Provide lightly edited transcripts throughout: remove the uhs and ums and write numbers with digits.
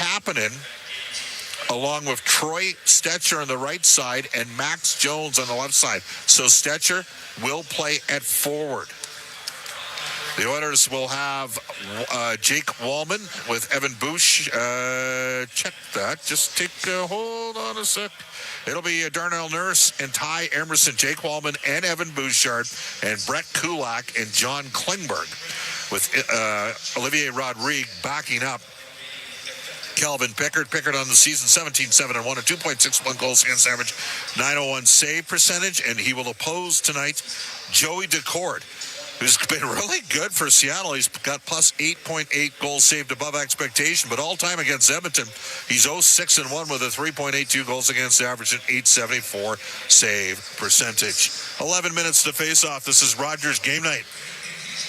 Kapanen, along with Troy Stetcher on the right side and Max Jones on the left side. So Stetcher will play at forward. The Oilers will have Jake Wallman with Evan Bush. Check that. Just hold on a sec. It'll be Darnell Nurse and Ty Emerson, Jake Wallman and Evan Bouchard, and Brett Kulak and John Klingberg, with Olivier Rodrigue backing up Calvin Pickard. Pickard on the season, 17-7-1, a 2.61 goals against average, 901 save percentage, and he will oppose tonight Joey Decord, who's been really good for Seattle. He's got plus 8.8 goals saved above expectation, but all time against Edmonton, he's 0-6-1 with a 3.82 goals against average and 874 save percentage. 11 minutes to face off. This is Rogers Game Night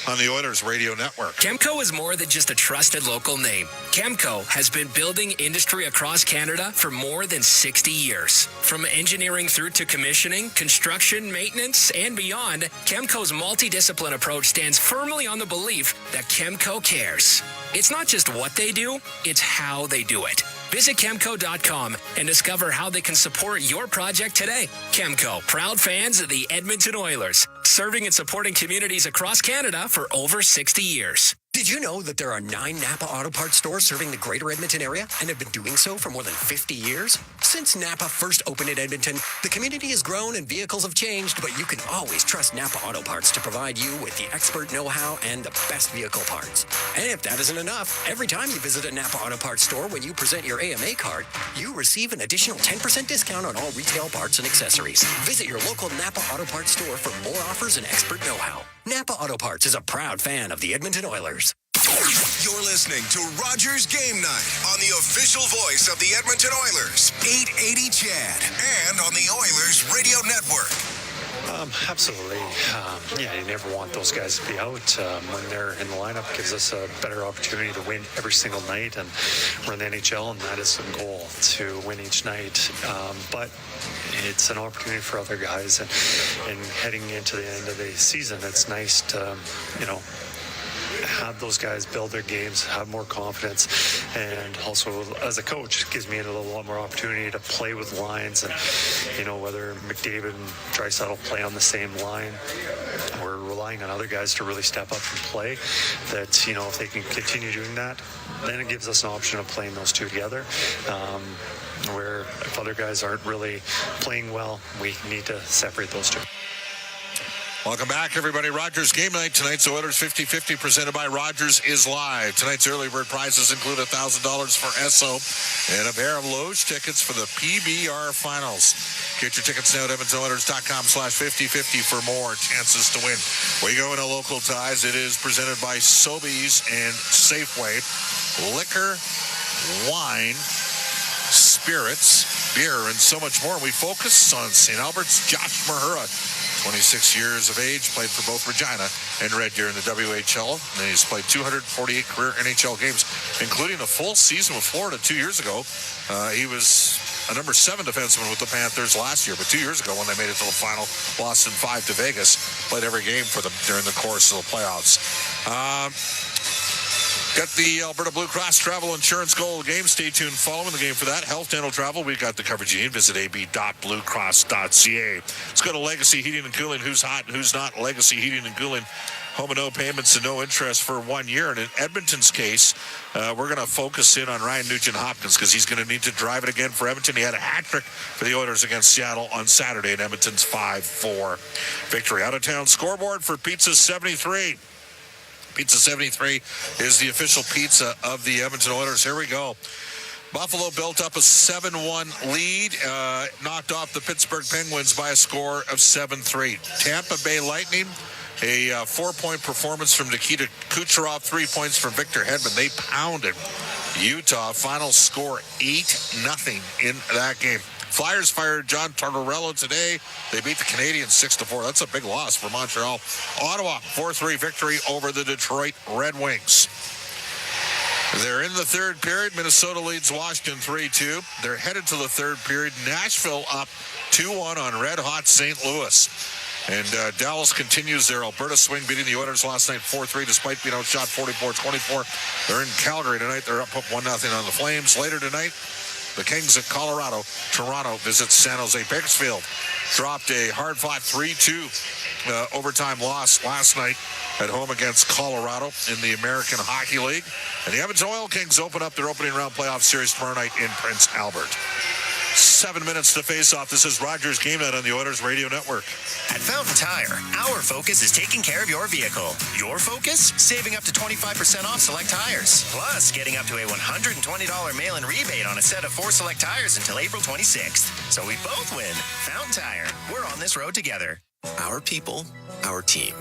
on the Oilers Radio Network. Chemco is more than just a trusted local name. Chemco has been building industry across Canada for more than 60 years. From engineering through to commissioning, construction, maintenance, and beyond, Chemco's multidiscipline approach stands firmly on the belief that Chemco cares. It's not just what they do, it's how they do it. Visit Chemco.com and discover how they can support your project today. Chemco, proud fans of the Edmonton Oilers, serving and supporting communities across Canada for over 60 years. Did you know that there are 9 Napa Auto Parts stores serving the greater Edmonton area and have been doing so for more than 50 years? Since Napa first opened in Edmonton, the community has grown and vehicles have changed, but you can always trust Napa Auto Parts to provide you with the expert know-how and the best vehicle parts. And if that isn't enough, every time you visit a Napa Auto Parts store when you present your AMA card, you receive an additional 10% discount on all retail parts and accessories. Visit your local Napa Auto Parts store for more offers and expert know-how. Napa Auto Parts is a proud fan of the Edmonton Oilers. You're listening to Rogers Game Night on the official voice of the Edmonton Oilers, 880 CHAD, and on the Oilers Radio Network. Absolutely. You never want those guys to be out. When they're in the lineup, gives us a better opportunity to win every single night, and we're in the NHL, and that is the goal, to win each night. But it's an opportunity for other guys, and heading into the end of the season, it's nice to, have those guys build their games, have more confidence, and also as a coach, it gives me a lot more opportunity to play with lines, and whether McDavid and Draisaitl play on the same line, we're relying on other guys to really step up and play. That if they can continue doing that, then it gives us an option of playing those two together. Where if other guys aren't really playing well, we need to separate those two. Welcome back, everybody. Rogers Game Night. Tonight's Oilers 50-50 presented by Rogers is live. Tonight's early bird prizes include $1,000 for Esso and a pair of Loge tickets for the PBR Finals. Get your tickets now at EdmontonOilers.com/50-50 for more chances to win. We go into local ties. It is presented by Sobeys and Safeway. Liquor, wine, spirits, beer, and so much more. We focus on St. Albert's Josh Mahura. 26 years of age, played for both Regina and Red Deer in the WHL. And he's played 248 career NHL games, including a full season with Florida 2 years ago. He was a number 7 defenseman with the Panthers last year, but 2 years ago when they made it to the final, lost in 5 to Vegas, played every game for them during the course of the playoffs. Got the Alberta Blue Cross Travel Insurance Goal game. Stay tuned following the game for that. Health, dental, travel. We've got the coverage you need. Visit ab.bluecross.ca. Let's go to Legacy Heating and Cooling. Who's hot and who's not? Legacy Heating and Cooling. Home and no payments and no interest for 1 year. And in Edmonton's case, we're going to focus in on Ryan Nugent-Hopkins because he's going to need to drive it again for Edmonton. He had a hat trick for the Oilers against Seattle on Saturday in Edmonton's 5-4 victory. Out-of-town scoreboard for Pizza 73. Pizza 73 is the official pizza of the Edmonton Oilers. Here we go. Buffalo built up a 7-1 lead, knocked off the Pittsburgh Penguins by a score of 7-3. Tampa Bay Lightning, a 4-point performance from Nikita Kucherov, 3 points from Victor Hedman. They pounded Utah. Final score 8-0 in that game. Flyers fired John Tortorella today. They beat the Canadiens 6-4. That's a big loss for Montreal. Ottawa, 4-3 victory over the Detroit Red Wings. They're in the third period. Minnesota leads Washington 3-2. They're headed to the third period. Nashville up 2-1 on red-hot St. Louis. And Dallas continues their Alberta swing, beating the Oilers last night 4-3 despite being outshot 44-24. They're in Calgary tonight. They're up 1-0 on the Flames. Later tonight, the Kings at Colorado. Toronto visits San Jose. Bakersfield dropped a hard-fought 3-2 overtime loss last night at home against Colorado in the American Hockey League. And the Edmonton Oil Kings open up their opening round playoff series tomorrow night in Prince Albert. 7 minutes to face off. This is Rogers Game Night on the Oilers Radio Network. At Fountain Tire, our focus is taking care of your vehicle. Your focus? Saving up to 25% off select tires. Plus, getting up to a $120 mail-in rebate on a set of 4 select tires until April 26th. So we both win. Fountain Tire. We're on this road together. Our people, our team.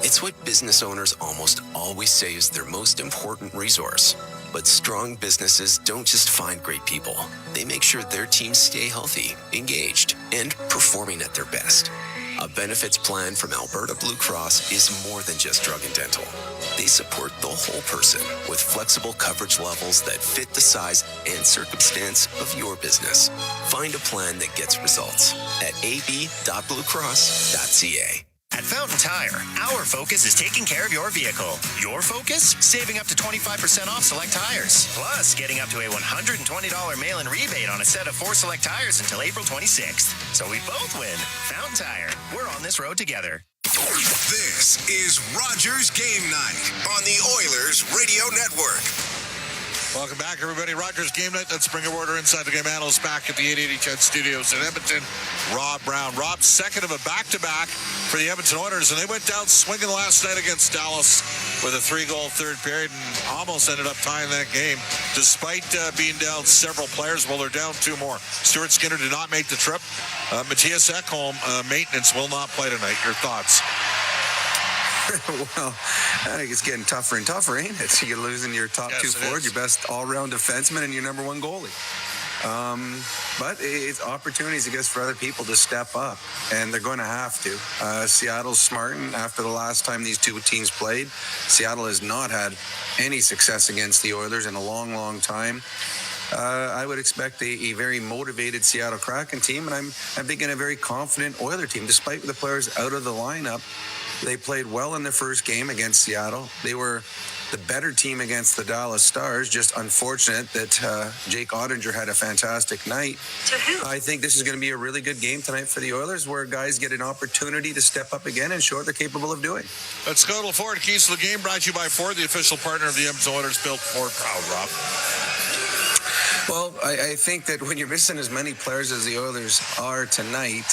It's what business owners almost always say is their most important resource. But strong businesses don't just find great people. They make sure their teams stay healthy, engaged, and performing at their best. A benefits plan from Alberta Blue Cross is more than just drug and dental. They support the whole person with flexible coverage levels that fit the size and circumstance of your business. Find a plan that gets results at ab.bluecross.ca. At Fountain Tire, our focus is taking care of your vehicle. Your focus? Saving up to 25% off select tires. Plus, getting up to a $120 mail-in rebate on a set of 4 select tires until April 26th. So we both win. Fountain Tire. We're on this road together. This is Rogers Game Night on the Oilers Radio Network. Welcome back, everybody. Rogers Game Night. Let's bring a order inside the game. Analyst back at the 880 CHED Studios in Edmonton. Rob Brown. Rob, second of a back-to-back for the Edmonton Oilers, and they went down swinging last night against Dallas with a 3-goal third period and almost ended up tying that game despite being down several players. Well, they're down 2 more. Stuart Skinner did not make the trip. Matthias Ekholm, maintenance, will not play tonight. Your thoughts? Well, I think it's getting tougher and tougher, ain't it? So you're losing your top 2 forwards, your best all-round defenseman, and your number 1 goalie. But it's opportunities, I guess, for other people to step up, and they're going to have to. Seattle's smarting after the last time these 2 teams played. Seattle has not had any success against the Oilers in a long, long time. I would expect a very motivated Seattle Kraken team, and I'm thinking a very confident Oiler team, despite the players out of the lineup. They played well in their first game against Seattle. They were the better team against the Dallas Stars. Just unfortunate that Jake Ottinger had a fantastic night. I think this is going to be a really good game tonight for the Oilers, where guys get an opportunity to step up again and show what they're capable of doing. Let's go to Ford. Keys to the game brought to you by Ford, the official partner of the Edmonton Oilers. Built Ford proud, Rob. Well, I think that when you're missing as many players as the Oilers are tonight,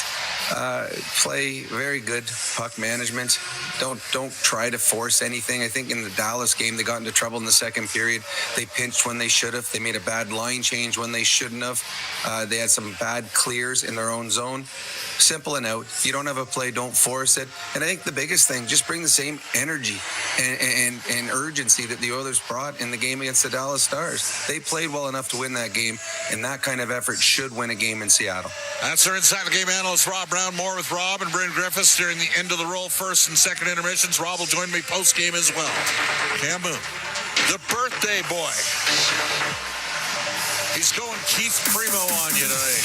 play very good puck management. Don't try to force anything. I think in the Dallas game, they got into trouble in the second period. They pinched when they should have. They made a bad line change when they shouldn't have. They had some bad clears in their own zone. Simple and out. If you don't have a play, don't force it. And I think the biggest thing, just bring the same energy and urgency that the Oilers brought in the game against the Dallas Stars. They played well enough to win that game, and that kind of effort should win a game in Seattle. That's our Inside the Game analyst, Rob Brown. More with Rob and Bryn Griffiths during the end of the roll, first and second intermissions. Rob will join me post-game as well. Cam Moon, the birthday boy. He's going Keith Primo on you today.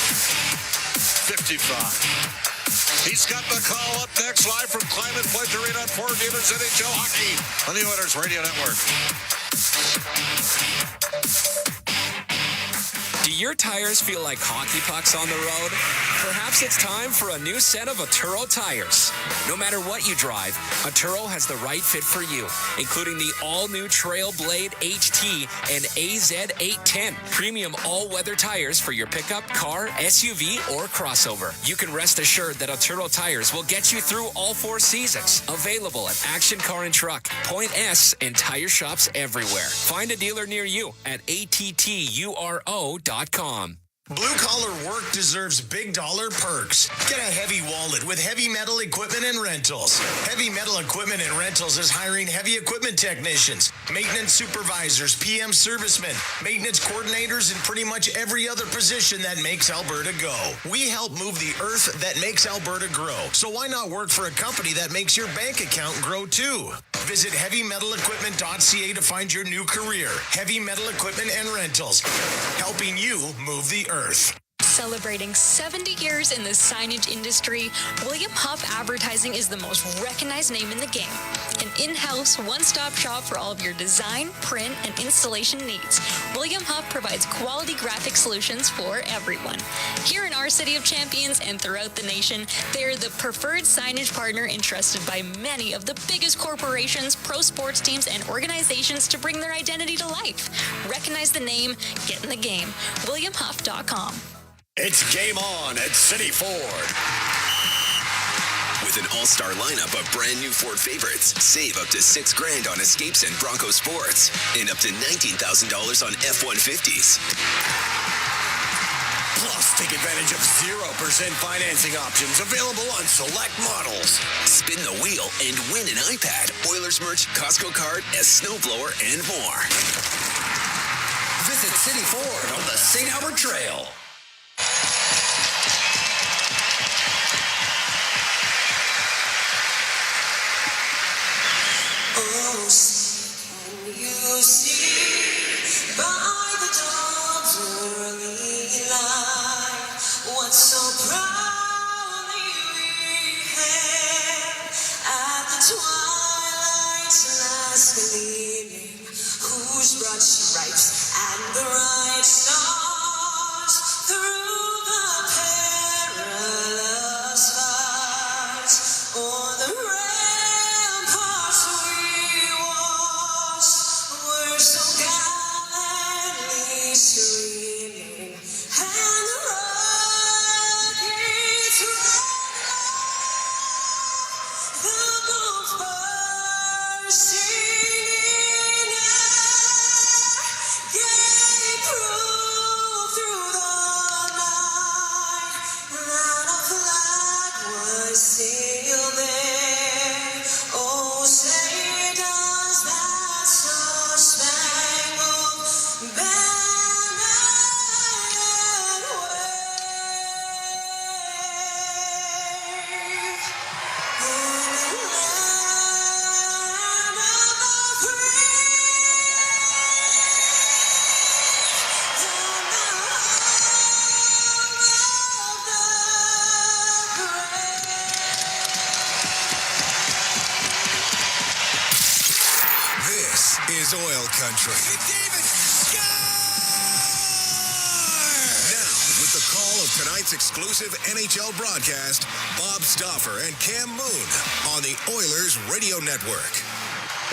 55. He's got the call up next, live from Climate Pledge Arena on Ford Dealers NHL Hockey on the Oilers Radio Network. Do your tires feel like hockey pucks on the road? Perhaps it's time for a new set of Atturo tires. No matter what you drive, Atturo has the right fit for you, including the all-new Trailblade HT and AZ810, premium all-weather tires for your pickup, car, SUV, or crossover. You can rest assured that Atturo tires will get you through all 4 seasons. Available at Action Car and Truck, Point S, and tire shops everywhere. Find a dealer near you at atturo.com. Blue-collar work deserves big dollar perks. Get a heavy wallet with Heavy Metal Equipment and Rentals. Heavy Metal Equipment and Rentals is hiring heavy equipment technicians, maintenance supervisors, PM servicemen, maintenance coordinators, and pretty much every other position that makes Alberta go. We help move the earth that makes Alberta grow. So why not work for a company that makes your bank account grow too? Visit heavymetalequipment.ca to find your new career. Heavy Metal Equipment and Rentals, helping you move the earth. Celebrating 70 years in the signage industry, William Huff Advertising is the most recognized name in the game. An in-house, one-stop shop for all of your design, print, and installation needs. William Huff provides quality graphic solutions for everyone. Here in our City of Champions and throughout the nation, they are the preferred signage partner entrusted by many of the biggest corporations, pro sports teams, and organizations to bring their identity to life. Recognize the name, get in the game. WilliamHuff.com. It's game on at City Ford. With an all-star lineup of brand new Ford favorites, save up to $6,000 on Escapes and Bronco Sports, and up to $19,000 on F-150s. Plus, take advantage of 0% financing options available on select models. Spin the wheel and win an iPad, Oilers merch, Costco card, a snowblower, and more. Visit City Ford on the St. Albert Trail. Oh, can you see by the dawn's early light what so proudly we hailed at the twilight's last gleaming, whose broad stripes and bright stars through the perilous fights o'er the ramparts we watched were so gallantly streaming, and the rockets red, the bombs bursting in air, gave proof through the night that a flag was still there. Oh, say does that star-spangled banner yet wave o'er the land of the free and the home of the This is Oil Country. Now, with the call of tonight's exclusive NHL broadcast, Bob Stauffer and Cam Moon on the Oilers Radio Network.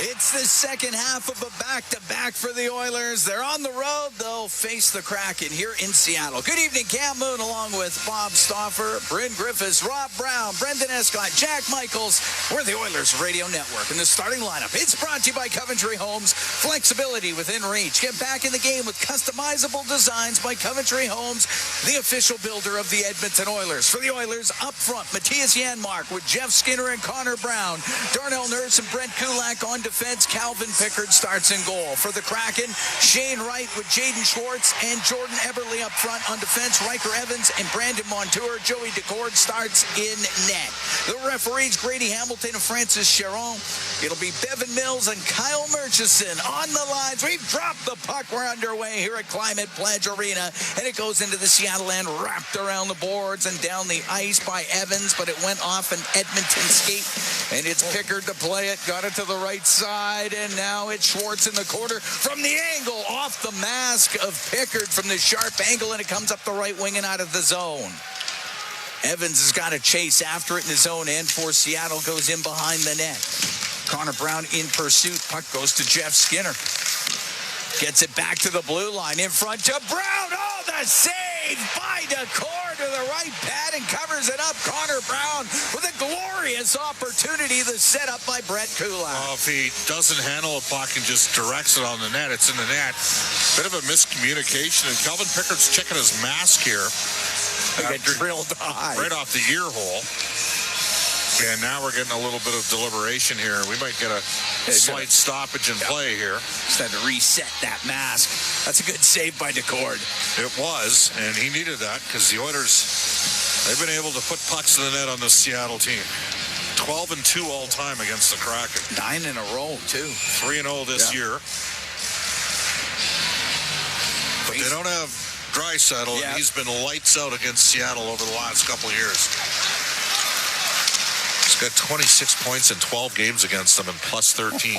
It's the second half of a back-to-back for the Oilers. They're on the road. They'll face the Kraken here in Seattle. Good evening, Cam Moon, along with Bob Stauffer, Bryn Griffiths, Rob Brown, Brendan Escott, Jack Michaels. We're the Oilers Radio Network. And the starting lineup, it's brought to you by Coventry Homes. Flexibility within reach. Get back in the game with customizable designs by Coventry Homes, the official builder of the Edmonton Oilers. For the Oilers, up front, Matthias Janmark with Jeff Skinner and Connor Brown. Darnell Nurse and Brent Kulak on defense. Calvin Pickard starts in goal. For the Kraken, Shane Wright with Jaden Schwartz and Jordan Eberle up front on defense. Riker Evans and Brandon Montour. Joey Decord starts in net. The referees, Grady Hamilton and Francis Charon. It'll be Bevan Mills and Kyle Murchison on the lines. We've dropped the puck. We're underway here at Climate Pledge Arena, and it goes into the Seattle end, wrapped around the boards and down the ice by Evans, but it went off an Edmonton skate, and it's Pickard to play it. Got it to the right side, and now it's Schwartz in the corner from the angle, off the mask of Pickard from the sharp angle, and it comes up the right wing and out of the zone. Evans has got to chase after it in his own end for Seattle, goes in behind the net. Connor Brown in pursuit. Puck goes to Jeff Skinner. Gets it back to the blue line. In front to Brown. Oh, the save by Decord to the right pad and covers it up. Connor Brown with a glorious opportunity. The setup by Brett Kulak. If he doesn't handle a puck and just directs it on the net, it's in the net. Bit of a miscommunication. And Calvin Pickard's checking his mask here. Get drilled high. Right off the ear hole. And now we're getting a little bit of deliberation here. We might get a slight stoppage in play here. Just had to reset that mask. That's a good save by Decord. It was, and he needed that because the Oilers, they've been able to put pucks in the net on this Seattle team. 12-2 all time against the Kraken. 9 in a row, too. 3-0 this year. But they don't have Draisaitl, and he's been lights out against Seattle over the last couple of years. He's got 26 points in 12 games against them and plus 13.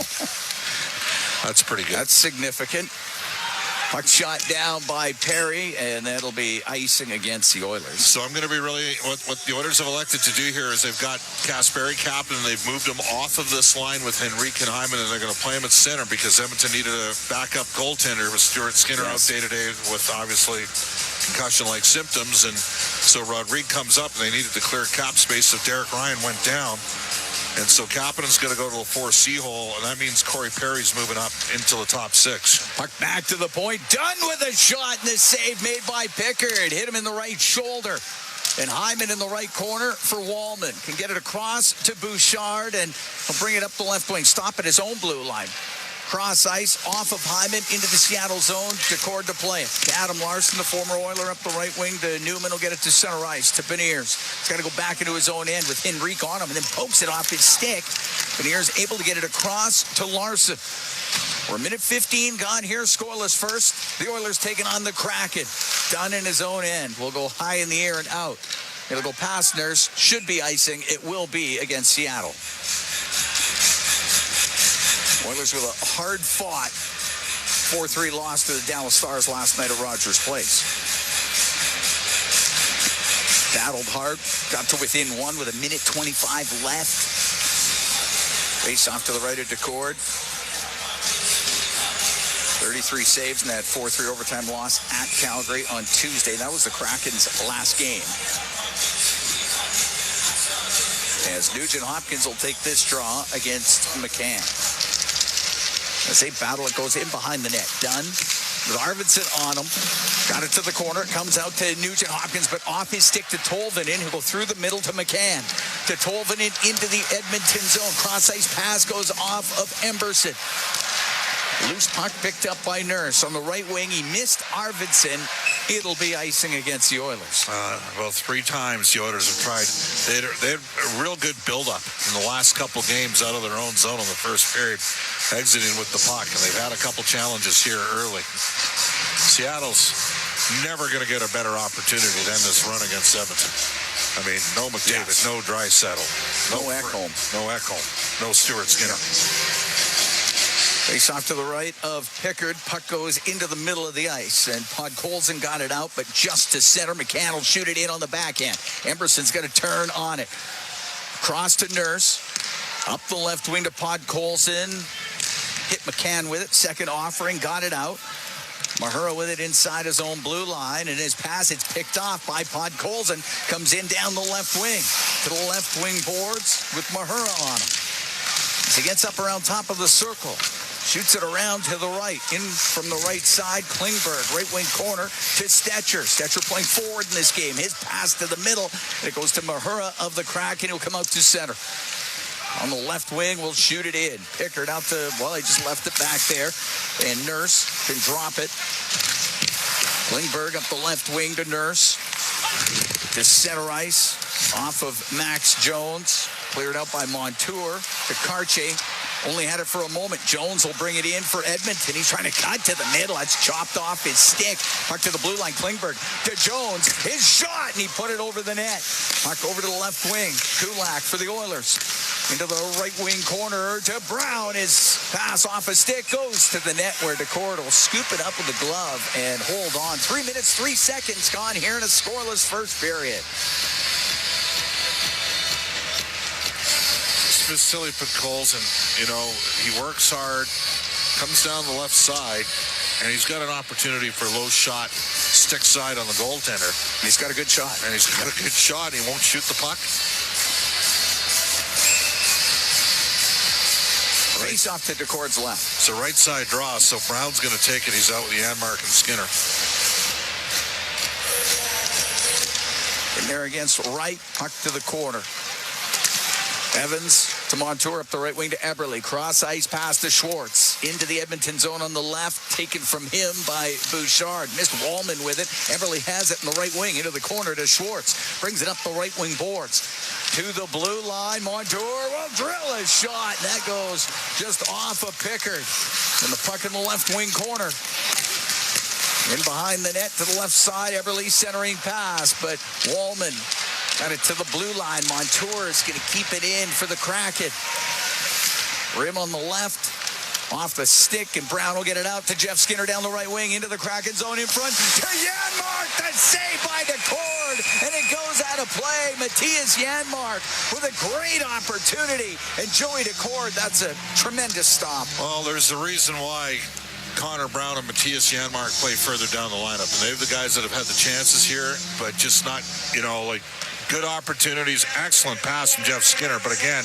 That's pretty good. That's significant. Puck shot down by Perry, and that'll be icing against the Oilers. So I'm going to be really, what the Oilers have elected to do here is they've got Kasperi captain, and they've moved him off of this line with Henrique and Hyman, and they're going to play him at center because Edmonton needed a backup goaltender with Stuart Skinner out day-to-day with obviously concussion-like symptoms, and so Rodrigue comes up, and they needed to clear cap space, so Derek Ryan went down. And so Kapanen's going to go to the 4C hole, and that means Corey Perry's moving up into the top 6. Puck back to the point. Done with a shot, and the save made by Pickard. Hit him in the right shoulder. And Hyman in the right corner for Wallman. Can get it across to Bouchard, and he'll bring it up the left wing. Stop at his own blue line. Cross ice, off of Hyman, into the Seattle zone. Decord to play it. To Adam Larson, the former Oiler, up the right wing. To Newman will get it to center ice. To Beniers. He's got to go back into his own end with Henrique on him, and then pokes it off his stick. Beniers able to get it across to Larson. We're a minute 15 gone here. Scoreless first. The Oilers taking on the Kraken. Done in his own end. Will go high in the air and out. It'll go past Nurse. Should be icing. It will be against Seattle. Oilers with a hard-fought 4-3 loss to the Dallas Stars last night at Rogers Place. Battled hard, got to within one with a minute 25 left. Face off to the right of Decord. 33 saves in that 4-3 overtime loss at Calgary on Tuesday. That was the Kraken's last game. As Nugent Hopkins will take this draw against McCann. As they battle, it goes in behind the net. Dunn with Arvidsson on him. Got it to the corner. It comes out to Nugent Hopkins, but off his stick to Tolvanen. He'll go through the middle to McCann. To Tolvanen into the Edmonton zone. Cross-ice pass goes off of Emberson. Loose puck picked up by Nurse. On the right wing, he missed Arvidsson. It'll be icing against the Oilers. Well, 3 times the Oilers have tried. They had a real good build-up in the last couple games out of their own zone in the first period, exiting with the puck, and they've had a couple challenges here early. Seattle's never going to get a better opportunity than this run against Edmonton. I mean, no McDavid, no Draisaitl, no Ekholm, no Stuart Skinner. Face off to the right of Pickard. Puck goes into the middle of the ice, and Podkolzin got it out, but just to center. McCann will shoot it in on the backhand. Emberson's going to turn on it. Cross to Nurse. Up the left wing to Podkolzin. Hit McCann with it. Second offering, got it out. Mahura with it inside his own blue line, and his pass, it's picked off by Podkolzin. Comes in down the left wing. To the left wing boards with Mahura on him. As he gets up around top of the circle. Shoots it around to the right. In from the right side, Klingberg, right wing corner to Stetcher. Stetcher playing forward in this game. His pass to the middle. It goes to Mahura of the Kraken. He'll come out to center. On the left wing, will shoot it in. Pickard out to, well, he just left it back there. And Nurse can drop it. Klingberg up the left wing to Nurse. To center ice. Off of Max Jones. Cleared out by Montour to Karche. Only had it for a moment. Jones will bring it in for Edmonton. He's trying to cut to the middle. That's chopped off his stick. Puck to the blue line. Klingberg to Jones. His shot, and he put it over the net. Puck over to the left wing. Kulak for the Oilers. Into the right wing corner to Brown. His pass off a stick goes to the net where Decord will scoop it up with the glove and hold on. 3 minutes, 3 seconds gone here in a scoreless first period. Vasily Podkolzin, he works hard, comes down the left side, and he's got an opportunity for low shot, stick side on the goaltender. He's got a good shot. And he's got a good shot, and he won't shoot the puck. Face off to Decord's left. It's a right side draw, so Brown's going to take it. He's out with Janmark and Skinner. In there against right, puck to the corner. Evans to Montour up the right wing to Eberle. Cross ice pass to Schwartz. Into the Edmonton zone on the left. Taken from him by Bouchard. Missed Wallman with it. Eberle has it in the right wing. Into the corner to Schwartz. Brings it up the right wing boards. To the blue line. Montour will drill a shot. And that goes just off of Pickard. And the puck in the left wing corner. In behind the net to the left side, Eberle centering pass, but Wallman got it to the blue line. Montour is going to keep it in for the Kraken. Rim on the left. Off the stick, and Brown will get it out to Jeff Skinner down the right wing into the Kraken zone in front to Janmark. The save by DeCord, and it goes out of play. Matthias Janmark with a great opportunity, and Joey DeCord, that's a tremendous stop. Well, there's a reason why Connor Brown and Matthias Janmark play further down the lineup, and they're the guys that have had the chances here, but just not, like good opportunities. Excellent pass from Jeff Skinner, but again,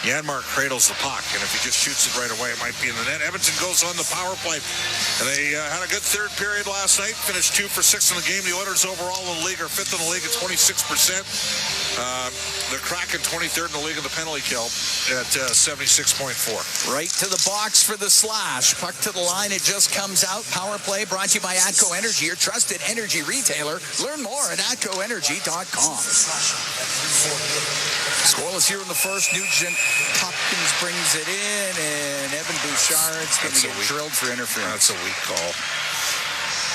Janmark cradles the puck, and if he just shoots it right away, it might be in the net. Edmonton goes on the power play, and they had a good third period last night, finished 2 for 6 in the game. The Oilers overall in the league are 5th in the league at 26%. The Kraken 23rd in the league in the penalty kill at 76.4. Right to the box for the slash. Puck to the line, it just comes out. Power play brought to you by ATCO Energy, your trusted energy retailer. Learn more at atcoenergy.com. Scoreless here in the first. Nugent Hopkins brings it in, and Evan Bouchard's going to get drilled for interference. That's a weak call.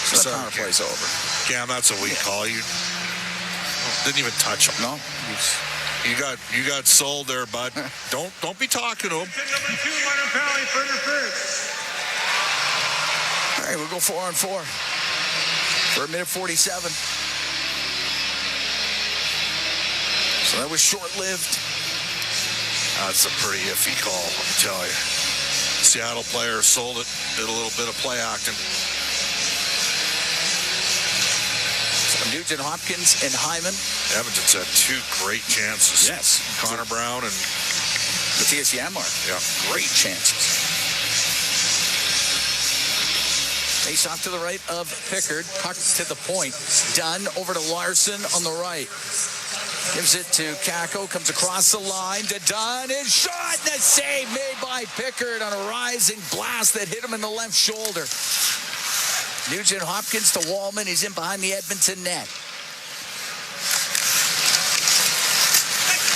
So the power play's over. Yeah, that's a weak call. You didn't even touch him. No. You got sold there, bud. Don't be talking to him. Number 2, minor penalty for interference. All right, we'll go 4-on-4 for 1:47. So that was short-lived. That's a pretty iffy call, I'll tell you. Seattle player sold it, did a little bit of play acting. So Nugent Hopkins and Hyman. Edmonton's had 2 great chances. Yes. Connor Brown and Matthias Janmark. Yeah. Great chances. Face off to the right of Pickard. Puck to the point. Dunn over to Larson on the right. Gives it to Kako. Comes across the line to Dunn. And shot, and a save made by Pickard on a rising blast that hit him in the left shoulder. Nugent Hopkins to Wallman. He's in behind the Edmonton net.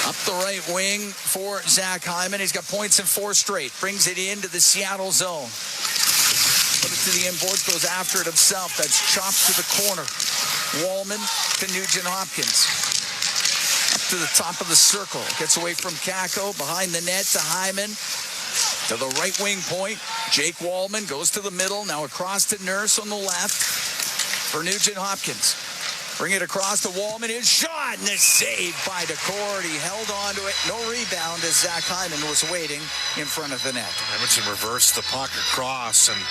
Up the right wing for Zach Hyman. He's got points in 4 straight. Brings it into the Seattle zone. Put it to the inboards. Goes after it himself. That's chopped to the corner. Wallman to Nugent Hopkins. Up to the top of the circle. Gets away from Kako. Behind the net to Hyman. To the right wing point. Jake Wallman goes to the middle. Now across to Nurse on the left for Nugent Hopkins. Bring it across to Wallman. His shot and a save by DeCord. He held on to it. No rebound as Zach Hyman was waiting in front of the net. Edmonton reversed the puck across, and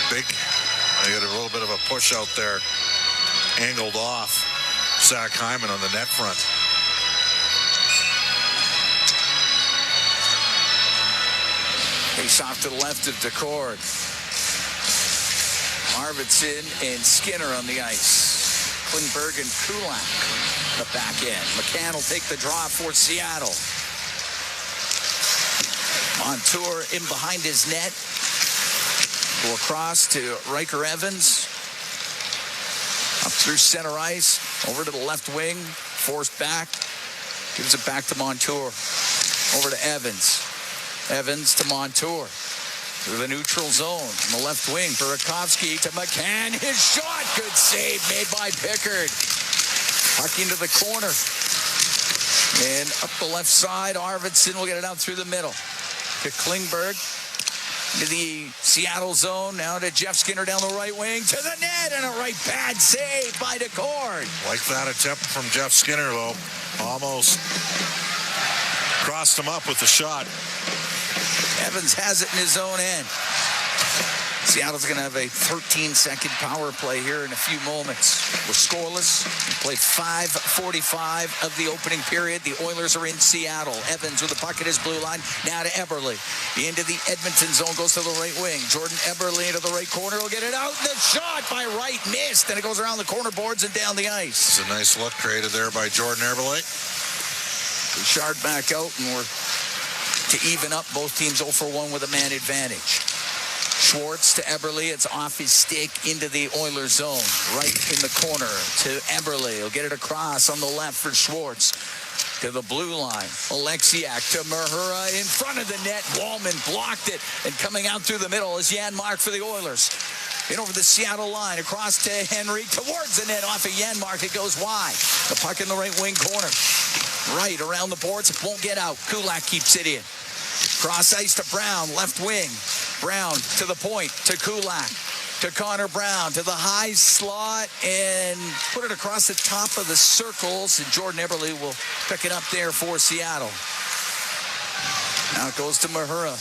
they got a little bit of a push out there. Angled off Zach Hyman on the net front. Face off to the left of DeCord. Arvidsson and Skinner on the ice. Klingberg and Kulak the back end. McCann will take the draw for Seattle. Montour in behind his net. Go across to Riker Evans. Up through center ice. Over to the left wing. Forced back. Gives it back to Montour. Over to Evans. Evans to Montour. Through the neutral zone. On the left wing. Burakovsky to McCann. His shot. Good save made by Pickard. Puck into the corner. And up the left side. Arvidsson will get it out through the middle. To Klingberg. To the Seattle zone. Now to Jeff Skinner down the right wing. To the net. And a right bad save by DeCord. Like that attempt from Jeff Skinner, though. Almost crossed him up with the shot. Evans has it in his own end. Seattle's going to have a 13-second power play here in a few moments. We're scoreless. We played 5:45 of the opening period. The Oilers are in Seattle. Evans with the puck at his blue line. Now to Eberle. Into the Edmonton zone. Goes to the right wing. Jordan Eberle into the right corner. Will get it out. The shot by Wright missed. And it goes around the corner boards and down the ice. It's a nice look created there by Jordan Eberle. Bouchard back out, and we're to even up. Both teams 0 for 1 with a man advantage. Schwartz to Eberle. It's off his stick into the Oilers zone. Right in the corner to Eberle. He'll get it across on the left for Schwartz. To the blue line. Alexiak to Mahura in front of the net. Wallman blocked it. And coming out through the middle is Janmark for the Oilers. In over the Seattle line, across to Henry, towards the net, off of Janmark. It goes wide. The puck in the right wing corner. Right around the boards. It won't get out. Kulak keeps it in. Cross ice to Brown, left wing. Brown to the point, to Kulak. To Connor Brown, to the high slot, and put it across the top of the circles. And Jordan Eberle will pick it up there for Seattle. Now it goes to Mahura.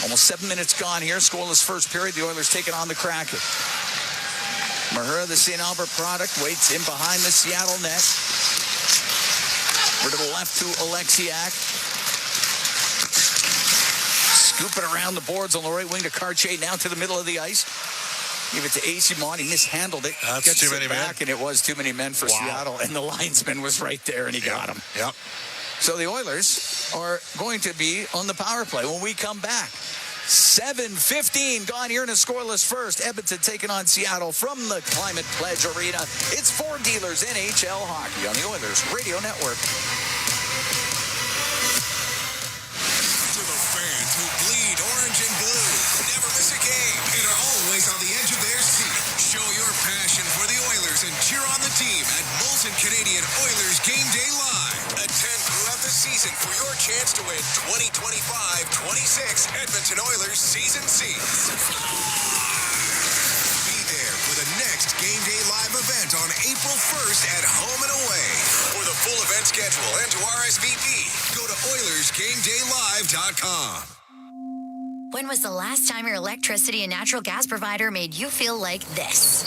Almost 7 minutes gone here. Scoreless first period. The Oilers taking on the Kraken. Mahura, the St. Albert product, waits in behind the Seattle net. Over to the left to Alexiak. Scoop it around the boards on the right wing to Karche. Now to the middle of the ice. Give it to Asimon. He mishandled it. That's too many men. And it was too many men for Seattle. And the linesman was right there, and he got him. Yep. So the Oilers are going to be on the power play when we come back. 7:15 gone here in a scoreless first. Edmonton taking on Seattle from the Climate Pledge Arena. It's Ford Dealers NHL Hockey on the Oilers Radio Network. To the fans who bleed orange and blue, never miss a game, and are always on the edge of their seat. Show your passion for the Oilers and cheer on the team at Molson Canadian Oilers Game Day Live. Attend throughout the season for your chance to win 2025-26 Edmonton Oilers Season Seats. Be there for the next Game Day Live event on April 1st at home and away. For the full event schedule and to RSVP, go to OilersGameDayLive.com. When was the last time your electricity and natural gas provider made you feel like this?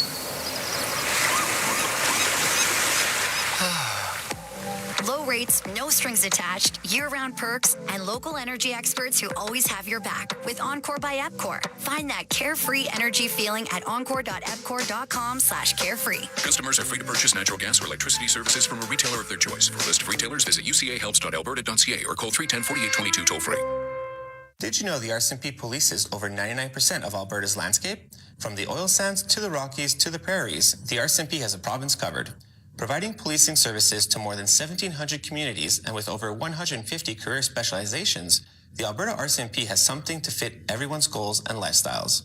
Low rates, no strings attached, year-round perks, and local energy experts who always have your back with Encore by Epcor. Find that carefree energy feeling at encore.epcor.com/carefree. Customers are free to purchase natural gas or electricity services from a retailer of their choice. For a list of retailers, visit ucahelps.alberta.ca or call 310-4822 toll-free. Did you know the RCMP polices over 99% of Alberta's landscape? From the oil sands to the Rockies to the prairies, the RCMP has a province covered. Providing policing services to more than 1,700 communities and with over 150 career specializations, the Alberta RCMP has something to fit everyone's goals and lifestyles.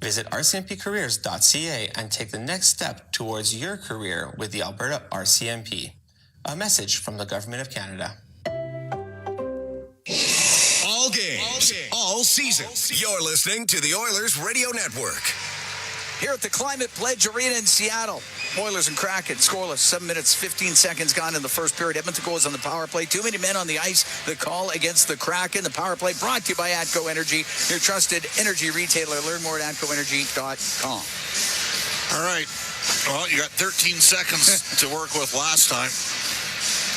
Visit rcmpcareers.ca and take the next step towards your career with the Alberta RCMP. A message from the Government of Canada. All games, all season. You're listening to the Oilers Radio Network. Here at the Climate Pledge Arena in Seattle, Oilers and Kraken scoreless. 7 minutes, 15 seconds gone in the first period. Edmonton goes on the power play. Too many men on the ice. The call against the Kraken. The power play brought to you by ATCO Energy, your trusted energy retailer. Learn more at atcoenergy.com. All right. Well, you got 13 seconds to work with last time.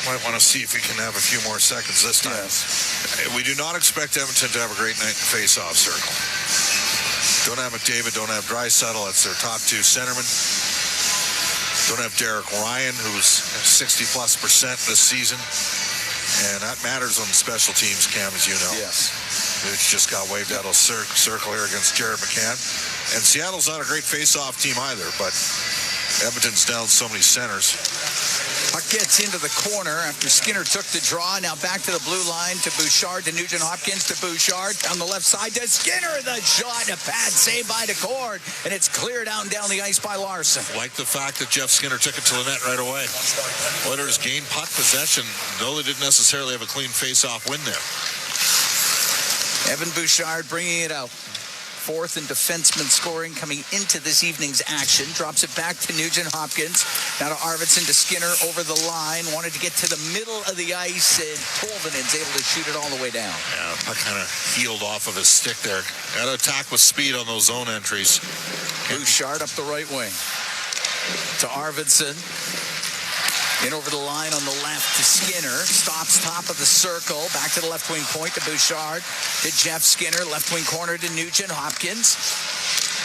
Might want to see if we can have a few more seconds this time. Yes. We do not expect Edmonton to have a great night in the face-off circle. Don't have McDavid, don't have Draisaitl. That's their top two centermen. Don't have Derek Ryan, who's 60+% this season. And that matters on the special teams, Cam, as you know. Yes. It's just got waved out of circle here against Jared McCann. And Seattle's not a great face-off team either, but Edmonton's down so many centers. Puck gets into the corner after Skinner took the draw. Now back to the blue line to Bouchard, to Nugent Hopkins, to Bouchard. On the left side to Skinner. The shot, a pad save by DeCord. And it's cleared out and down the ice by Larson. Like the fact that Jeff Skinner took it to the net right away. Oilers gained puck possession, though they didn't necessarily have a clean face-off win there. Evan Bouchard bringing it out. Fourth and defenseman scoring coming into this evening's action. Drops it back to Nugent Hopkins. Now to Arvidsson, to Skinner over the line. Wanted to get to the middle of the ice, and Tolvanen's able to shoot it all the way down. Yeah, puck kind of healed off of his stick there. Got to attack with speed on those zone entries. Bouchard up the right wing. To Arvidsson. In over the line on the left to Skinner. Stops top of the circle. Back to the left wing point to Bouchard. To Jeff Skinner. Left wing corner to Nugent Hopkins.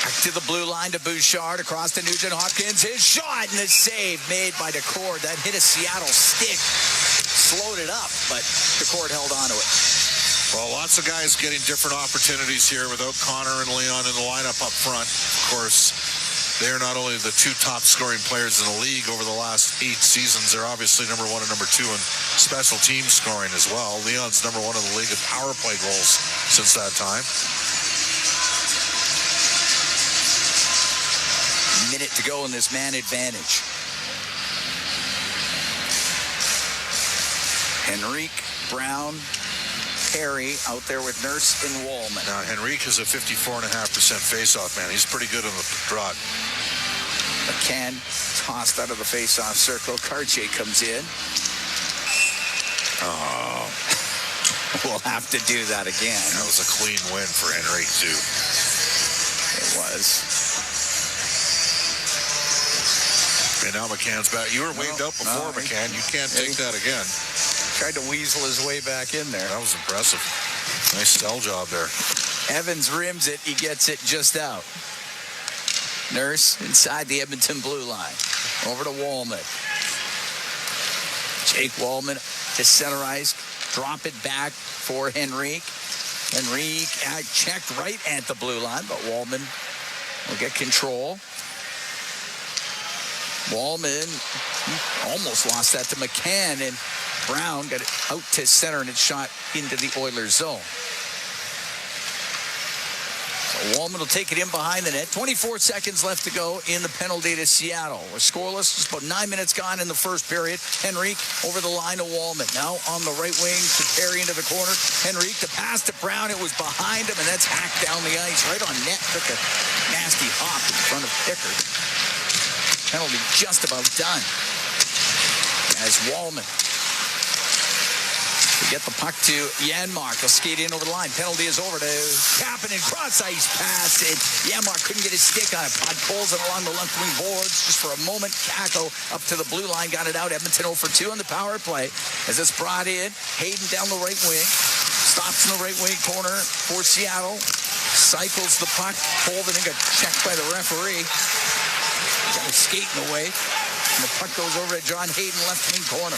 Back to the blue line to Bouchard. Across to Nugent Hopkins. His shot and the save made by DeCord. That hit a Seattle stick. Slowed it up, but DeCord held on to it. Well, lots of guys getting different opportunities here without Connor and Leon in the lineup up front. Of course, they are not only the two top scoring players in the league over the last 8 seasons, they're obviously number 1 and number 2 in special team scoring as well. Leon's number 1 in the league in power play goals since that time. minute to go in this man advantage. Henrique, Brown, Perry out there with Nurse and Wallman. Now, Henrique is a 54.5% faceoff man. He's pretty good on the trot. McCann tossed out of the faceoff circle. Cartier comes in. Oh, we'll have to do that again. That was a clean win for Henrique, too. It was. And now McCann's back. You were waved up before, McCann. You can't take that again. Tried to weasel his way back in there. That was impressive. Nice stell job there. Evans rims it. He gets it just out. Nurse inside the Edmonton blue line. Over to Wallman. Jake Wallman to center ice. Drop it back for Henrique. Henrique checked right at the blue line, but Wallman will get control. Wallman almost lost that to McCann, and Brown got it out to center, and it shot into the Oilers zone. So Wallman will take it in behind the net. 24 seconds left to go in the penalty to Seattle. We're scoreless. Just about 9 minutes gone in the first period. Henrique over the line to Wallman. Now on the right wing to Perry into the corner. Henrique to pass to Brown. It was behind him, and that's hacked down the ice right on net. Took a nasty hop in front of Pickard. Penalty just about done. As Wallman to get the puck to Janmark. He'll skate in over the line. Penalty is over to Kapanen. Cross-ice pass. And Janmark couldn't get his stick on it. Podkolzin along the left wing boards. Just for a moment, Kako up to the blue line. Got it out. Edmonton 0 for 2 on the power play. As it's brought in, Hayden down the right wing. Stops in the right wing corner for Seattle. Cycles the puck. Colvin got checked by the referee. Got it skating away. And the puck goes over to John Hayden, left wing corner.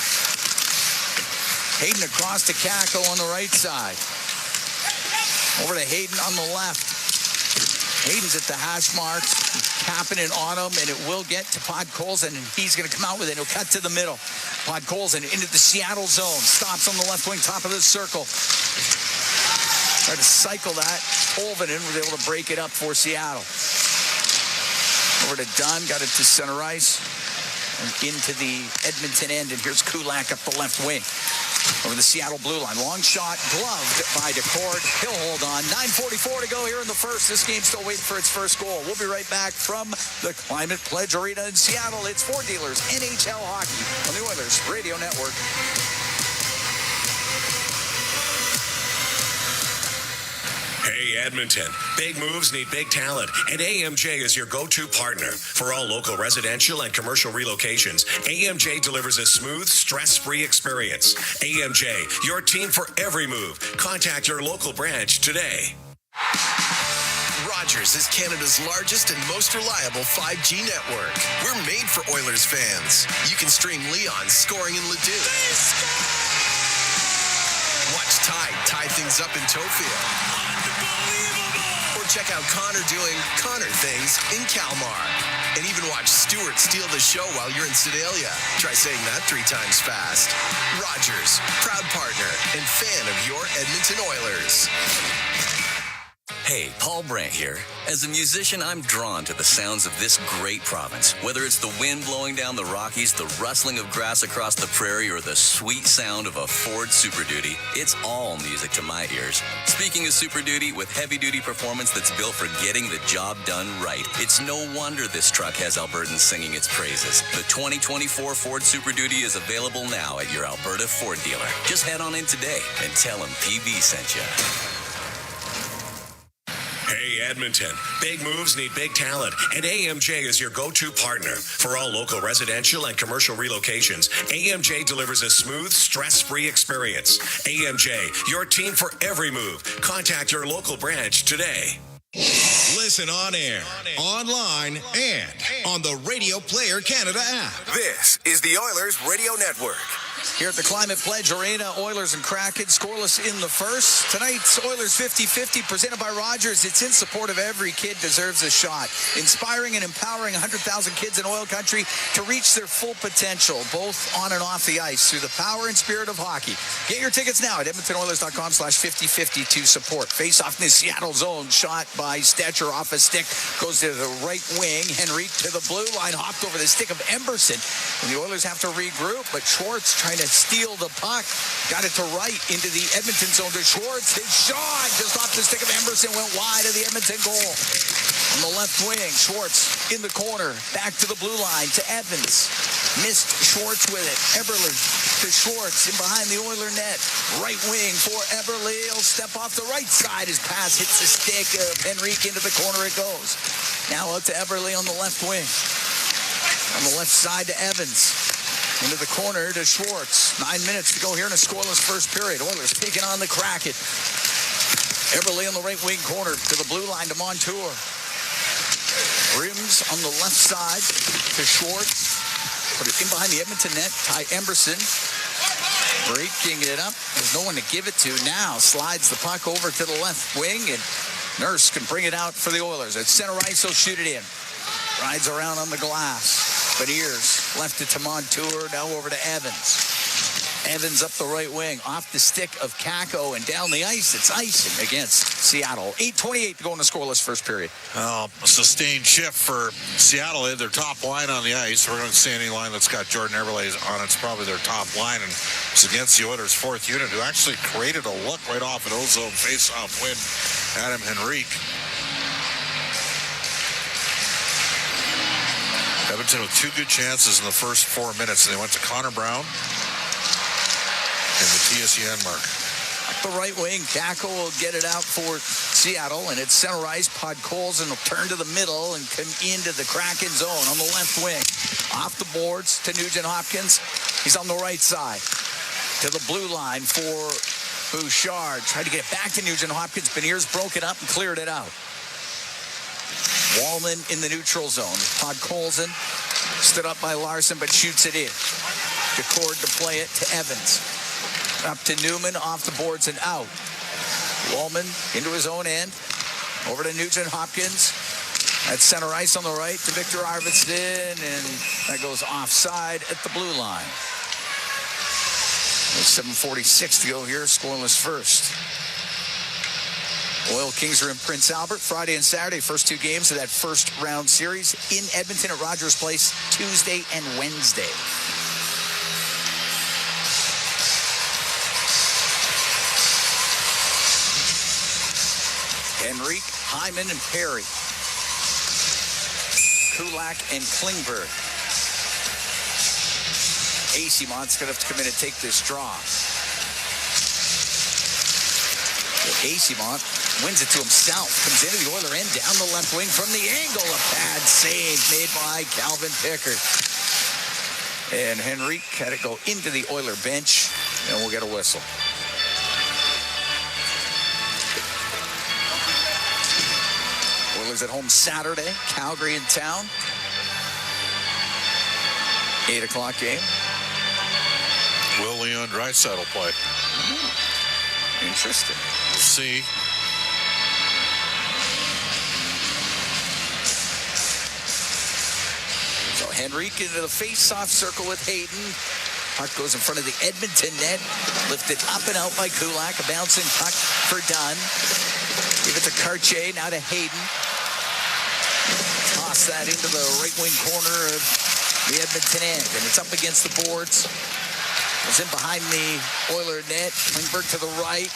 Hayden across to Kako on the right side. Over to Hayden on the left. Hayden's at the hash marks. Kapanen on him, and it will get to Podkolzin, and he's going to come out with it. He'll cut to the middle. Podkolzin into the Seattle zone. Stops on the left wing, top of the circle. Tried to cycle that. Colvin was able to break it up for Seattle. Over to Dunn, got it to center ice. And into the Edmonton end, and here's Kulak up the left wing. Over the Seattle blue line. Long shot, gloved by DeCord. He'll hold on. 9:44 to go here in the first. This game's still waiting for its first goal. We'll be right back from the Climate Pledge Arena in Seattle. It's Ford Dealers NHL Hockey on the Oilers Radio Network. Hey, Edmonton. Big moves need big talent, and AMJ is your go-to partner. For all local residential and commercial relocations, AMJ delivers a smooth, stress-free experience. AMJ, your team for every move. Contact your local branch today. Rogers is Canada's largest and most reliable 5G network. We're made for Oilers fans. You can stream Leon scoring in Leduc. Watch Tide tie things up in Tofield. Or check out Connor doing Connor things in Kalmar. And even watch Stewart steal the show while you're in Sedalia. Try saying that 3 times fast. Rogers, proud partner and fan of your Edmonton Oilers. Hey, Paul Brandt here. As a musician, I'm drawn to the sounds of this great province. Whether it's the wind blowing down the Rockies, the rustling of grass across the prairie, or the sweet sound of a Ford Super Duty, it's all music to my ears. Speaking of Super Duty, with heavy-duty performance that's built for getting the job done right, it's no wonder this truck has Albertans singing its praises. The 2024 Ford Super Duty is available now at your Alberta Ford dealer. Just head on in today and tell them PB sent you. Hey, Edmonton. Big moves need big talent, and AMJ is your go-to partner. For all local residential and commercial relocations, AMJ delivers a smooth, stress-free experience. AMJ, your team for every move. Contact your local branch today. Listen on air, online, and on the Radio Player Canada app. This is the Oilers Radio Network. Here at the Climate Pledge Arena, Oilers and Kraken scoreless in the first. Tonight's Oilers 50-50 presented by Rogers. It's in support of every kid deserves a shot. Inspiring and empowering 100,000 kids in OilCountry to reach their full potential, both on and off the ice, through the power and spirit of hockey. Get your tickets now at EdmontonOilers.com/5050 to support. Face-off in the Seattle zone, shot by Stetcher off a stick, goes to the right wing. Henrique to the blue line, hopped over the stick of Emberson. And the Oilers have to regroup, but Schwartz trying to steal the puck. Got it to right into the Edmonton zone to Schwartz. His shot just off the stick of Emberson went wide of the Edmonton goal. On the left wing, Schwartz in the corner. Back to the blue line to Evans. Missed Schwartz with it. Eberle to Schwartz in behind the Oiler net. Right wing for Eberle. He'll step off the right side. His pass hits the stick of Henrique into the corner it goes. Now out to Eberle on the left wing. On the left side to Evans. Into the corner to Schwartz. 9 minutes to go here in a scoreless first period. Oilers taking on the Kraken. Eberle on the right wing corner to the blue line to Montour. Rims on the left side to Schwartz. Put it in behind the Edmonton net. Ty Emberson breaking it up. There's no one to give it to. Now slides the puck over to the left wing, and Nurse can bring it out for the Oilers. At center ice, he'll shoot it in. Rides around on the glass. Beniers left it to Montour. Now over to Evans. Evans up the right wing, off the stick of Kakko, and down the ice. It's icing against Seattle. 8:28 to go in the scoreless first period. Well, a sustained shift for Seattle. They had their top line on the ice. We're going to see any line that's got Jordan Eberle on it. It's probably their top line, and it's against the Oilers' fourth unit, who actually created a look right off an ozone face-off win. Adam Henrique. Edmonton with two good chances in the first 4 minutes, and they went to Connor Brown and Matthias Janmark. Up the right wing, Kakko will get it out for Seattle, and it's center ice. Podkolzin will turn to the middle and come into the Kraken zone on the left wing. Off the boards to Nugent Hopkins. He's on the right side. To the blue line for Bouchard. Tried to get it back to Nugent Hopkins. Beniers broke it up and cleared it out. Wallman in the neutral zone. Podkolzin stood up by Larson, but shoots it in. DeCord to play it to Evans. Up to Newman, off the boards and out. Wallman into his own end. Over to Nugent Hopkins. At center ice on the right to Victor Arvidsson, and that goes offside at the blue line. There's 7:46 to go here, scoreless first. Oil Kings are in Prince Albert Friday and Saturday, first two games of that first round series in Edmonton at Rogers Place Tuesday and Wednesday. Henrique, Hyman, and Perry. Kulak and Klingberg. Aceymont's going to have to come in and take this draw. Acemont wins it to himself. Comes into the Oiler end down the left wing from the angle. A bad save made by Calvin Pickard. And Henrique had it go into the Oiler bench, and we'll get a whistle. Oilers at home Saturday. Calgary in town. 8 o'clock game. Will Leon Draisaitl play? Interesting. We'll see. So Henrique into the face-off circle with Hayden. Puck goes in front of the Edmonton net. Lifted up and out by Kulak. A bouncing puck for Dunn. Give it to Cartier. Now to Hayden. Toss that into the right wing corner of the Edmonton end. And it's up against the boards. Goes in behind the Oiler net. Klingberg to the right.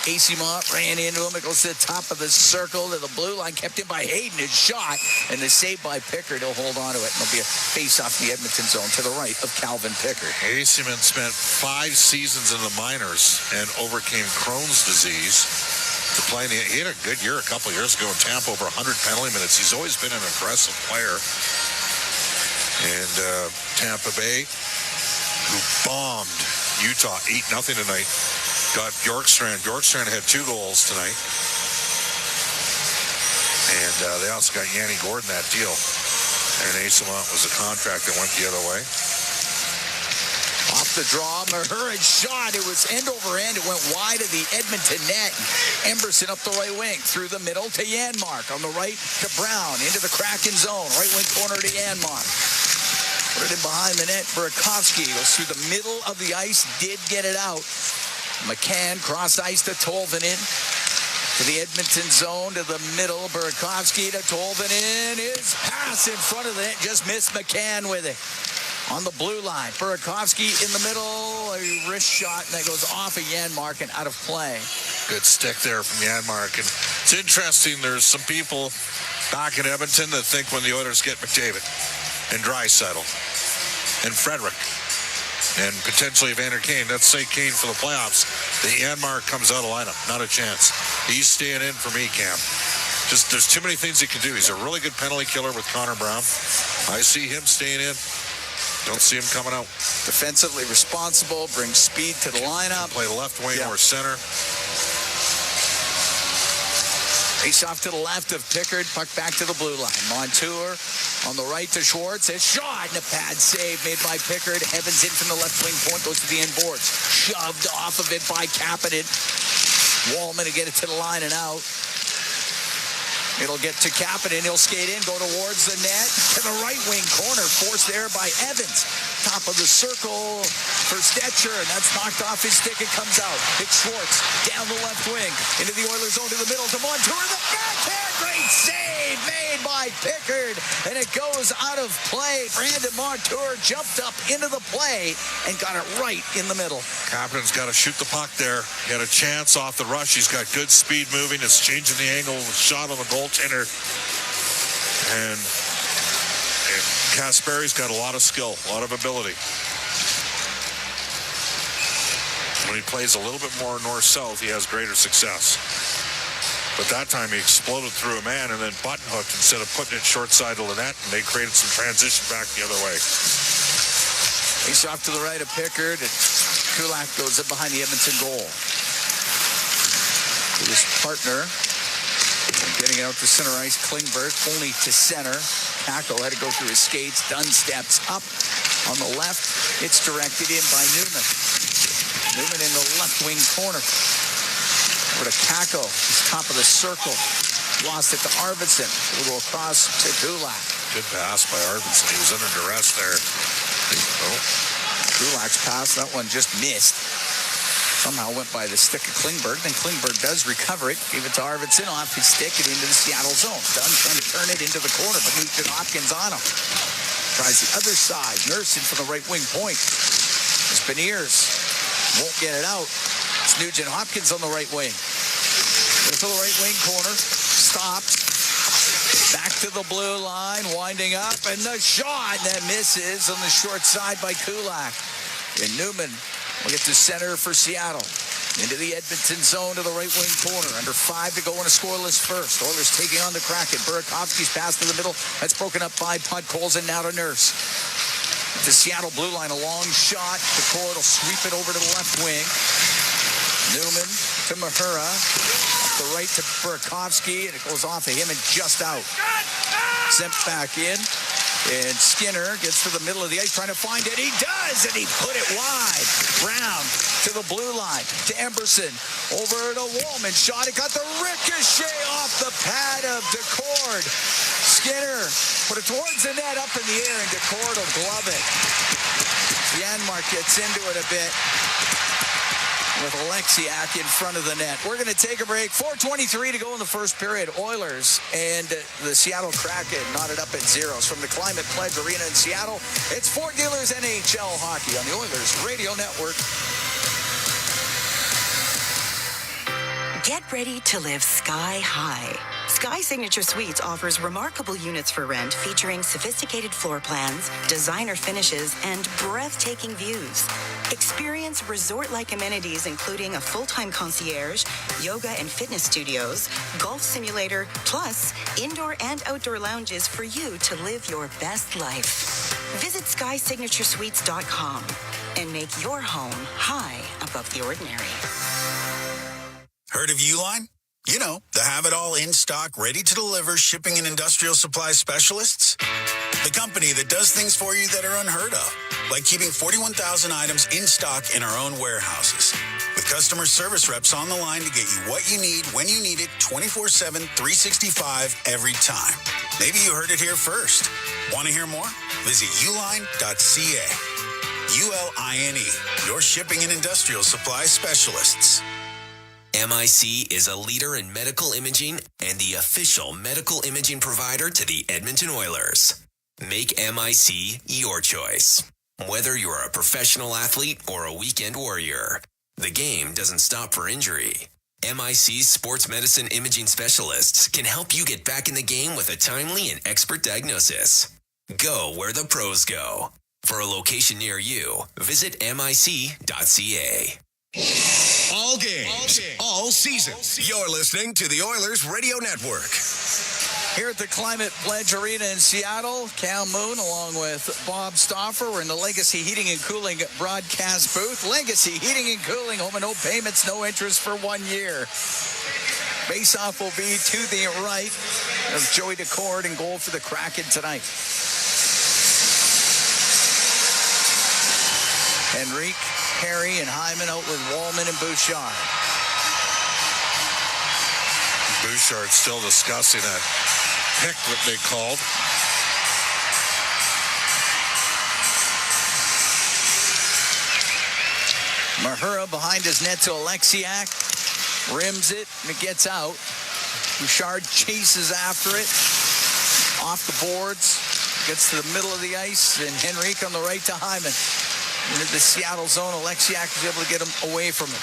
Acemont ran into him. It goes to the top of the circle to the blue line. Kept in by Hayden. His shot. And the save by Pickard. He'll hold on to it. And there'll be a face-off the Edmonton zone to the right of Calvin Pickard. Acemont spent 5 seasons in the minors and overcame Crohn's disease to play. He had a good year a couple years ago in Tampa, over 100 penalty minutes. He's always been an aggressive player. And Tampa Bay, who bombed Utah 8-0 tonight, got Bjorkstrand. Bjorkstrand had 2 goals tonight. And they also got Yanni Gordon that deal. And Acemont was a contract that went the other way. Off the draw. Mahura's shot. It was end over end. It went wide of the Edmonton net. Emberson up the right wing. Through the middle to Janmark. On the right to Brown. Into the Kraken zone. Right wing corner to Janmark. Put it in behind the net. Burakovsky goes through the middle of the ice. Did get it out. McCann cross ice to Tolvanen. To the Edmonton zone, to the middle. Burakovsky to Tolvanen. His pass in front of the net. Just missed McCann with it. On the blue line. Burakovsky in the middle. A wrist shot, and that goes off of Janmark and out of play. Good stick there from Janmark. And it's interesting, there's some people back in Edmonton that think when the Oilers get McDavid and Draisaitl and Frederick and potentially Evander Kane, let's say Kane for the playoffs, the Janmark comes out of lineup. Not a chance. He's staying in for me, Cam. Just there's too many things he can do. He's a really good penalty killer with Connor Brown. I see him staying in. Don't see him coming out. Defensively responsible, brings speed to the lineup. Play left wing or center. Face off to the left of Pickard. Puck back to the blue line. Montour on the right to Schwartz. A shot and a pad save made by Pickard. Evans in from the left wing point. Goes to the end boards. Shoved off of it by Kapanen. Wallman to get it to the line and out. It'll get to Kapanen. He'll skate in, go towards the net. To the right wing corner. Forced there by Evans. Top of the circle for Stetcher, and that's knocked off his stick. It comes out. It's Schwartz down the left wing. Into the Oilers zone to the middle to Montour. The backhand. Great save made by Pickard. And it goes out of play. Brandon Montour jumped up into the play and got it right in the middle. Kapanen's got to shoot the puck there. He had a chance off the rush. He's got good speed moving. It's changing the angle. Shot on the goaltender. And Kasperi's got a lot of skill, a lot of ability. When he plays a little bit more north-south, he has greater success. But that time he exploded through a man and then button hooked instead of putting it short side of the net, and they created some transition back the other way. Face off to the right of Pickard, and Kulak goes in behind the Edmonton goal. To his partner, getting out to center ice, Klingberg, only to center. Tackle had to go through his skates. Dunn steps up on the left. It's directed in by Newman. Newman in the left wing corner. Over to Kako. He's top of the circle. Lost it to Arvidsson. It'll go across to Kulak. Good pass by Arvidsson. He was under duress there. Oh. Kulak's pass, that one just missed. Somehow went by the stick of Klingberg. Then Klingberg does recover it. Gave it to Arvidsson off his stick and into the Seattle zone. Dunn trying to turn it into the corner, but Nugent Hopkins on him. Tries the other side. Nursing from the right wing point. Speniers won't get it out. It's Nugent Hopkins on the right wing. Goes to the right wing corner. Stopped. Back to the blue line. Winding up. And the shot that misses on the short side by Kulak. And Newman will get to center for Seattle. Into the Edmonton zone to the right wing corner. Under 5 to go in a scoreless first. Oilers taking on the Kraken. Burakovsky's pass to the middle. That's broken up by Podkolzin. Now to Nurse. The Seattle blue line, a long shot. The cord will sweep it over to the left wing. Newman to Mahura. Up the right to Burakovsky. And it goes off of him and just out. Sent back in. And Skinner gets to the middle of the ice trying to find it. He does, and he put it wide. Brown to the blue line, to Emberson. Over to Wallman. Shot. It got the ricochet off the pad of Decord. Skinner put it towards the net, up in the air, and Decord will glove it. Janmark gets into it a bit with Alexiak in front of the net. We're going to take a break. 4:23 to go in the first period. Oilers and the Seattle Kraken knotted up at zeros. From the Climate Pledge Arena in Seattle, it's Fort Dealers NHL Hockey on the Oilers Radio Network. Get ready to live sky high. Sky Signature Suites offers remarkable units for rent featuring sophisticated floor plans, designer finishes, and breathtaking views. Experience resort-like amenities including a full-time concierge, yoga and fitness studios, golf simulator, plus indoor and outdoor lounges for you to live your best life. Visit SkySignatureSuites.com and make your home high above the ordinary. Heard of Uline? You know, the have-it-all in-stock, ready-to-deliver shipping and industrial supply specialists. The company that does things for you that are unheard of. like keeping 41,000 items in stock in our own warehouses. With customer service reps on the line to get you what you need when you need it 24/7, 365 every time. Maybe you heard it here first. Want to hear more? Visit uline.ca. ULINE, your shipping and industrial supply specialists. MIC is a leader in medical imaging and the official medical imaging provider to the Edmonton Oilers. Make MIC your choice. Whether you're a professional athlete or a weekend warrior, the game doesn't stop for injury. MIC's sports medicine imaging specialists can help you get back in the game with a timely and expert diagnosis. Go where the pros go. For a location near you, visit mic.ca. All games, all season. You're listening to the Oilers Radio Network. Here at the Climate Pledge Arena in Seattle, Cam Moon along with Bob Stauffer. We're in the Legacy Heating and Cooling broadcast booth. Legacy Heating and Cooling, home and no payments, no interest for 1 year. Face-off will be to the right of Joey Decord and goal for the Kraken tonight. Henrique, Perry, and Hyman out with Wallman and Bouchard. Bouchard still discussing that pick that they called. Mahura behind his net to Alexiak. Rims it, and it gets out. Bouchard chases after it. Off the boards. Gets to the middle of the ice, and Henrique on the right to Hyman. Into the Seattle zone, Alexiak is able to get him away from it.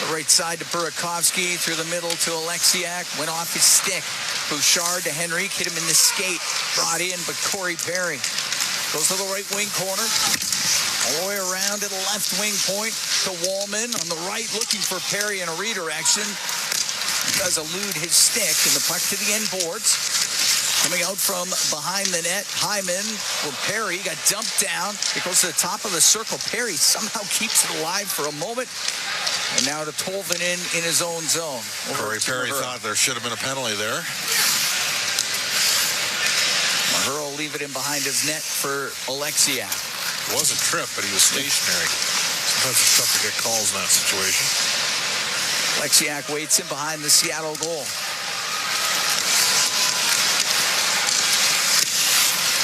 The right side to Burakovsky, through the middle to Alexiak. Went off his stick. Bouchard to Henrique, hit him in the skate. Brought in, but Corey Perry goes to the right wing corner. All the way around to the left wing point to Wallman. On the right, looking for Perry in a redirection. Does elude his stick, and the puck to the end boards. Coming out from behind the net, Hyman, well, Perry got dumped down. It goes to the top of the circle. Perry somehow keeps it alive for a moment. And now to Tolvanen in his own zone. Corey Perry thought there should have been a penalty there. Mahura will leave it in behind his net for Alexiak. It was a trip, but he was stationary. Sometimes it's tough to get calls in that situation. Alexiak waits in behind the Seattle goal.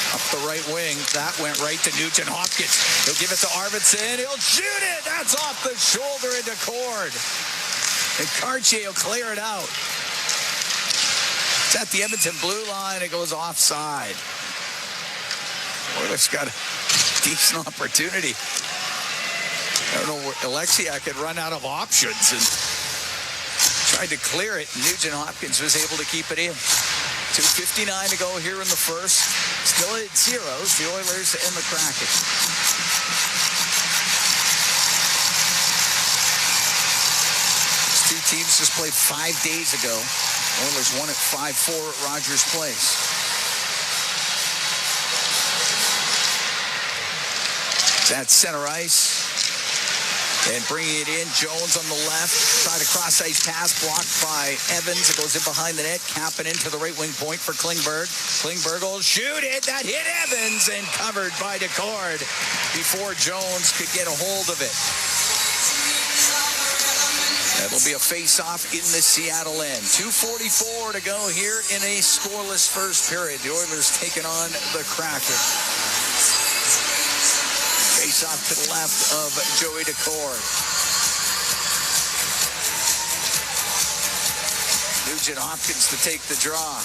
Up the right wing. That went right to Nugent Hopkins. He'll give it to Arvidsson. He'll shoot it. That's off the shoulder into Cord. And Cartier will clear it out. It's at the Edmonton blue line. It goes offside. Oilers got a decent opportunity. I don't know where Alexiak had run out of options and tried to clear it. Nugent Hopkins was able to keep it in. 2:59 to go here in the first. Still at zeros, the Oilers and the Kraken. These two teams just played 5 days ago. Oilers won at 5-4 at Rogers Place. It's at center ice. And bringing it in, Jones on the left. Tried a cross-ice pass, blocked by Evans. It goes in behind the net. Kapanen to the right wing point for Klingberg. Klingberg will shoot it. That hit Evans and covered by Decord before Jones could get a hold of it. That'll be a face-off in the Seattle end. 2:44 to go here in a scoreless first period. The Oilers taking on the Kraken. Face off to the left of Joey Decord. Nugent Hopkins to take the draw.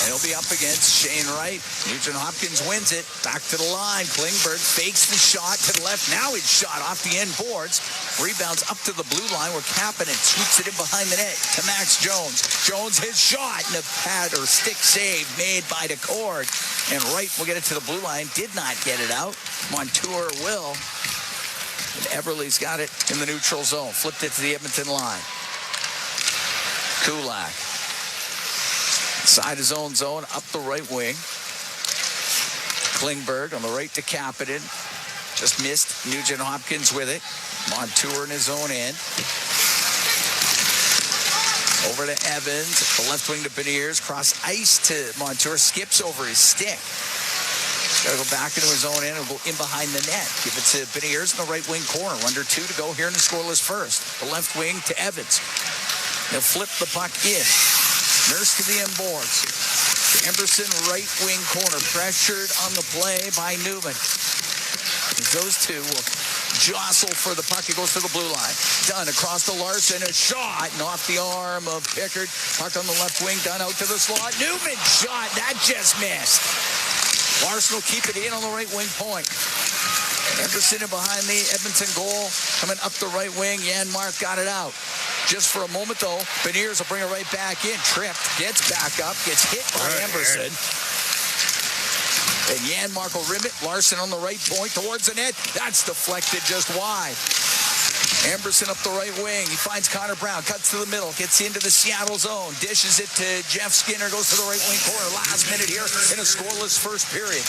And he'll be up against Shane Wright. Nugent Hopkins wins it. Back to the line. Klingberg fakes the shot to the left. Now it's shot off the end boards. Rebounds up to the blue line where Kapanen swoops it in behind the net to Max Jones. Jones his shot and a pad or stick save made by Decord. And Wright will get it to the blue line. Did not get it out. Montour will. And Everly's got it in the neutral zone. Flipped it to the Edmonton line. Kulak. Side his own zone, up the right wing. Klingberg on the right to Kapanen. Just missed Nugent Hopkins with it. Montour in his own end. Over to Evans. The left wing to Beniers. Cross ice to Montour. Skips over his stick. Got to go back into his own end and go in behind the net. Give it to Beniers in the right wing corner. Under 2 to go here in the scoreless first. The left wing to Evans. They'll flip the puck in. Nurse to the end boards. Emberson, right wing corner. Pressured on the play by Newman. Those two will jostle for the puck. It goes to the blue line. Dunn across to Larson. A shot and off the arm of Pickard. Puck on the left wing. Dunn out to the slot. Newman shot. That just missed. Larson will keep it in on the right wing point. Emberson in behind the Edmonton goal. Coming up the right wing. Janmark got it out. Just for a moment, though, Beniers will bring it right back in. Tripped, gets back up, gets hit by Emberson. And Janmark will rim it. Larson on the right point towards the net. That's deflected just wide. Emberson up the right wing. He finds Connor Brown. Cuts to the middle. Gets into the Seattle zone. Dishes it to Jeff Skinner. Goes to the right wing corner. Last minute here in a scoreless first period.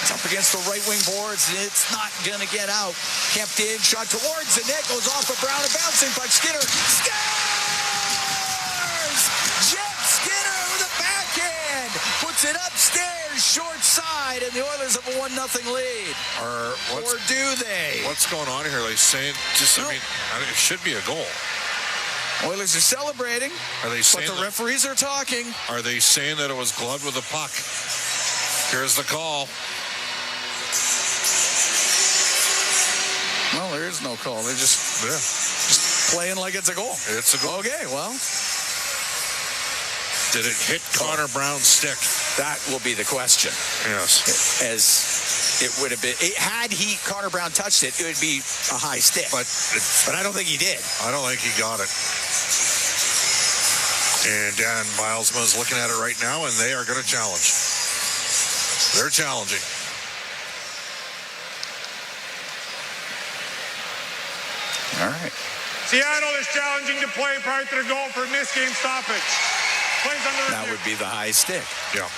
It's up against the right wing boards. It's not going to get out. Kept in. Shot towards the net. Goes off of Brown. A bouncing puck. Skinner scores! Jeff Skinner with a backhand. Puts it upstairs. Short side. And the Oilers have a 1-0 lead. Or do they? What's going on here? Are they saying it should be a goal. Oilers are celebrating. Are they saying but the referees are talking. Are they saying that it was gloved with a puck? Here's the call. No, there is no call. They're just playing like it's a goal. It's a goal. Okay, well. Did it hit Connor Brown's stick? That will be the question. Yes. As it would have been. Had Connor Brown touched it, it would be a high stick. But I don't think he did. I don't think he got it. And Dan Bilesma is looking at it right now, and they are going to challenge. They're challenging. All right. Seattle is challenging to play prior to the goal for missed game stoppage. Plays under review. That would be the high stick. Yeah.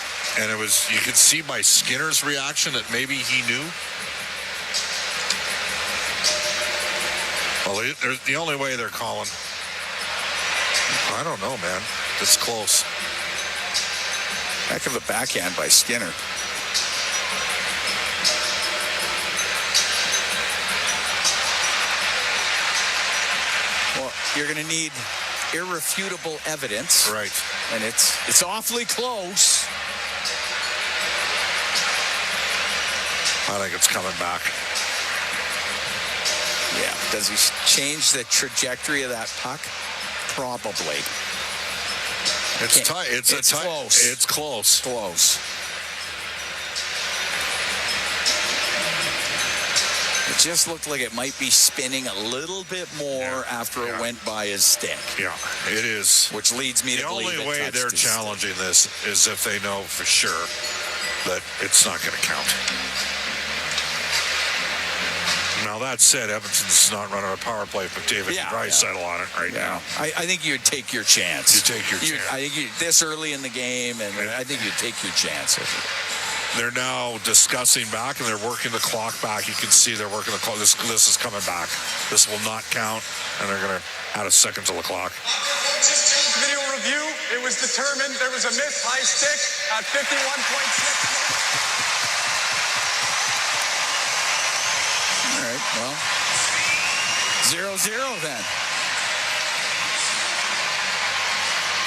And it was, you could see by Skinner's reaction that maybe he knew. Well, the only way they're calling. I don't know, man. It's close. Heck of a backhand by Skinner. Well, you're going to need irrefutable evidence. Right. And it's awfully close. I think it's coming back. Yeah. Does he change the trajectory of that puck? Probably. It's tight. It's close. It's close. Close. It just looked like it might be spinning a little bit more after it went by his stick. Yeah, it is. Which leads me to believe the only way they're challenging this is if they know for sure that it's not going to count. Now, that said, Edmonton's not running a power play, but David Draisaitl on it right now. I think you'd take your chance. You take your chance. I think this early in the game, and I think you'd take your chance. They're now discussing back, and they're working the clock back. You can see they're working the clock. This is coming back. This will not count, and they're going to add a second to the clock. Video review. It was determined there was a missed high stick at 51.6. All right, well, 0-0 then.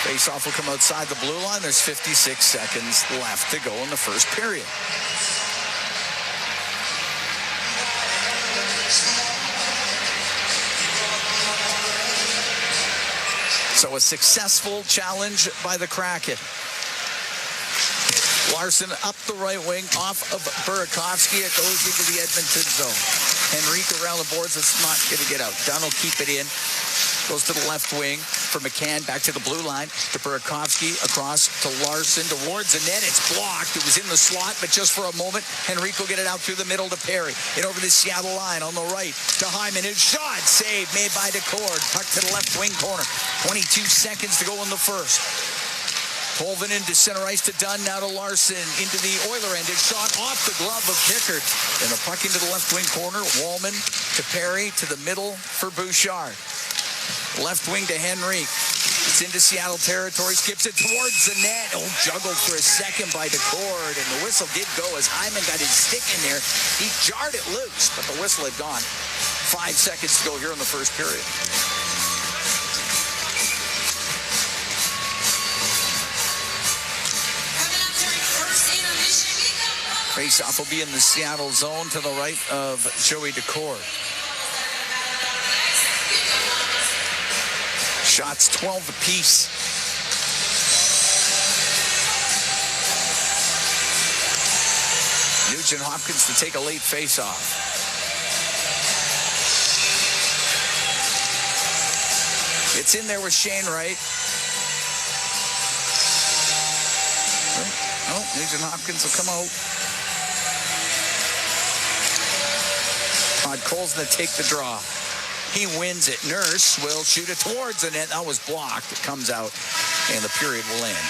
Face-off will come outside the blue line. There's 56 seconds left to go in the first period. So a successful challenge by the Kraken. Larson up the right wing, off of Burakovsky. It goes into the Edmonton zone. Henrique around the boards. It's not going to get out. Dunn will keep it in. Goes to the left wing for McCann. Back to the blue line to Burakovsky. Across to Larson towards the net. It's blocked. It was in the slot, but just for a moment, Henrique will get it out through the middle to Perry. And over the Seattle line on the right to Hyman. His shot saved, made by DeCord. Puck to the left wing corner. 22 seconds to go in the first. Colvin into center ice to Dunn, now to Larson, into the Oiler end. His shot off the glove of Pickard. And the puck into the left wing corner. Wallman to Perry, to the middle for Bouchard. Left wing to Henry. It's into Seattle territory. Skips it towards the net. Oh, juggled for a second by DeCord, and the whistle did go as Hyman got his stick in there. He jarred it loose, but the whistle had gone. 5 seconds to go here in the first period. Face-off will be in the Seattle zone to the right of Joey DeCord. Shots 12 apiece. Nugent Hopkins to take a late face-off. It's in there with Shane Wright. Oh, Nugent Hopkins will come out. Todd Cole's going to take the draw. He wins it. Nurse will shoot it towards the net. That was blocked. It comes out, and the period will end.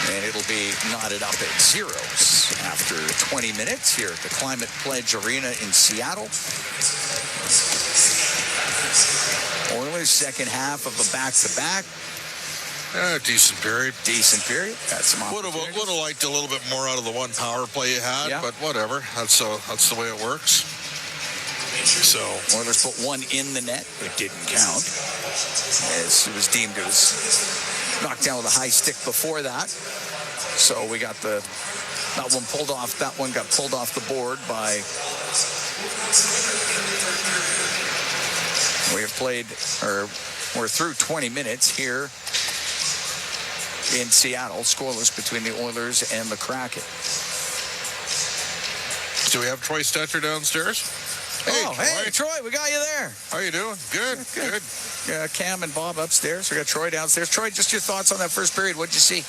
And it'll be knotted up at zeros after 20 minutes here at the Climate Pledge Arena in Seattle. Oilers' second half of a back-to-back. Decent period. Decent period. Got some Would have liked a little bit more out of the one power play you had, but whatever. That's the way it works. So Oilers put one in the net. It didn't count, as it was deemed it was knocked down with a high stick before that. So we got that one pulled off. That one got pulled off the board by. We're through 20 minutes here in Seattle, scoreless between the Oilers and the Kraken. Do we have Troy Stetcher downstairs? Hey, Troy, we got you there. How you doing? Good. Cam and Bob upstairs. We got Troy downstairs. Troy, just your thoughts on that first period. What'd you see?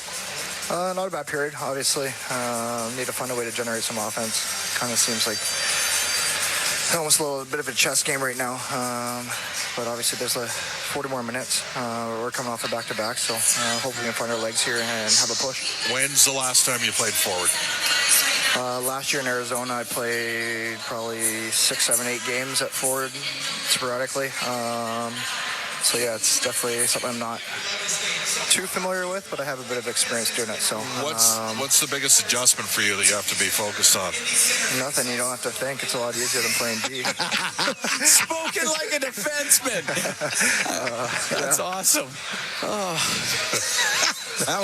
Not a bad period, obviously. Need to find a way to generate some offense. Kind of seems like almost a little bit of a chess game right now. But obviously there's 40 more minutes. We're coming off a back-to-back, so hopefully we can find our legs here and have a push. When's the last time you played forward? Last year in Arizona, I played probably 6, 7, 8 games at forward sporadically. So yeah, it's definitely something I'm not too familiar with, but I have a bit of experience doing it. So what's the biggest adjustment for you that you have to be focused on? Nothing. You don't have to think. It's a lot easier than playing D. Spoken like a defenseman. That's awesome. Oh. That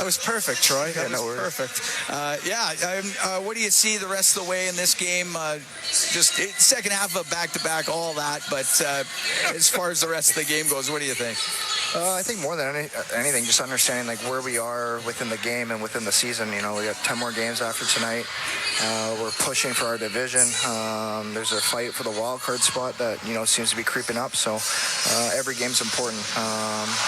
was perfect, Troy. That was perfect. What do you see the rest of the way in this game? Just second half of back-to-back, all that. But as far as the rest of the game goes, what do you think? I think more than anything, just understanding like where we are within the game and within the season. You know, we got 10 more games after tonight. We're pushing for our division. There's a fight for the wild card spot that seems to be creeping up. So every game's important.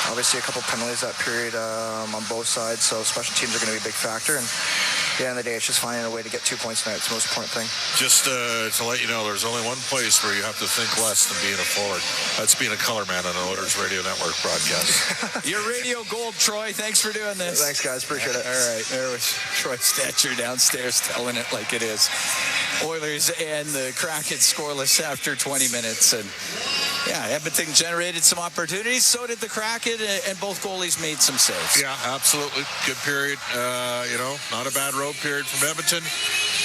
Obviously, a couple penalties that period on both sides. So special teams are going to be a big factor. And at the end of the day, it's just finding a way to get 2 points tonight. It's the most important thing. Just to let you know, there's only one place where you have to think less than being a forward. That's being a color man on an Oilers Radio Network broadcast. Your radio gold, Troy. Thanks for doing this. Thanks, guys. Appreciate it. All right. There was Troy Stetcher downstairs telling it like it is. Oilers and the Kraken scoreless after 20 minutes. And Edmonton generated some opportunities. So did the Kraken, and both goalies made some saves. Yeah, absolutely. Good period. Not a bad road period from Edmonton.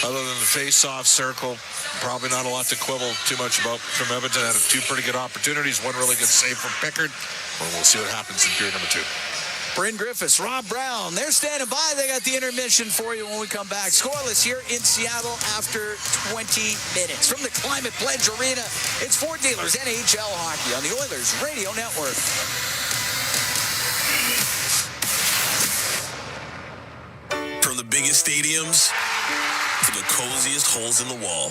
Other than the face-off circle, probably not a lot to quibble too much about from Edmonton. Had 2 pretty good opportunities. One really good save from Pickard. Well, we'll see what happens in period number 2. Bryn Griffiths, Rob Brown, they're standing by. They got the intermission for you when we come back. Scoreless here in Seattle after 20 minutes. From the Climate Pledge Arena, it's Ford Dealers NHL Hockey on the Oilers Radio Network. From the biggest stadiums to the coziest holes in the wall.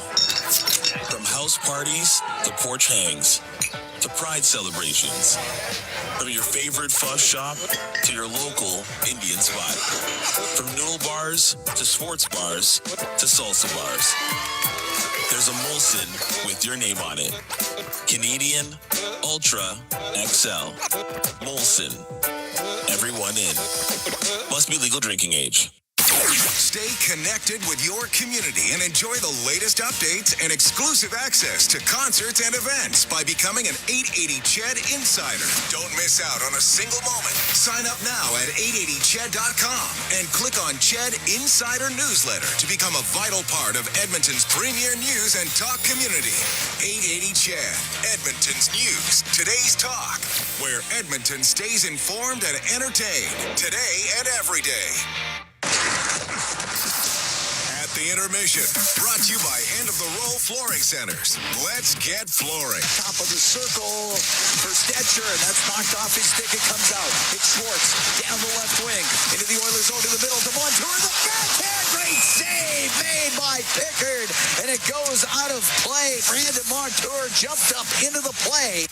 From house parties to porch hangs to pride celebrations. From your favorite fuzz shop to your local Indian spot. From noodle bars to sports bars to salsa bars. There's a Molson with your name on it. Canadian Ultra XL. Molson. Everyone in. Must be legal drinking age. Stay connected with your community and enjoy the latest updates and exclusive access to concerts and events by becoming an 880 Ched Insider. Don't miss out on a single moment. Sign up now at 880ched.com and click on Ched Insider Newsletter to become a vital part of Edmonton's premier news and talk community. 880 Ched, Edmonton's news, today's talk, where Edmonton stays informed and entertained today and every day. At the intermission, brought to you by End of the Row Flooring Centers. Let's get flooring. Top of the circle for Stetcher, and that's knocked off his stick. It comes out. It's Schwartz down the left wing into the Oilers zone to the middle to Montour. The backhand, great save made by Pickard, and it goes out of play. Brandon Montour jumped up into the play.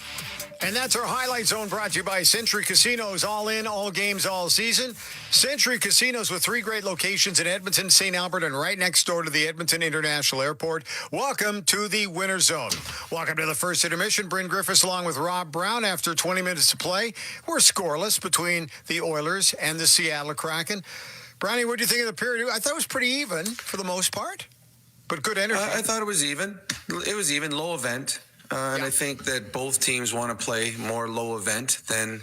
And that's our Highlight Zone, brought to you by Century Casinos. All in, all games, all season. Century Casinos with 3 great locations in Edmonton, St. Albert, and right next door to the Edmonton International Airport. Welcome to the Winter Zone. Welcome to the first intermission. Bryn Griffiths along with Rob Brown. After 20 minutes to play, we're scoreless between the Oilers and the Seattle Kraken. Brownie, what do you think of the period? I thought it was pretty even for the most part, but good energy. I thought it was even. It was even, low event. And I think that both teams want to play more low event than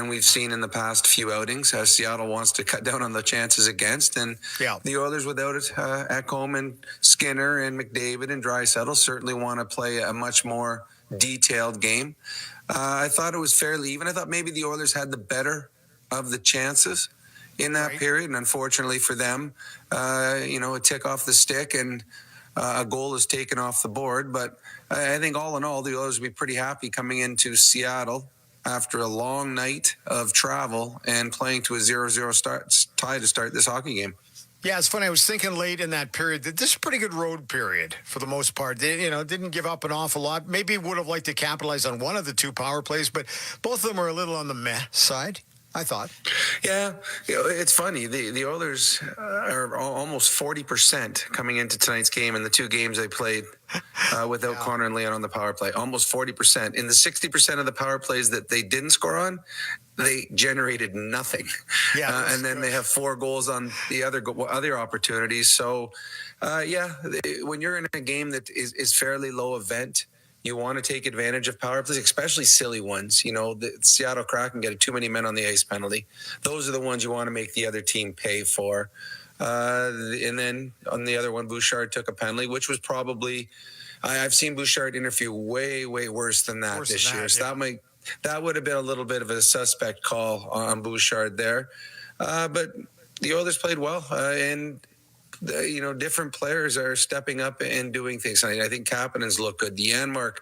we've seen in the past few outings, as Seattle wants to cut down on the chances against. And the Oilers, without it, Ekholm and Skinner and McDavid and Draisaitl certainly want to play a much more detailed game. I thought it was fairly even. I thought maybe the Oilers had the better of the chances in that period. And unfortunately for them, a tick off the stick and a goal is taken off the board. But I think all in all, the Oilers will be pretty happy coming into Seattle after a long night of travel and playing to a 0-0 tie to start this hockey game. Yeah, it's funny. I was thinking late in that period that this is a pretty good road period for the most part. They, didn't give up an awful lot. Maybe would have liked to capitalize on one of the 2 power plays, but both of them are a little on the meh side, I thought. Yeah, it's funny. The Oilers are almost 40% coming into tonight's game in the 2 games they played without Connor and Leon on the power play. Almost 40%. In the 60% of the power plays that they didn't score on, they generated nothing. Yeah, and then they have 4 goals on the other opportunities. So, when you're in a game that is fairly low event, you want to take advantage of power plays, especially silly ones. The Seattle Kraken get too many men on the ice penalty. Those are the ones you want to make the other team pay for. And then on the other one, Bouchard took a penalty, which was probably I've seen Bouchard interfere way, way worse than that this year. So that would have been a little bit of a suspect call on Bouchard there. But the Oilers played well, and different players are stepping up and doing things. I think Kapanen's look good. The Janmark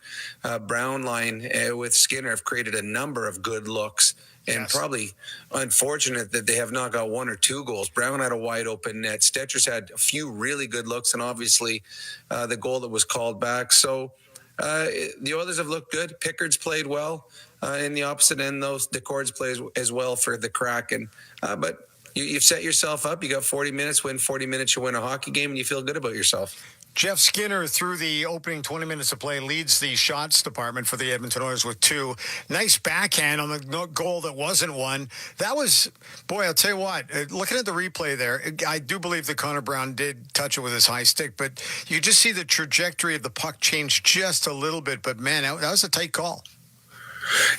Brown line with Skinner have created a number of good looks, and probably unfortunate that they have not got 1 or 2 goals. Brown had a wide open net. Stetcher's had a few really good looks, and obviously the goal that was called back. So the Oilers have looked good. Pickard's played well in the opposite end. The Cords play as well for the Kraken. But you've set yourself up. You got 40 minutes. Win 40 minutes, you win a hockey game, and you feel good about yourself. Jeff Skinner, through the opening 20 minutes of play, leads the shots department for the Edmonton Oilers with 2. Nice backhand on the goal that wasn't one. That was, boy, I'll tell you what, looking at the replay there, I do believe that Connor Brown did touch it with his high stick, but you just see the trajectory of the puck change just a little bit. But, man, that was a tight call.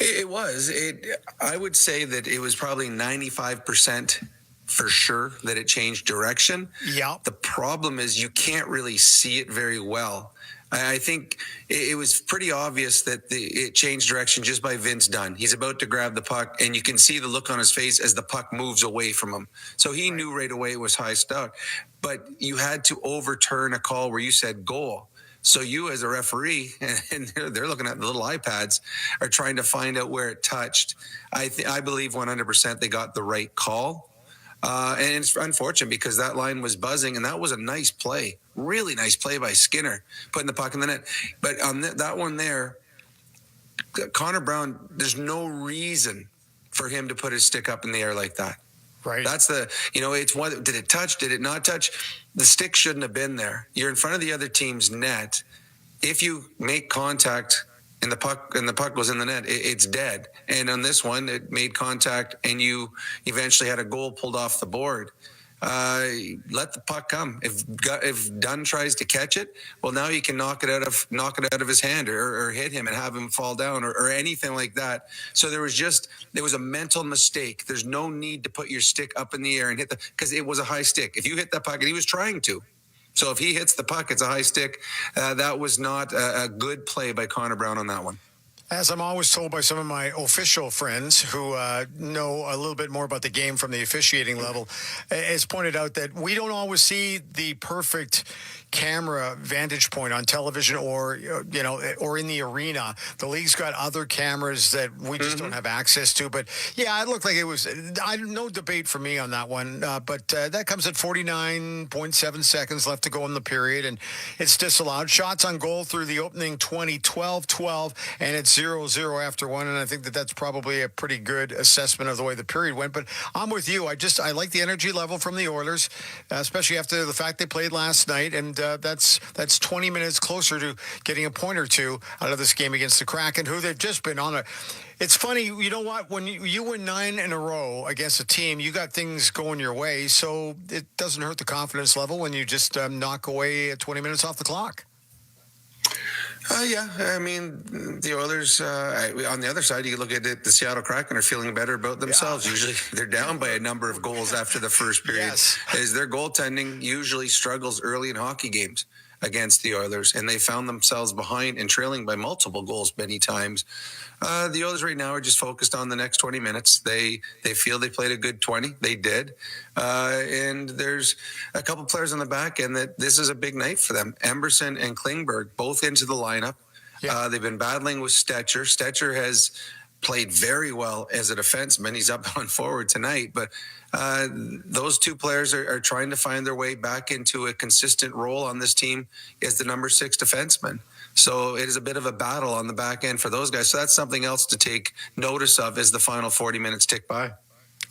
It was. I would say that it was probably 95% for sure that it changed direction. Yeah. The problem is you can't really see it very well. I think it was pretty obvious that it changed direction just by Vince Dunn. He's about to grab the puck, and you can see the look on his face as the puck moves away from him. So he knew right away it was high stuck. But you had to overturn a call where you said goal. So you as a referee, and they're looking at the little iPads, are trying to find out where it touched. I believe 100% they got the right call. And it's unfortunate because that line was buzzing, and that was a nice play. Really nice play by Skinner, putting the puck in the net. But on that one there, Connor Brown, there's no reason for him to put his stick up in the air like that. Right. That's it's one. Did it touch? Did it not touch? The stick shouldn't have been there. You're in front of the other team's net. If you make contact and the puck was in the net, it's dead. And on this one, it made contact, and you eventually had a goal pulled off the board. let the puck come. If Dunn tries to catch it, well, now you can knock it out of his hand or hit him and have him fall down or anything like that. So there was a mental mistake. There's no need to put your stick up in the air and hit because it was a high stick. If you hit that puck, and he was trying to. So if he hits the puck, it's a high stick. That was not a good play by Connor Brown on that one. As I'm always told by some of my official friends who know a little bit more about the game from the officiating level, it's pointed out that we don't always see the perfect camera vantage point on television or in the arena. The league's got other cameras that we just don't have access to. But yeah, it looked like it was no debate for me on that one. But that comes at 49.7 seconds left to go in the period, and it's disallowed. Shots on goal through the opening 12, and it's 0-0 after one. And I think that's probably a pretty good assessment of the way the period went. But I'm with you. I like the energy level from the Oilers, especially after the fact they played last night. And that's 20 minutes closer to getting a point or two out of this game against the Kraken, who they've just been on a... It's funny, you know what? When you win 9 in a row against a team, you got things going your way, so it doesn't hurt the confidence level when you just knock away 20 minutes off the clock. Yeah, I mean, the Oilers, on the other side, you look at it, the Seattle Kraken are feeling better about themselves. Yeah. Usually they're down by a number of goals after the first period. Yes. As their goaltending usually struggles early in hockey games against the Oilers, and they found themselves behind and trailing by multiple goals many times. The Oilers right now are just focused on the next 20 minutes. They feel they played a good 20. They did. And there's a couple players on the back end that this is a big night for them. Emberson and Klingberg, both into the lineup. Yeah. They've been battling with Stetcher. Stetcher has played very well as a defenseman. He's up on forward tonight. But those two players are trying to find their way back into a consistent role on this team as the number 6 defenseman. So it is a bit of a battle on the back end for those guys. So that's something else to take notice of as the final 40 minutes tick by.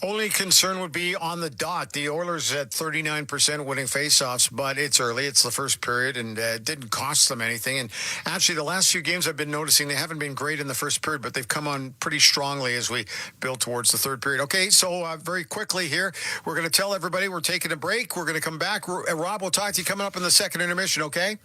Only concern would be on the dot. The Oilers at 39% winning faceoffs, but it's early. It's the first period, and it didn't cost them anything. And actually, the last few games I've been noticing, they haven't been great in the first period, but they've come on pretty strongly as we build towards the third period. Okay, so very quickly here, we're going to tell everybody we're taking a break. We're going to come back. Rob will talk to you coming up in the second intermission, okay?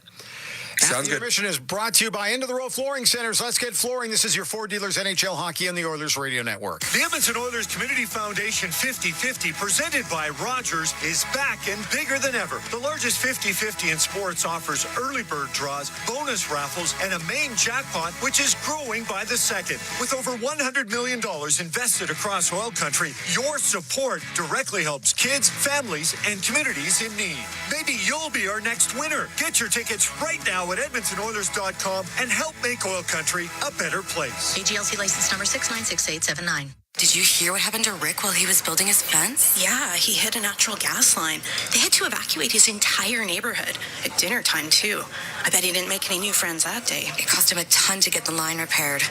Sounds good. The intermission is brought to you by End of the Row Flooring Centers. Let's get flooring. This is your Ford Dealers NHL Hockey on the Oilers Radio Network. The Edmonton Oilers Community Foundation 50-50, presented by Rogers, is back and bigger than ever. The largest 50-50 in sports offers early bird draws, bonus raffles, and a main jackpot, which is growing by the second. With over $100 million invested across OilCountry, your support directly helps kids, families, and communities in need. Maybe you'll be our next winner. Get your tickets right now at EdmontonOilers.com and help make OilCountry a better place. AGLC license number 696879. Did you hear what happened to Rick while he was building his fence? Yeah, he hit a natural gas line. They had to evacuate his entire neighborhood at dinner time, too. I bet he didn't make any new friends that day. It cost him a ton to get the line repaired.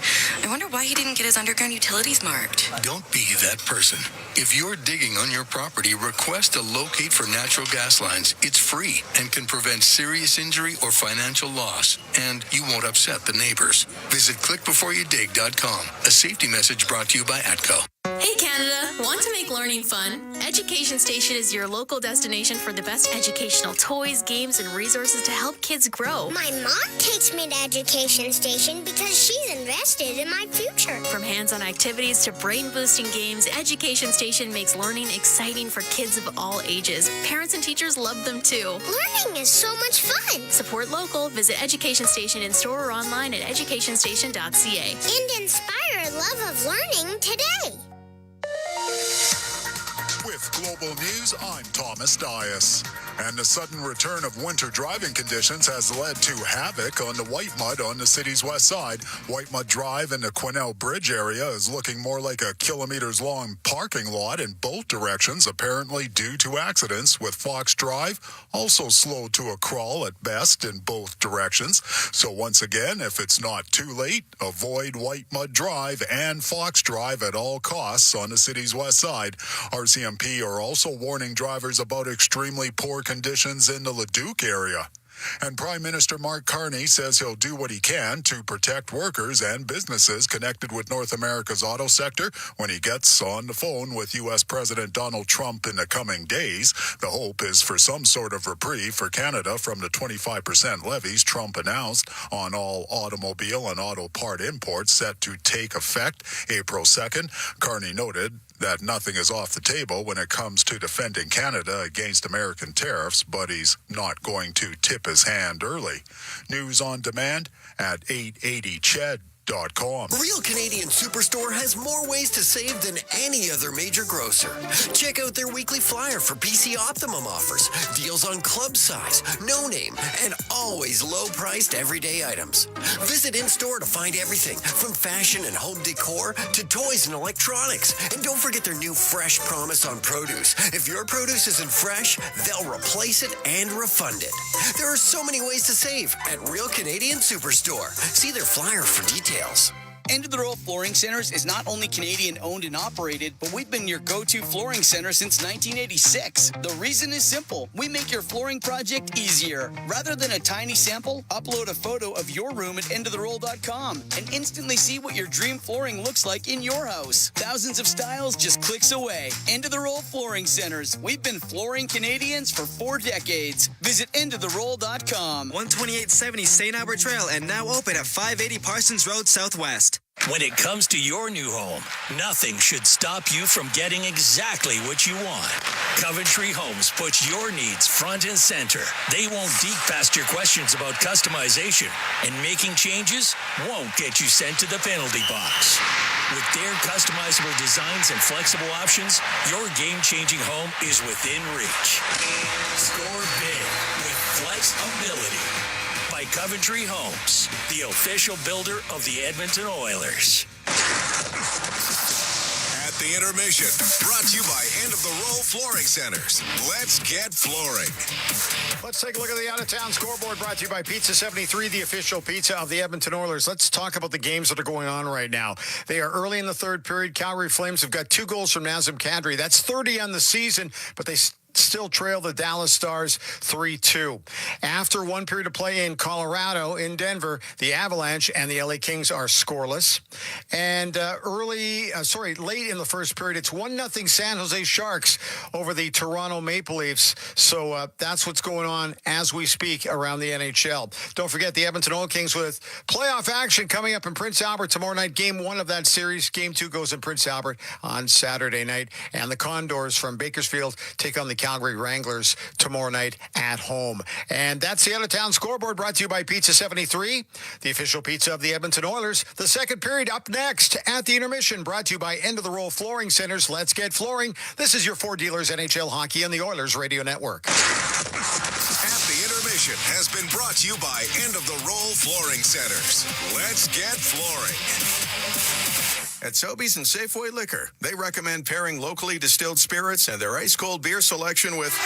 I wonder why he didn't get his underground utilities marked. Don't be that person. If you're digging on your property, request a locate for natural gas lines. It's free and can prevent serious injury or financial loss. And you won't upset the neighbors. Visit clickbeforeyoudig.com. A safety message brought to you by ATCO. Hey Canada, want to make learning fun? Education Station is your local destination for the best educational toys, games, and resources to help kids grow. My mom takes me to Education Station because she's invested in my future. From hands-on activities to brain-boosting games, Education Station makes learning exciting for kids of all ages. Parents and teachers love them too. Learning is so much fun. Support local. Visit Education Station in store or online at educationstation.ca. And inspire a love of learning today. With Global News, I'm Thomas Dias. And the sudden return of winter driving conditions has led to havoc on the white mud on the city's west side. White Mud Drive in the Quesnel Bridge area is looking more like a kilometers-long parking lot in both directions, apparently due to accidents, with Fox Drive also slowed to a crawl at best in both directions. So once again, if it's not too late, avoid White Mud Drive and Fox Drive at all costs on the city's west side. RCMP are also warning drivers about extremely poor conditions in the Leduc area. And Prime Minister Mark Carney says he'll do what he can to protect workers and businesses connected with North America's auto sector when he gets on the phone with U.S. President Donald Trump in the coming days. The hope is for some sort of reprieve for Canada from the 25% levies Trump announced on all automobile and auto part imports set to take effect April 2nd. Carney noted that nothing is off the table when it comes to defending Canada against American tariffs, but he's not going to tip his hand early. News on demand at 880ched.com. Real Canadian Superstore has more ways to save than any other major grocer. Check out their weekly flyer for PC Optimum offers, deals on club size, no name, and always low-priced everyday items. Visit in-store to find everything from fashion and home decor to toys and electronics. And don't forget their new Fresh Promise on produce. If your produce isn't fresh, they'll replace it and refund it. There are so many ways to save at Real Canadian Superstore. See their flyer for details. End of the Row Flooring Centers is not only Canadian owned and operated, but we've been your go-to flooring center since 1986. The reason is simple. We make your flooring project easier. Rather than a tiny sample, upload a photo of your room at endoftheroll.com and instantly see what your dream flooring looks like in your house. Thousands of styles just clicks away. End of the Roll Flooring Centers. We've been flooring Canadians for 4 decades. Visit endoftheroll.com. 12870 St. Albert Trail and now open at 580 Parsons Road Southwest. When it comes to your new home, nothing should stop you from getting exactly what you want. Coventry Homes puts your needs front and center. They won't deke past your questions about customization, and making changes won't get you sent to the penalty box. With their customizable designs and flexible options, your game-changing home is within reach. Score big with flexibility. By Coventry Homes, the official builder of the Edmonton Oilers. At the intermission, brought to you by End of the Row Flooring Centers. Let's get flooring. Let's take a look at the out-of-town scoreboard brought to you by Pizza 73, the official pizza of the Edmonton Oilers. Let's talk about the games that are going on right now. They are early in the third period. Calgary Flames have got 2 goals from Nazem Kadri. That's 30 on the season, but they still trail the Dallas Stars 3-2. After 1 period of play in Colorado, in Denver, the Avalanche and the LA Kings are scoreless. And late in the first period, it's 1-0 San Jose Sharks over the Toronto Maple Leafs. So that's what's going on as we speak around the NHL. Don't forget the Edmonton Oil Kings with playoff action coming up in Prince Albert tomorrow night. Game 1 of that series. Game 2 goes in Prince Albert on Saturday night. And the Condors from Bakersfield take on the Calgary Wranglers tomorrow night at home. And that's the out-of-town scoreboard brought to you by Pizza 73, the official pizza of the Edmonton Oilers. The second period up next at the intermission, brought to you by End of the Roll Flooring Centers. Let's get flooring. This is your Four Dealers NHL Hockey on the Oilers Radio Network. At the intermission has been brought to you by End of the Roll Flooring Centers. Let's get flooring. At Sobeys and Safeway Liquor, they recommend pairing locally distilled spirits and their ice-cold beer selection with...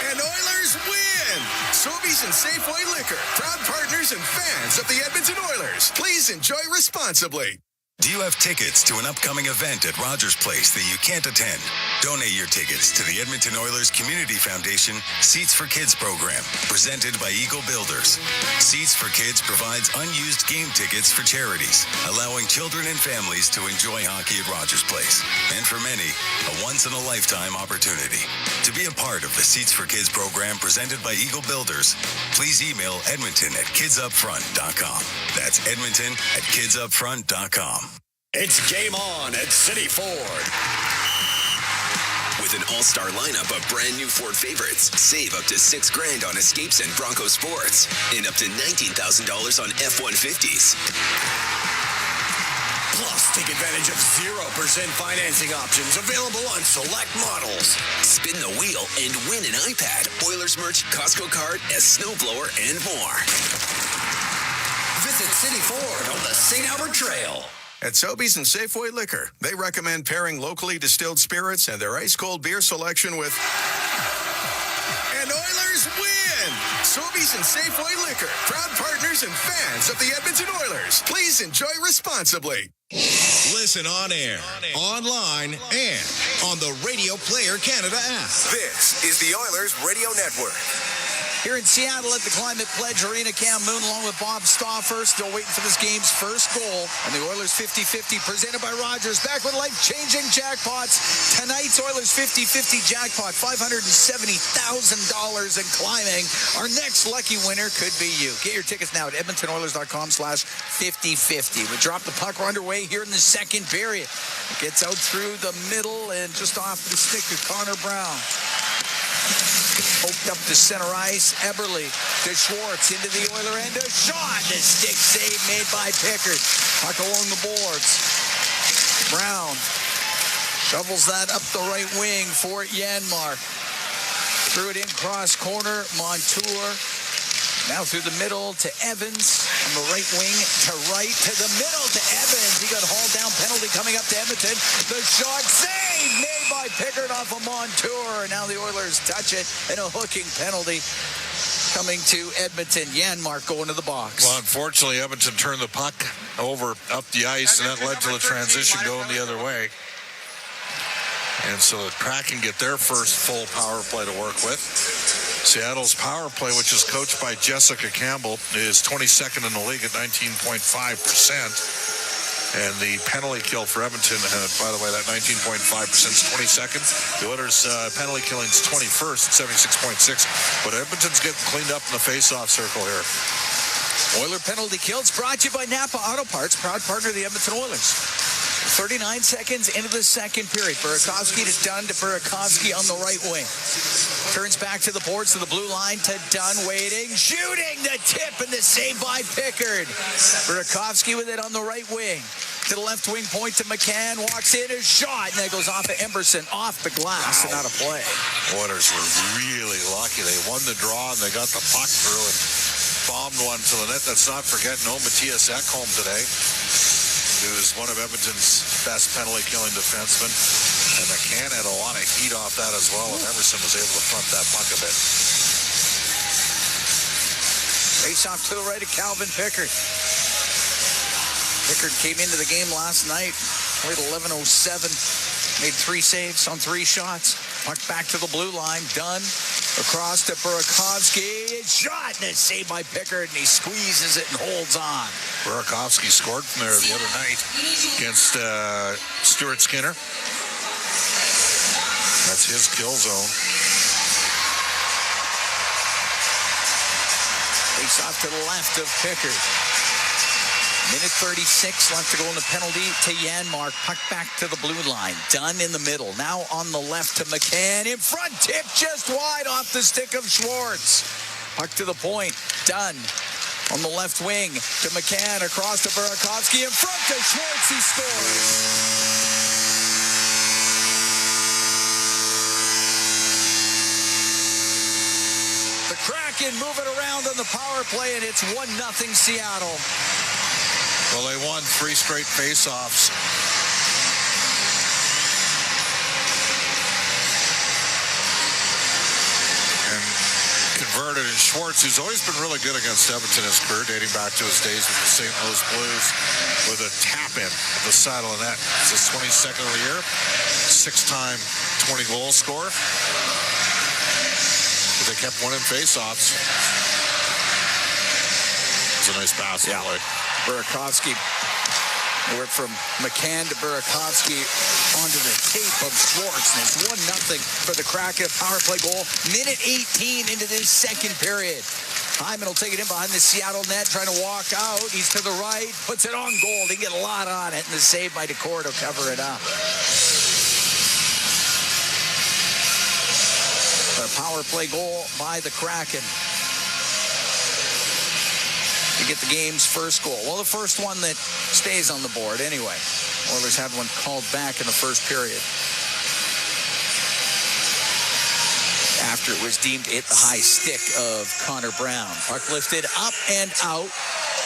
And Oilers win! Sobeys and Safeway Liquor, proud partners and fans of the Edmonton Oilers. Please enjoy responsibly. Do you have tickets to an upcoming event at Rogers Place that you can't attend? Donate your tickets to the Edmonton Oilers Community Foundation Seats for Kids program, presented by Eagle Builders. Seats for Kids provides unused game tickets for charities, allowing children and families to enjoy hockey at Rogers Place. And for many, a once-in-a-lifetime opportunity. To be a part of the Seats for Kids program presented by Eagle Builders, please email edmonton@kidsupfront.com. That's edmonton@kidsupfront.com. It's game on at City Ford. With an all-star lineup of brand new Ford favorites, save up to $6,000 on Escapes and Bronco Sports, and up to $19,000 on F-150s. Plus, take advantage of 0% financing options available on select models. Spin the wheel and win an iPad, Oilers merch, Costco card, a snowblower, and more. Visit City Ford on the St. Albert Trail. At Sobeys and Safeway Liquor, they recommend pairing locally distilled spirits and their ice-cold beer selection with... And Oilers win! Sobeys and Safeway Liquor, proud partners and fans of the Edmonton Oilers. Please enjoy responsibly. Listen on air, online, and on the Radio Player Canada app. This is the Oilers Radio Network. Here in Seattle at the Climate Pledge Arena, Cam Moon along with Bob Stauffer, still waiting for this game's first goal. And the Oilers 50-50 presented by Rogers, back with life-changing jackpots. Tonight's Oilers 50-50 jackpot, $570,000 and climbing. Our next lucky winner could be you. Get your tickets now at edmontonoilers.com/5050. We drop the puck. We're underway here in the second period. It gets out through the middle and just off the stick of Connor Brown. Poked up to center ice. Eberle to Schwartz into the Oiler end. A shot. The stick save made by Pickard. Puck along the boards. Brown shovels that up the right wing for Janmark. Threw it in cross corner. Montour. Now through the middle to Evans. On the right wing to right to the middle to Evans. He got hauled down. Penalty coming up to Edmonton. The shot save made by Pickard off of Montour. Now the Oilers touch it. And a hooking penalty coming to Edmonton. Janmark going to the box. Well, unfortunately, Edmonton turned the puck over up the ice, and that led to the transition going the other way. And so the Kraken get their first full power play to work with. Seattle's power play, which is coached by Jessica Campbell, is 22nd in the league at 19.5%. And the penalty kill for Edmonton, by the way, that 19.5% is 22nd. The Oilers' penalty killing is 21st at 76.6. But Edmonton's getting cleaned up in the face-off circle here. Oiler penalty kills brought to you by Napa Auto Parts, proud partner of the Edmonton Oilers. 39 seconds into the second period. Burakovsky to Dunn to Burakovsky on the right wing. Turns back to the boards to the blue line to Dunn waiting. Shooting the tip and the save by Pickard. Burakovsky with it on the right wing. To the left wing point to McCann. Walks in, a shot. And that goes off of Emberson. Off the glass and out of play. Oilers were really lucky. They won the draw and they got the puck through and bombed one to the net. Let's not forget no Matthias Ekholm today, who's one of Edmonton's best penalty-killing defensemen. And McCann had a lot of heat off that as well, and Emerson was able to front that puck a bit. Face off to the right of Calvin Pickard. Pickard came into the game last night, played 11:07, made 3 saves on 3 shots. Puck back to the blue line. Dunn across to Burakovsky. Shot and a save by Pickard, and he squeezes it and holds on. Burakovsky scored from there the other night against Stuart Skinner. That's his kill zone. Face off to the left of Pickard. Minute 36 left to go in the penalty to Janmark. Puck back to the blue line. Dunn in the middle. Now on the left to McCann. In front, tip just wide off the stick of Schwartz. Puck to the point. Dunn on the left wing to McCann. Across to Burakovsky. In front to Schwartz. He scores. The Kraken moving around on the power play, and it's 1-0 Seattle. Well, they won 3 straight face-offs. And converted. And Schwartz, who's always been really good against Edmonton in his career, dating back to his days with the St. Louis Blues, with a tap-in at the side of the net. It's his 22nd of the year. 6-time 20-goal scorer. But they kept winning face-offs. It's a nice pass. Yeah. Burakovsky. They went from McCann to Burakovsky onto the tape of Schwartz. And it's 1-0 for the Kraken. Power play goal. Minute 18 into this second period. Hyman will take it in behind the Seattle net, trying to walk out. He's to the right, puts it on goal. They get a lot on it, and the save by Decor to cover it up. A power play goal by the Kraken to get the game's first goal. Well, the first one that stays on the board anyway. Oilers had one called back in the first period after it was deemed hit the high stick of Connor Brown. Puck lifted up and out.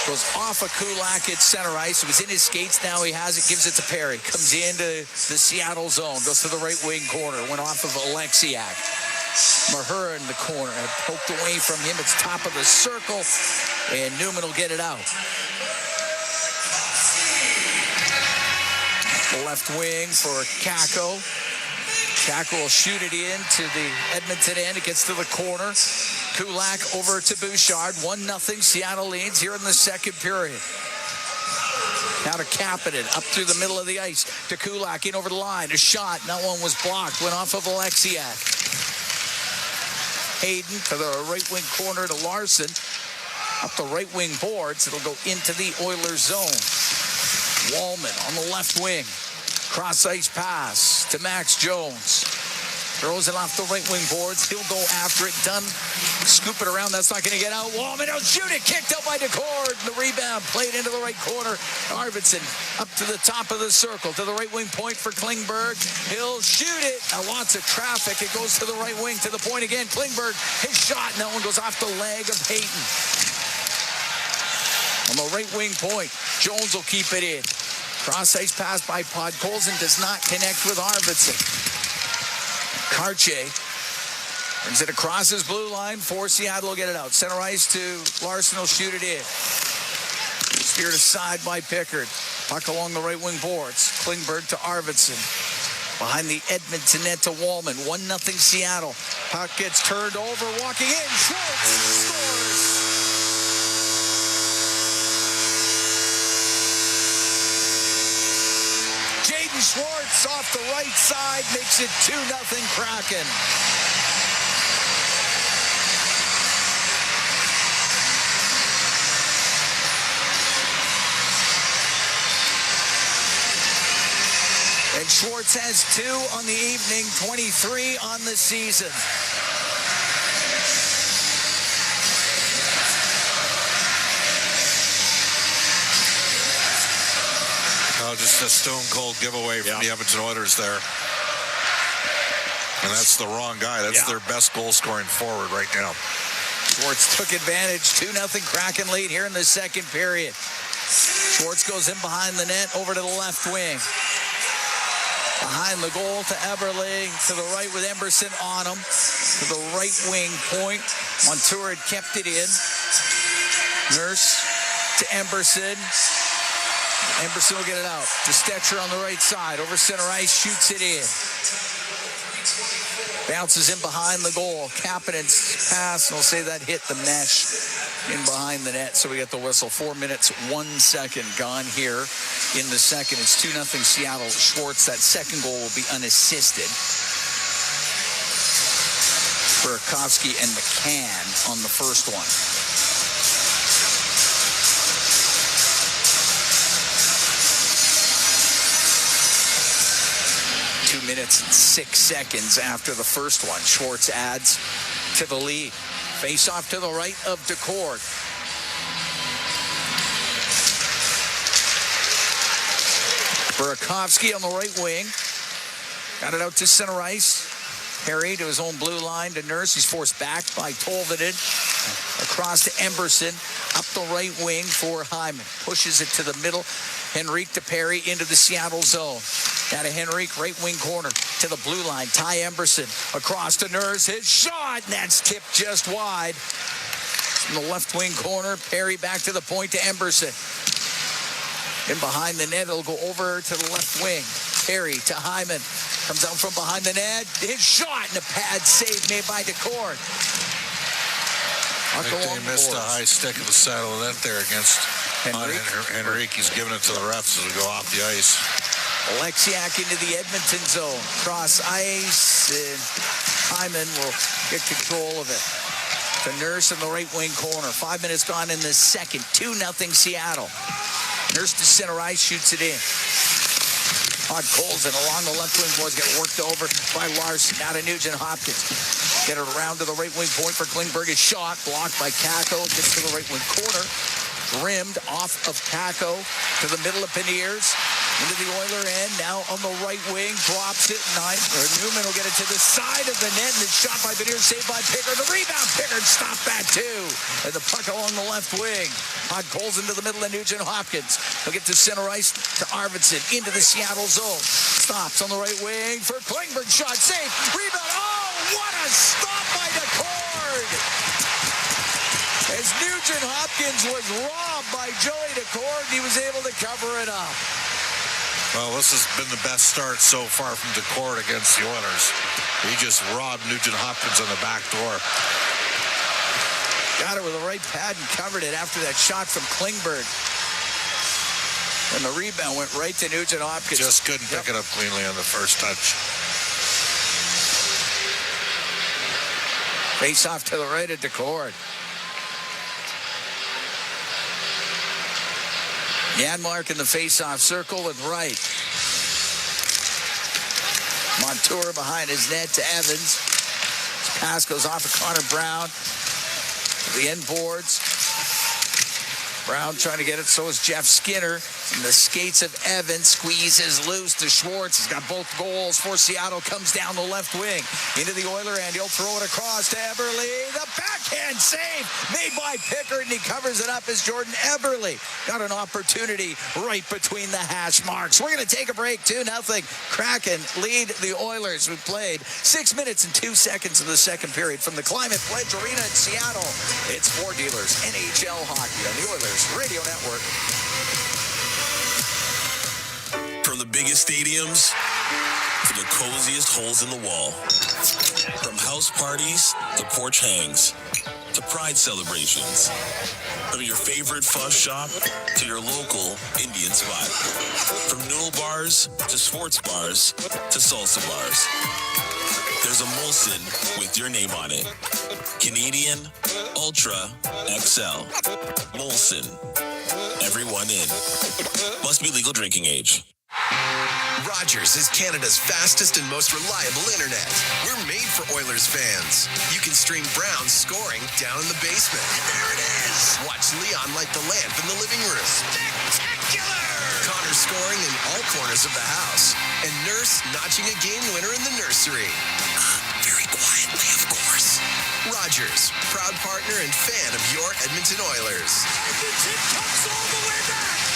Goes off of Kulak at center ice. It was in his skates. Now he has it. Gives it to Perry. Comes into the Seattle zone. Goes to the right wing corner. Went off of Alexiak. Mahura in the corner. Poked away from him. It's top of the circle. And Newman will get it out. Left wing for Kako. Chaco will shoot it in to the Edmonton end. It gets to the corner. Kulak over to Bouchard. 1-0 Seattle leads here in the second period. Now to Kapanen, up through the middle of the ice to Kulak, in over the line. A shot, and that one was blocked. Went off of Alexiak. Hayden to the right wing corner to Larson. Up the right wing boards. It'll go into the Oilers zone. Wallman on the left wing. Cross ice pass to Max Jones. Throws it off the right wing boards. He'll go after it. Dunn scoop it around. That's not going to get out. Wallman, he'll shoot it. Kicked out by Decord. The rebound played into the right corner. Arvidsson up to the top of the circle. To the right wing point for Klingberg. He'll shoot it. Now lots of traffic. It goes to the right wing. To the point again. Klingberg, his shot. And that one goes off the leg of Hayton. On the right wing point, Jones will keep it in. Cross ice pass by Podkolzin does not connect with Arvidsson. Cartier brings it across his blue line for Seattle will get it out. Center ice to Larson will shoot it in. Steered aside by Pickard. Puck along the right wing boards. Klingberg to Arvidsson. Behind the Edmonton net to Wallman. 1-0 Seattle. Puck gets turned over. Walking in. Schwartz scores. Schwartz off the right side makes it 2-0 Kraken. And Schwartz has 2 on the evening, 23 on the season. Just a stone-cold giveaway from the Edmonton Oilers there. And that's the wrong guy. That's their best goal-scoring forward right now. Schwartz took advantage. 2-0 Kraken lead here in the second period. Schwartz goes in behind the net, over to the left wing. Behind the goal to Eberle. To the right with Emberson on him. To the right wing point. Montour had kept it in. Nurse to Emberson. Emberson will get it out. To Stetcher on the right side. Over center ice, shoots it in. Bounces in behind the goal. Kapanen's pass, and we'll say that hit the mesh in behind the net. So we get the whistle. 4 minutes, 1 second gone here in the second. It's 2-0 Seattle. Schwartz, that second goal will be unassisted. Burakovsky and McCann on the first one. 2 minutes and 6 seconds after the first one. Schwartz adds to the lead. Face off to the right of Decord. Burakovsky on the right wing. Got it out to center ice. Perry to his own blue line to Nurse. He's forced back by Tolvanen. Across to Emberson. Up the right wing for Hyman. Pushes it to the middle. Henrique to Perry into the Seattle zone. Now to Henrique, right wing corner to the blue line. Ty Emberson across to Nurse. His shot, and that's tipped just wide. From the left wing corner, Perry back to the point to Emberson. In behind the net, it'll go over to the left wing. Perry to Hyman. Comes out from behind the net. His shot, and a pad save made by Decord. I think they missed a high stick of the side of the net there against Henrique. He's giving it to the refs as we go off the ice. Alexiak into the Edmonton zone. Cross ice, and Hyman will get control of it. The Nurse in the right wing corner. 5 minutes gone in the second. 2-0 Seattle. Nurse to center ice, shoots it in. Podkolzin along the left wing boards, get worked over by Larson. Now to Nugent Hopkins. Get it around to the right wing point for Klingberg. His shot blocked by Kako. Gets to the right wing corner. Rimmed off of Kako to the middle of Peniers. Into the Oiler end. Now on the right wing. Drops it. Newman will get it to the side of the net. And it's shot by Peniers. Saved by Pickard. The rebound. Pickard stopped that too. And the puck along the left wing. Podkolzin into the middle of Nugent Hopkins. He'll get to center ice to Arvidsson. Into the Seattle zone. Stops on the right wing for Klingberg. Shot. Save. Rebound. Oh, what a stop by Decord. As Nugent Hopkins was robbed by Joey Decord, he was able to cover it up. Well, this has been the best start so far from DeCord against the Oilers. He just robbed Nugent Hopkins on the back door. Got it with the right pad and covered it after that shot from Klingberg. And the rebound went right to Nugent Hopkins. Just couldn't pick it up cleanly on the first touch. Face off to the right of DeCord. Janmark in the face-off circle with right. Montour behind his net to Evans. His pass goes off of Connor Brown. The end boards. Brown trying to get it, so is Jeff Skinner. And the skates of Evans squeezes loose to Schwartz. He's got both goals for Seattle. Comes down the left wing into the Oiler end. He'll throw it across to Eberle. The backhand save made by Pickard, and he covers it up as Jordan Eberle got an opportunity right between the hash marks. We're going to take a break, 2-0. Kraken lead the Oilers. We played 6 minutes and 2 seconds of the second period from the Climate Pledge Arena in Seattle. It's Four Dealers NHL Hockey on the Oilers Radio Network. From the biggest stadiums to the coziest holes in the wall. From house parties to porch hangs to pride celebrations. From your favorite fuzz shop to your local Indian spot. From noodle bars to sports bars to salsa bars. There's a Molson with your name on it. Canadian Ultra XL. Molson. Everyone in. Must be legal drinking age. Rogers is Canada's fastest and most reliable internet. We're made for Oilers fans. You can stream Brown's scoring down in the basement. And there it is! Watch Leon light the lamp in the living room. Spectacular! Connor scoring in all corners of the house. And Nurse notching a game winner in the nursery. Very quietly, of course. Rogers, proud partner and fan of your Edmonton Oilers. Edmonton comes all the way back!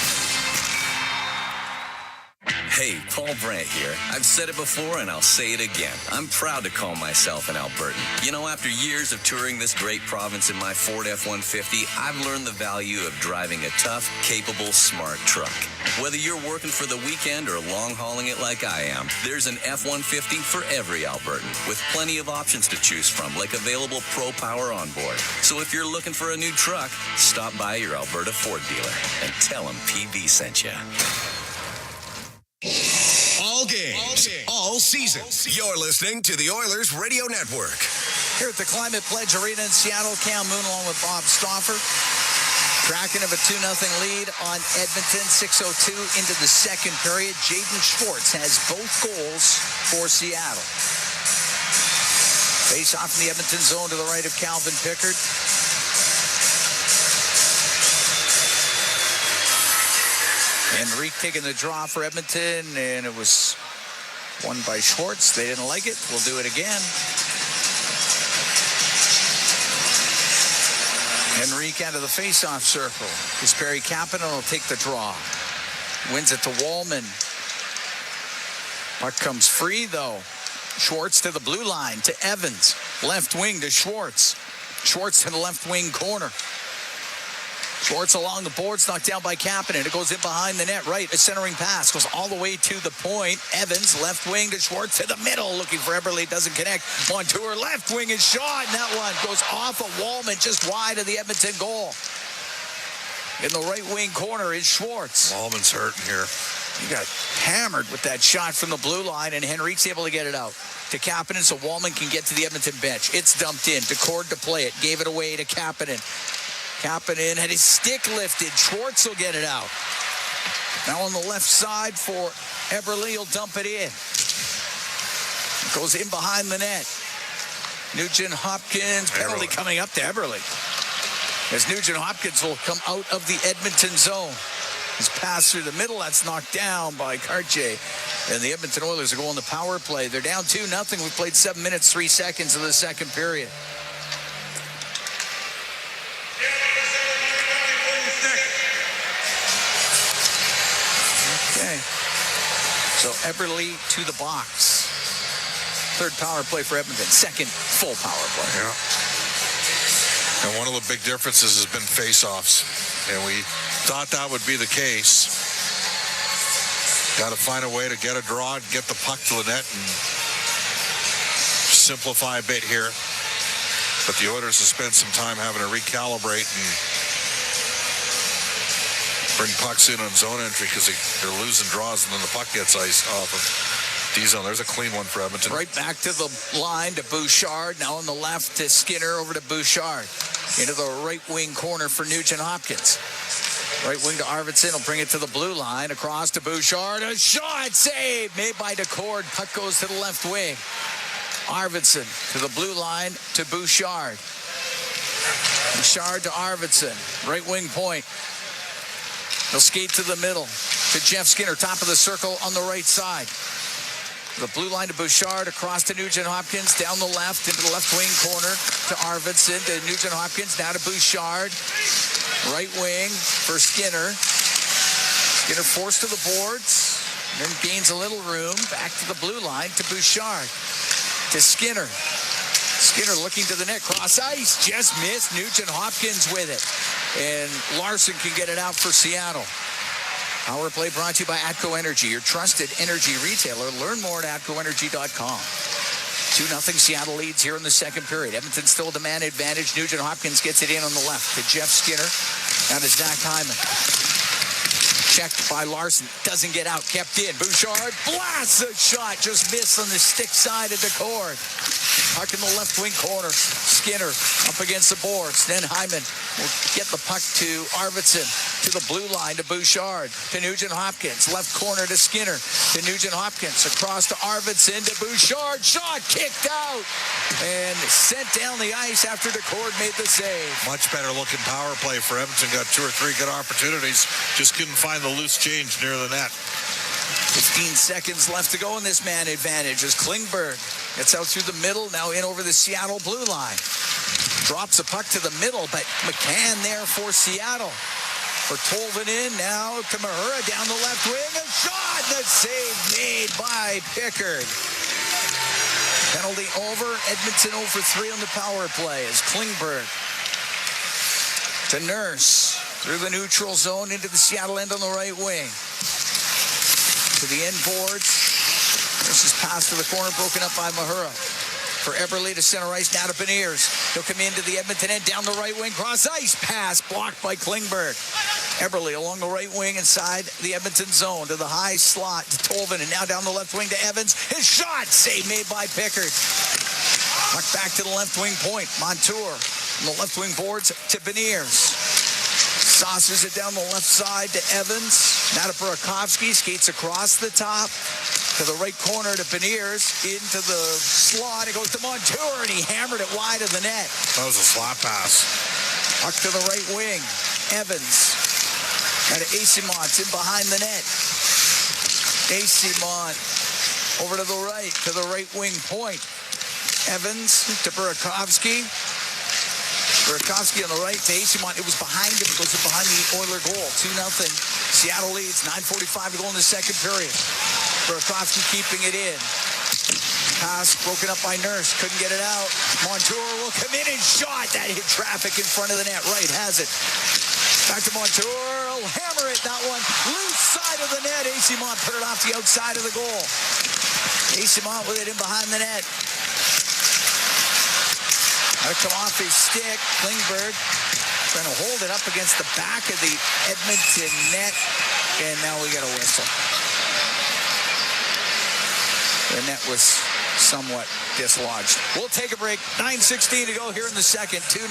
Hey, Paul Brandt here. I've said it before and I'll say it again. I'm proud to call myself an Albertan. You know, after years of touring this great province in my Ford F-150, I've learned the value of driving a tough, capable, smart truck. Whether you're working for the weekend or long-hauling it like I am, there's an F-150 for every Albertan, with plenty of options to choose from, like available Pro Power on board. So if you're looking for a new truck, stop by your Alberta Ford dealer and tell them PB sent you. All games, all season. You're listening to the Oilers Radio Network. Here at the Climate Pledge Arena in Seattle, Cam Moon along with Bob Stauffer. Kraken of a 2-0 lead on Edmonton, 6:02 into the second period. Jaden Schwartz has both goals for Seattle. Face off in the Edmonton zone to the right of Calvin Pickard. Henrique taking the draw for Edmonton, and it was won by Schwartz. They didn't like it. We'll do it again. Henrique out of the face-off circle. Perry Kapanen will take the draw. Wins it to Wallman. Puck comes free, though. Schwartz to the blue line, to Evans. Left wing to Schwartz. Schwartz to the left wing corner. Schwartz along the boards, knocked down by Kapanen. It goes in behind the net, right. A centering pass goes all the way to the point. Evans, left wing to Schwartz to the middle, looking for Eberle, doesn't connect. Montour, left wing is shot, and that one goes off of Wallman, just wide of the Edmonton goal. In the right wing corner is Schwartz. Wallman's hurting here. He got hammered with that shot from the blue line, and Henrique's able to get it out to Kapanen so Wallman can get to the Edmonton bench. It's dumped in. DeCord to play it. Gave it away to Kapanen. Kapanen had his stick lifted. Schwartz will get it out. Now on the left side for Eberle, he'll dump it in. It goes in behind the net. Nugent Hopkins, penalty coming up to Eberle. As Nugent Hopkins will come out of the Edmonton zone. His pass through the middle, that's knocked down by Cartier. And the Edmonton Oilers are going to power play. They're down 2-0. We've played 7 minutes, 3 seconds of the second period. Okay. So Eberle to the box. Third power play for Edmonton. Second full power play. Yeah. And one of the big differences has been face-offs. And we thought that would be the case. Got to find a way to get a draw and get the puck to the net and simplify a bit here. But the Oilers have spent some time having to recalibrate and bring pucks in on zone entry because they're losing draws and then the puck gets iced off of D-zone. There's a clean one for Edmonton. Right back to the line to Bouchard. Now on the left to Skinner, over to Bouchard. Into the right wing corner for Nugent Hopkins. Right wing to Arvidsson. He'll bring it to the blue line. Across to Bouchard. A shot save made by Decord. Puck goes to the left wing. Arvidsson to the blue line to Bouchard. Bouchard to Arvidsson. Right wing point. They'll skate to the middle to Jeff Skinner. Top of the circle on the right side. The blue line to Bouchard, across to Nugent Hopkins, down the left into the left wing corner to Arvidsson, to Nugent Hopkins, now to Bouchard. Right wing for Skinner. Skinner forced to the boards, then gains a little room, back to the blue line to Bouchard. To Skinner. Skinner looking to the net, cross ice, just missed. Nugent Hopkins with it. And Larson can get it out for Seattle. Power play brought to you by ATCO Energy, your trusted energy retailer. Learn more at atcoenergy.com. 2-0 Seattle leads here in the second period. Edmonton still a man advantage. Nugent Hopkins gets it in on the left to Jeff Skinner. Now to Zach Hyman. Checked by Larson. Doesn't get out. Kept in. Bouchard blasts a shot. Just missed on the stick side of Decord. Puck in the left wing corner. Skinner up against the boards. Then Hyman will get the puck to Arvidsson. To the blue line to Bouchard. To Nugent Hopkins. Left corner to Skinner. To Nugent Hopkins. Across to Arvidsson. To Bouchard. Shot kicked out. And sent down the ice after Decord made the save. Much better looking power play for Edmonton. Got 2 or 3 good opportunities. Just couldn't find the loose change near the net. 15 seconds left to go in this man advantage as Klingberg gets out through the middle, now in over the Seattle blue line. Drops the puck to the middle, but McCann there for Seattle. For Tolvin in, now to Mahura down the left wing. A shot, the save made by Pickard. Penalty over. Edmonton 0 for 3 on the power play as Klingberg to Nurse. Through the neutral zone into the Seattle end on the right wing. To the end boards. This is passed to the corner, broken up by Mahura. For Eberle to center ice, now to Beniers. He'll come into the Edmonton end, down the right wing, cross ice pass, blocked by Klingberg. Eberle along the right wing inside the Edmonton zone to the high slot to Tolvin, and now down the left wing to Evans. His shot, save made by Pickard. Puck back to the left wing point. Montour on the left wing boards to Beniers. Saucers it down the left side to Evans. Now to Burakovsky. Skates across the top to the right corner to Beniers. Into the slot. It goes to Montour, and he hammered it wide of the net. That was a slap pass. Puck to the right wing. Evans. Now to Asimont in behind the net. Asimont over to the right wing point. Evans to Burakovsky. Burakovsky on the right to Asimont. It was behind him. It goes behind the Oiler goal. 2-0. Seattle leads. 9:45 to go in the second period. Burakovsky keeping it in. Pass broken up by Nurse. Couldn't get it out. Montour will come in and shot. That hit traffic in front of the net. Right has it. Back to Montour. He'll hammer it. That one. Loose side of the net. Asimont put it off the outside of the goal. Asimont with it in behind the net. That'll come off his stick. Klingberg trying to hold it up against the back of the Edmonton net. And now we got a whistle. The net was somewhat dislodged. We'll take a break. 9:16 to go here in the second. 2-0.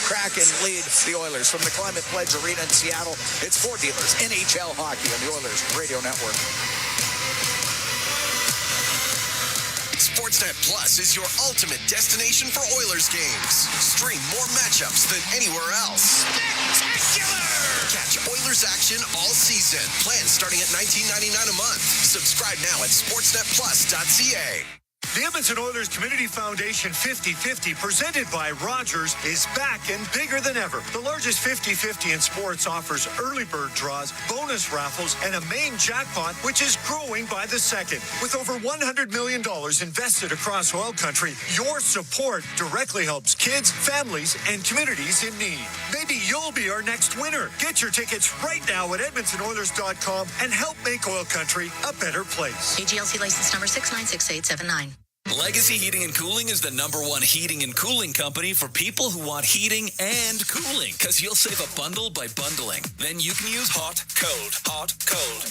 Kraken leads the Oilers from the Climate Pledge Arena in Seattle. It's Ford Dealers NHL Hockey on the Oilers Radio Network. Sportsnet Plus is your ultimate destination for Oilers games. Stream more matchups than anywhere else. Spectacular! Catch Oilers action all season. Plans starting at $19.99 a month. Subscribe now at sportsnetplus.ca. The Edmonton Oilers Community Foundation 50-50, presented by Rogers, is back and bigger than ever. The largest 50-50 in sports offers early bird draws, bonus raffles, and a main jackpot, which is growing by the second. With over $100 million invested across OilCountry, your support directly helps kids, families, and communities in need. Maybe you'll be our next winner. Get your tickets right now at EdmontonOilers.com and help make OilCountry a better place. AGLC license number 696879. Legacy Heating and Cooling is the #1 heating and cooling company for people who want heating and cooling, because you'll save a bundle by bundling. Then you can use hot, cold,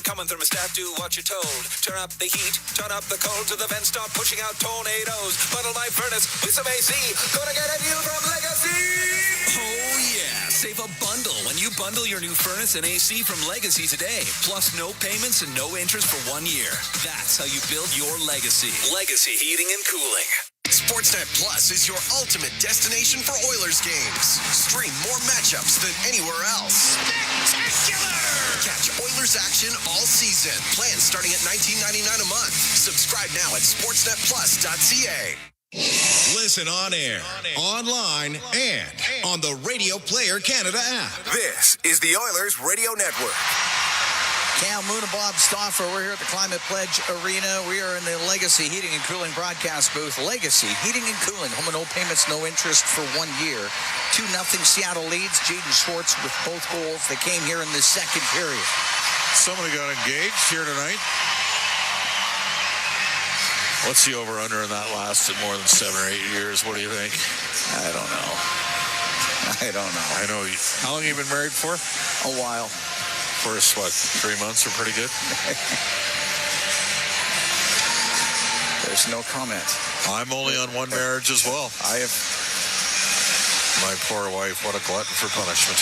Common thermostat, do what you're told. Turn up the heat, turn up the cold to the vents, start pushing out tornadoes. Bundle my furnace with some AC. Gonna get a deal from Legacy. Oh yeah, save a bundle when you bundle your new furnace and AC from Legacy today. Plus no payments and no interest for 1 year. That's how you build your legacy. Legacy Heating and Cooling. Sportsnet Plus is your ultimate destination for Oilers games. Stream more matchups than anywhere else. Spectacular! Catch Oilers action all season. Plans starting at $19.99 a month. Subscribe now at sportsnetplus.ca. Listen on air, online, and on the Radio Player Canada app. This is the Oilers Radio Network. Cam Moon and Bob Stauffer, we're here at the Climate Pledge Arena. We are in the Legacy Heating and Cooling broadcast booth. Legacy Heating and Cooling, home and no payments, no interest for 1 year. 2-0 Seattle leads. Jaden Schwartz with both goals that came here in the second period. Somebody got engaged here tonight. What's the over-under in that lasted more than 7 or 8 years? What do you think? I don't know. I know. How long have you been married for? A while. First, 3 months are pretty good? There's no comment. I'm only on one marriage as well. I have. My poor wife, what a glutton for punishment.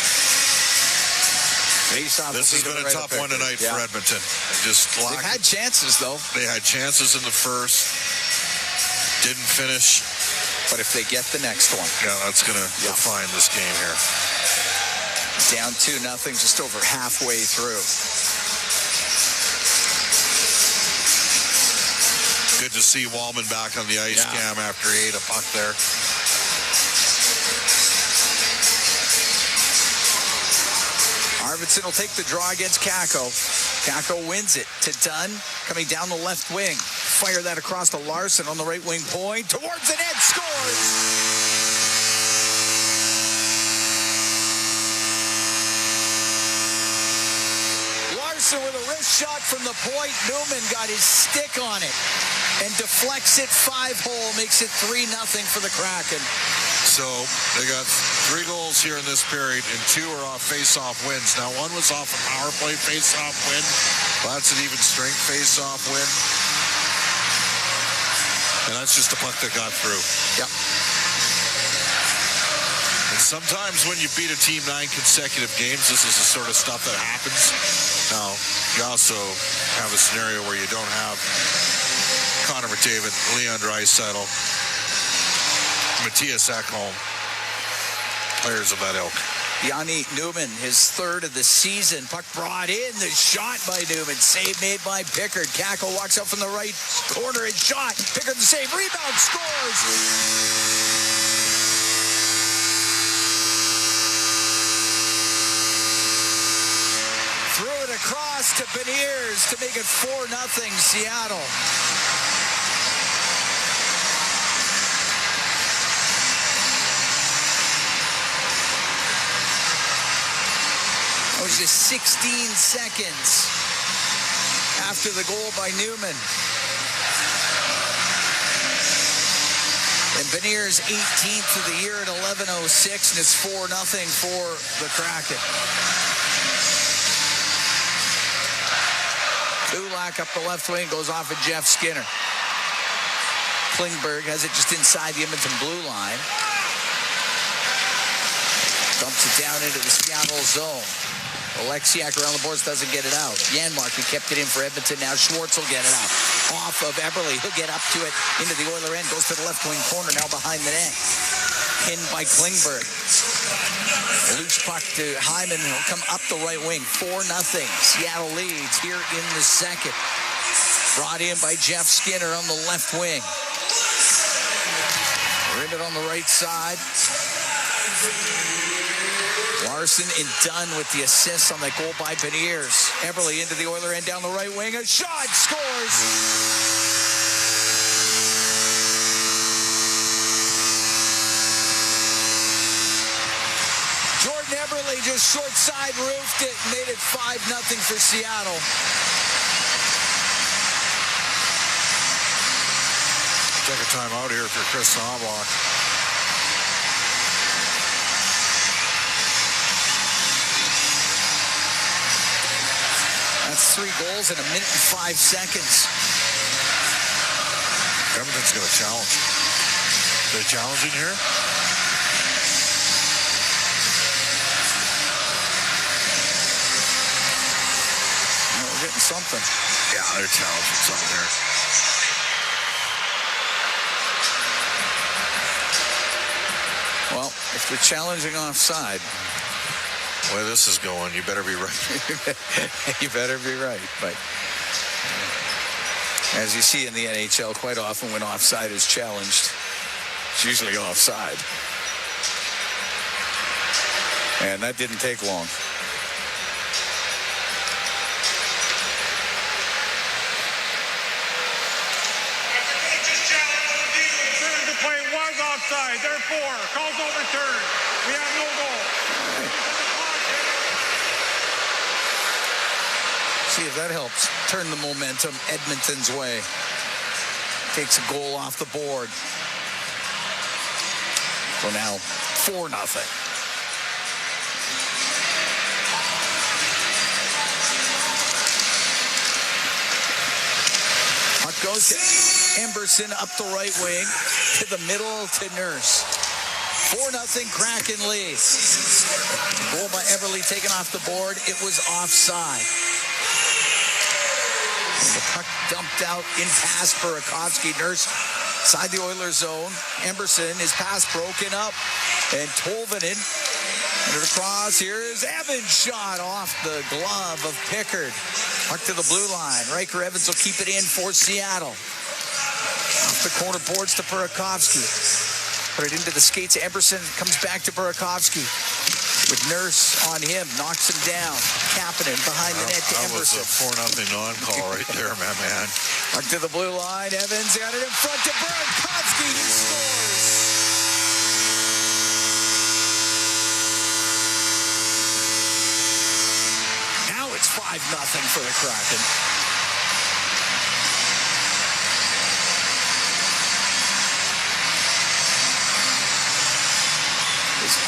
This has been a tough one tonight for Edmonton. They've had chances, though. They had chances in the first. Didn't finish. But if they get the next one. Yeah, that's going to define this game here. Down 2-0, just over halfway through. Good to see Wallman back on the ice cam after he ate a puck there. Arvidsson will take the draw against Kakko. Kakko wins it to Dunn, coming down the left wing. Fire that across to Larson on the right wing point. Towards the net, scores! With a wrist shot from the point, Newman got his stick on it and deflects it 5-hole, makes it 3-0 for the Kraken. So they got 3 goals here in this period, and 2 are off face-off wins. Now, one was off a power play face-off win. Well, that's an even strength face-off win. And that's just a puck that got through. Yep. And sometimes when you beat a team 9 consecutive games, this is the sort of stuff that happens. Now, you also have a scenario where you don't have Connor McDavid, Leon Draisaitl, Matthias Ekholm, players of that ilk. Yanni Newman, his third of the season. Puck brought in, the shot by Newman. Save made by Pickard. Kakko walks up from the right corner and shot. Pickard the save, rebound, scores! Across to Beniers to make it 4-0 Seattle. That was just 16 seconds after the goal by Newman. And Beniers 18th of the year at 11:06, and it's 4-0 for the Kraken. Kulak up the left wing, goes off at Jeff Skinner. Klingberg has it just inside the Edmonton blue line. Dumps it down into the Seattle zone. Alexiak around the boards, doesn't get it out. Janmark, who kept it in for Edmonton, now Schwartz will get it out. Off of Eberle, he'll get up to it into the Oiler end, goes to the left wing corner, now behind the net. Pinned by Klingberg. Loose puck to Hyman, he'll come up the right wing. 4-0. Seattle leads here in the second. Brought in by Jeff Skinner on the left wing. Rimmed on the right side. Larson and Dunn with the assist on that goal by Beniers. Eberle into the Oiler end down the right wing. A shot, scores! Jordan Eberle just short side roofed it, made it 5-0 for Seattle. Take a time out here for Chris Knobloch. That's 3 goals in 1 minute and 5 seconds. Edmonton's going to challenge. Are they challenging here? We're getting something. Yeah, they're challenging something here. Well, if they're challenging offside, the way this is going, you better be right. You better be right. But as you see in the NHL, quite often when offside is challenged, it's usually offside. And that didn't take long. The play was offside. Therefore, calls overturned. We have no goal. See if that helps turn the momentum Edmonton's way. Takes a goal off the board. So now 4-0. Puck goes to Emberson up the right wing to the middle to Nurse. 4-0 Kraken lead. Goal by Eberle taken off the board. It was offside. The puck dumped out in past Burakovsky. Nurse side the Oilers zone. Emberson, his pass broken up. And Tolvanen. And across here is Evans' shot off the glove of Pickard. Puck to the blue line. Riker Evans will keep it in for Seattle. Off the corner boards to Burakovsky. Put it into the skates. Emberson comes back to Burakovsky. With Nurse on him, knocks him down. Kapanen behind the net to Emberson. That was a 4-0 non-call right there, my man. Back to the blue line. Evans got it in front to Burakovsky. He scores. Now it's 5-0 for the Kraken.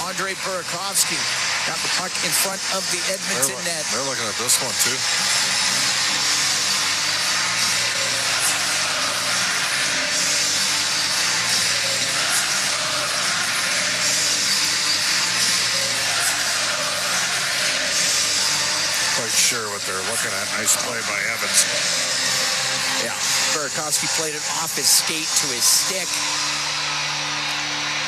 Andre Burakovsky got the puck in front of the Edmonton net. They're looking at this one, too. Quite sure what they're looking at. Nice play by Evans. Yeah, Burakovsky played it off his skate to his stick.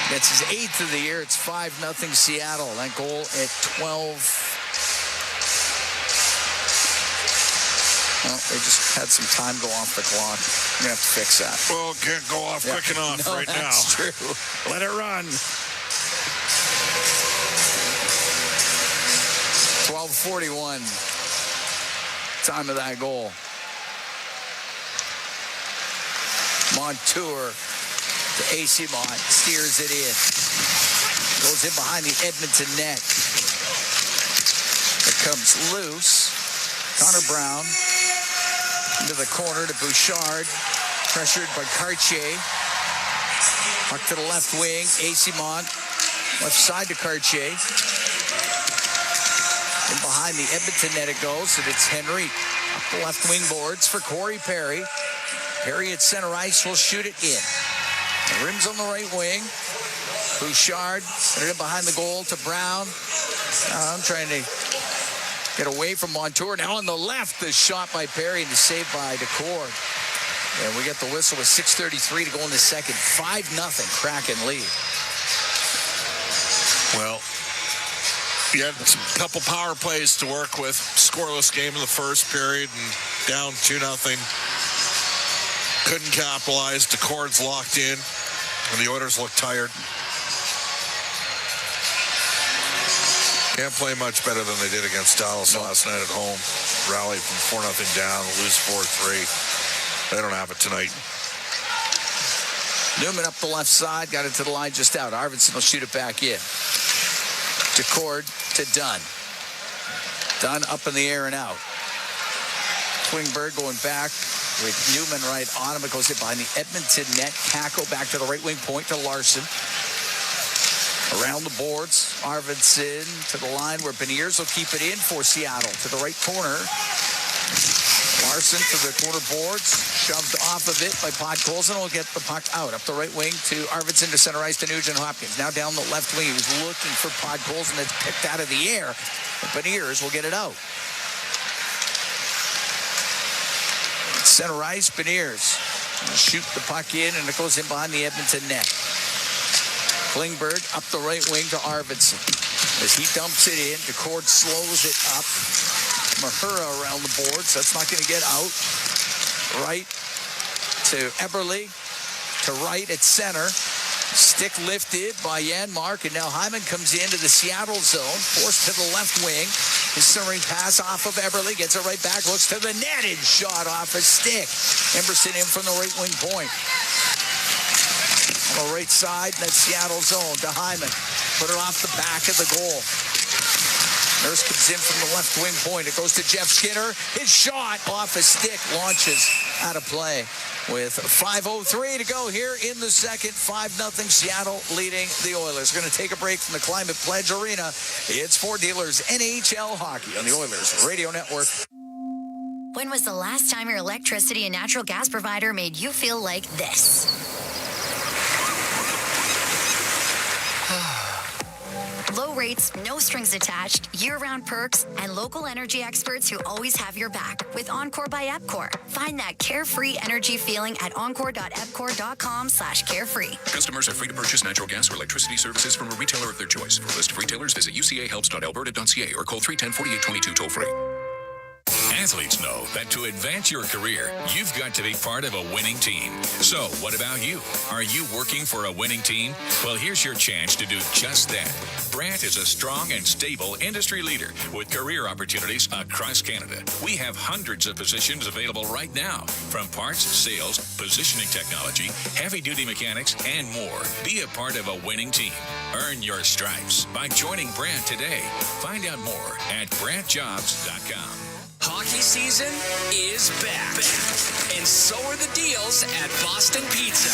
That's his 8th of the year. It's 5-0 Seattle. That goal at 12. Well, they just had some time go off the clock. You're going to have to fix that. Well, can't go off quick enough right now. That's true. Let it run. 12:41. Time of that goal. Montour to AC Mont, steers it in. Goes in behind the Edmonton net. It comes loose. Connor Brown into the corner to Bouchard. Pressured by Cartier. Puck to the left wing. AC Mont. Left side to Cartier. And behind the Edmonton net it goes. And it's Henry. Up the left wing boards for Corey Perry. Perry at center ice will shoot it in. The rims on the right wing. Bouchard put it in behind the goal to Brown. I'm trying to get away from Montour. Now on the left, the shot by Perry and the save by Decord. And we get the whistle with 6:33 to go in the second. 5-0 Kraken lead. Well, you had a couple power plays to work with. Scoreless game in the first period and down 2-0. Couldn't capitalize. Decord's locked in. And the Oilers look tired. Can't play much better than they did against Dallas last night at home. Rally from 4-0 down, lose 4-3. They don't have it tonight. Newman up the left side, got it to the line just out. Arvidsson will shoot it back in. Decord to Dunn. Dunn up in the air and out. Klingberg going back with Newman right on him. It goes in behind the Edmonton net. Kako back to the right wing point to Larson. Around the boards, Arvidsson to the line where Beniers will keep it in for Seattle. To the right corner. Larson to the corner boards. Shoved off of it by Podkolzin. Will get the puck out. Up the right wing to Arvidsson to center ice to Nugent Hopkins. Now down the left wing. He was looking for Podkolzin. That's picked out of the air. But Beniers will get it out. Center ice, Beniers. Shoot the puck in, and it goes in behind the Edmonton net. Klingberg up the right wing to Arvidsson. As he dumps it in, Decord slows it up. Mahura around the boards. That's not going to get out. Right to Eberle. To right at center. Stick lifted by Janmark, and now Hyman comes into the Seattle zone. Forced to the left wing. His centering pass off of Eberle. Gets it right back. Looks to the netted shot off a stick. Emerson in from the right wing point. On the right side, that Seattle zone to Hyman. Put it off the back of the goal. Nurse comes in from the left wing point. It goes to Jeff Skinner. His shot off a stick launches out of play. With 5:03 to go here in the second. 5-0 Seattle leading the Oilers. We're going to take a break from the Climate Pledge Arena. It's for Dealers NHL Hockey on the Oilers Radio Network. When was the last time your electricity and natural gas provider made you feel like this? Low rates, no strings attached, year-round perks, and local energy experts who always have your back with Encore by Epcor. Find that carefree energy feeling at encore.epcor.com/carefree. Customers are free to purchase natural gas or electricity services from a retailer of their choice. For a list of retailers, visit ucahelps.alberta.ca or call 310-4822 toll-free. Athletes know that to advance your career, you've got to be part of a winning team. So, what about you? Are you working for a winning team? Well, here's your chance to do just that. Brandt is a strong and stable industry leader with career opportunities across Canada. We have hundreds of positions available right now, from parts, sales, positioning technology, heavy-duty mechanics, and more. Be a part of a winning team. Earn your stripes by joining Brandt today. Find out more at BrandtJobs.com. Hockey season is back. And so are the deals at Boston Pizza.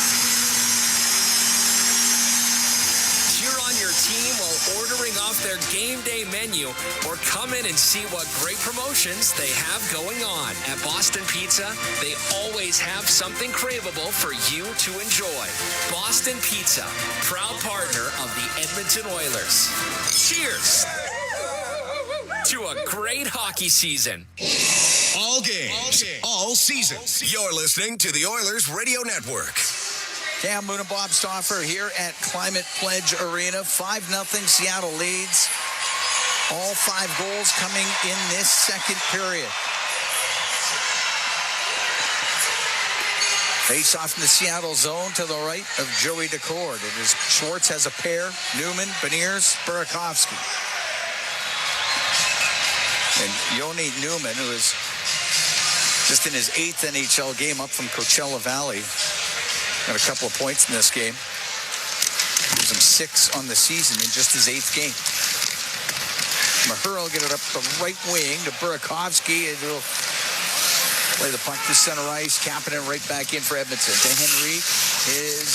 Cheer on your team while ordering off their game day menu, or come in and see what great promotions they have going on. At Boston Pizza, they always have something craveable for you to enjoy. Boston Pizza, proud partner of the Edmonton Oilers. Cheers to a great hockey season. All games, all season. You're listening to the Oilers Radio Network. Cam Moon and Bob Stauffer here at Climate Pledge Arena. 5-0 Seattle leads. All 5 goals coming in this second period. Face off in the Seattle zone to the right of Joey Decord. It is Schwartz has a pair. Newman, Beniers, Burakovsky. And Yoni Newman, who is just in his 8th NHL game up from Coachella Valley, got a couple of points in this game. Gives him 6 on the season in just his 8th game. Mahura will get it up the right wing to Burakovsky, and he'll play the puck to center ice, capping it right back in for Edmonton. To Henry, his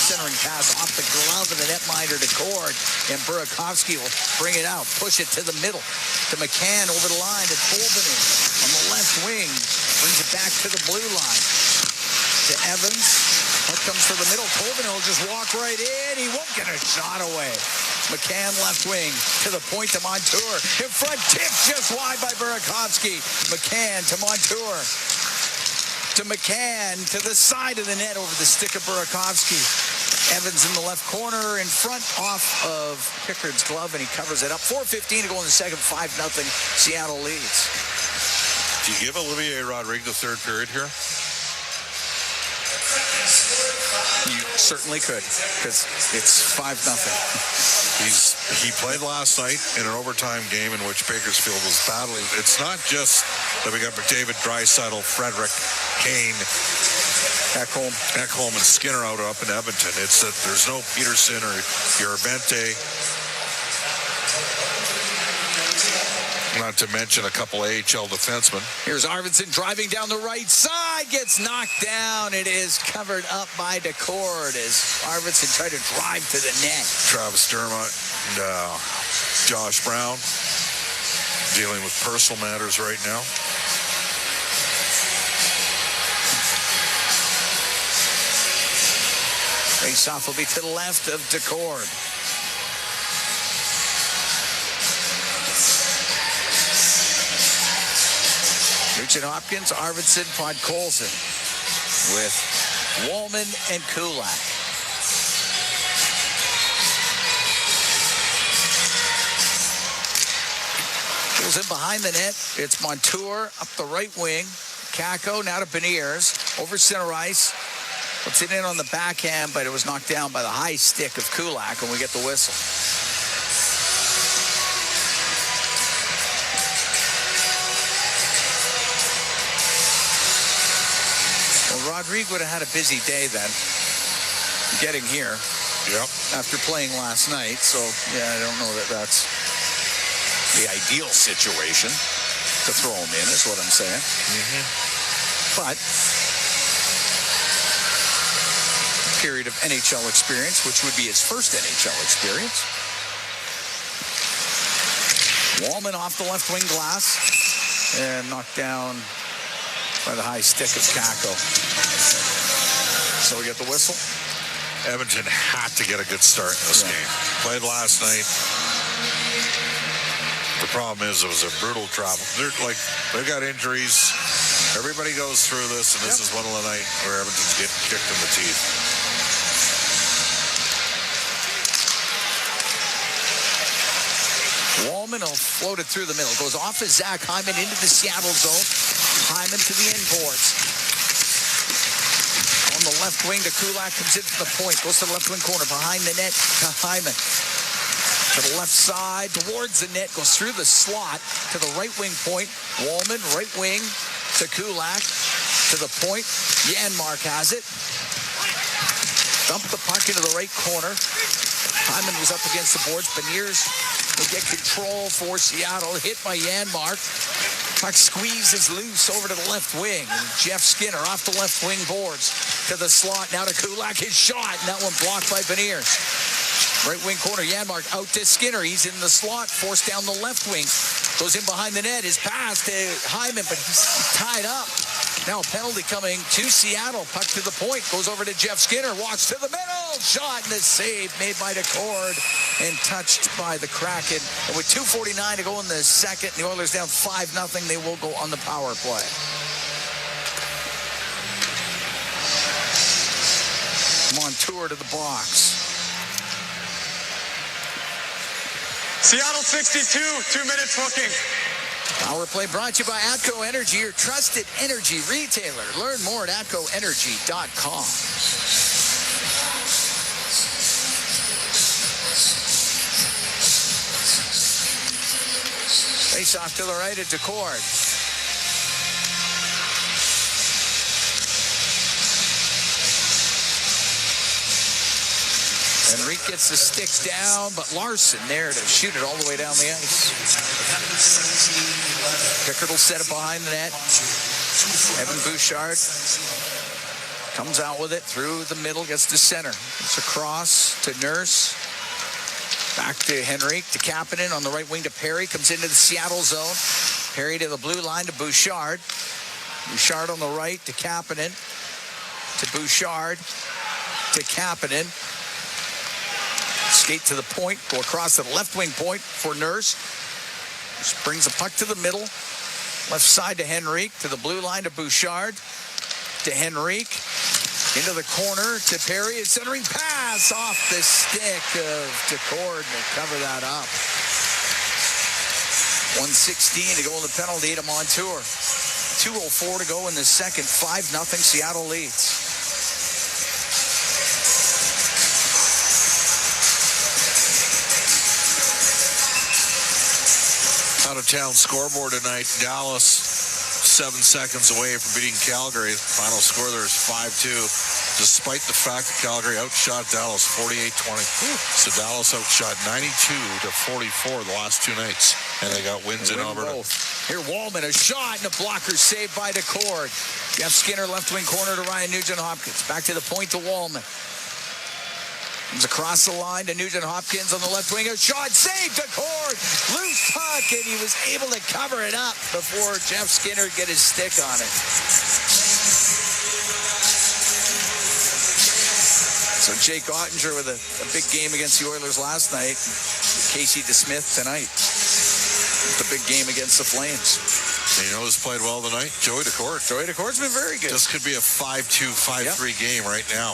centering pass off the glove of the netminder to Cord, and Burakovsky will bring it out, push it to the middle, to McCann over the line, to Tolvanen on the left wing, brings it back to the blue line, to Evans. Puck comes to the middle. Tolvanen will just walk right in. He won't get a shot away. McCann left wing to the point to Montour. In front, tipped just wide by Burakovsky. McCann to Montour. To McCann to the side of the net over the stick of Burakovsky. Evans in the left corner, in front off of Pickard's glove, and he covers it up. 4:15 to go in the second. 5-0 Seattle leads. Do you give Olivier Rodrigue the third period here? Certainly could, because it's 5-0. He played last night in an overtime game in which Bakersfield was battling. It's not just that we got McDavid, Draisaitl, Frederick, Kane, Ekholm, and Skinner out up in Edmonton. It's that there's no Peterson or Yorvente. Not to mention a couple AHL defensemen. Here's Arvidsson driving down the right side, gets knocked down. It is covered up by Decord as Arvidsson tried to drive to the net. Travis Dermott and Josh Brown dealing with personal matters right now. Face-off will be to the left of Decord. Nugent Hopkins, Arvidsson, Podkolzin with Wallman and Kulak. Goes in behind the net. It's Montour up the right wing. Kakko now to Beniers. Over center ice. Puts it in on the backhand, but it was knocked down by the high stick of Kulak, and we get the whistle. Rodrigue would have had a busy day then, getting here. Yep. After playing last night, so yeah, I don't know that that's the ideal situation to throw him in, is what I'm saying. Mm-hmm. But period of NHL experience, which would be his first NHL experience. Wallman off the left wing glass and knocked down by the high stick of Kakko. So we get the whistle. Edmonton had to get a good start in this game. Played last night. The problem is it was a brutal travel. They've got injuries. Everybody goes through this, and this is one of the night where Edmonton's getting kicked in the teeth. Wallman will float it through the middle. Goes off of Zach Hyman into the Seattle zone. Hyman to the end boards. On the left wing to Kulak, comes in to the point. Goes to the left wing corner. Behind the net to Hyman. To the left side, towards the net. Goes through the slot to the right wing point. Wallman, right wing to Kulak. To the point. Janmark has it. Dump the puck into the right corner. Hyman was up against the boards. Beniers will get control for Seattle. Hit by Janmark. Puck squeezes loose over to the left wing. And Jeff Skinner off the left wing boards to the slot. Now to Kulak. His shot. And that one blocked by Beniers. Right wing corner. Janmark out to Skinner. He's in the slot. Forced down the left wing. Goes in behind the net. His pass to Hyman, but he's tied up. Now a penalty coming to Seattle. Puck to the point. Goes over to Jeff Skinner. Walks to the middle. Shot and the save made by Decord and touched by the Kraken. And with 2:49 to go in the second, the Oilers down 5-0. They will go on the power play. Montour to the box. Seattle 62, 2 minutes hooking. Power play brought to you by ATCO Energy, your trusted energy retailer. Learn more at atcoenergy.com. Face off to the right at Decord. Henrique gets the sticks down, but Larson there to shoot it all the way down the ice. Pickard will set it behind the net. Evan Bouchard comes out with it through the middle, gets to center. It's across to Nurse. Back to Henrique, to Kapanen on the right wing to Perry. Comes into the Seattle zone. Perry to the blue line to Bouchard. Bouchard on the right to Kapanen. To Bouchard. To Kapanen. Skate to the point. Go across to the left wing point for Nurse. Just brings the puck to the middle. Left side to Henrique. To the blue line to Bouchard. To Henrique. Into the corner to Perry. A centering pass off the stick of Decord. Will cover that up. 1:16 to go in the penalty to Montour. 2:04 to go in the second. 5-0 Seattle leads. out-of-town scoreboard tonight. Dallas 7 seconds away from beating Calgary. Final score there is 5-2, despite the fact that Calgary outshot Dallas 48-20. So Dallas outshot 92-44 the last 2 nights, and they got wins in Alberta. Here, Wallman, a shot, and a blocker saved by DeCord. Jeff Skinner, left wing corner to Ryan Nugent-Hopkins. Back to the point to Wallman. Comes across the line to Nugent-Hopkins on the left wing. A shot, saved DeCord. Loose puck, and he was able to cover it up before Jeff Skinner get his stick on it. So Jake Ottinger with a big game against the Oilers last night. Casey DeSmith tonight. The big game against the Flames. You know who's played well tonight? Joey DeCord. Joey DeCord's been very good. This could be a 5-2, 5-3 game right now.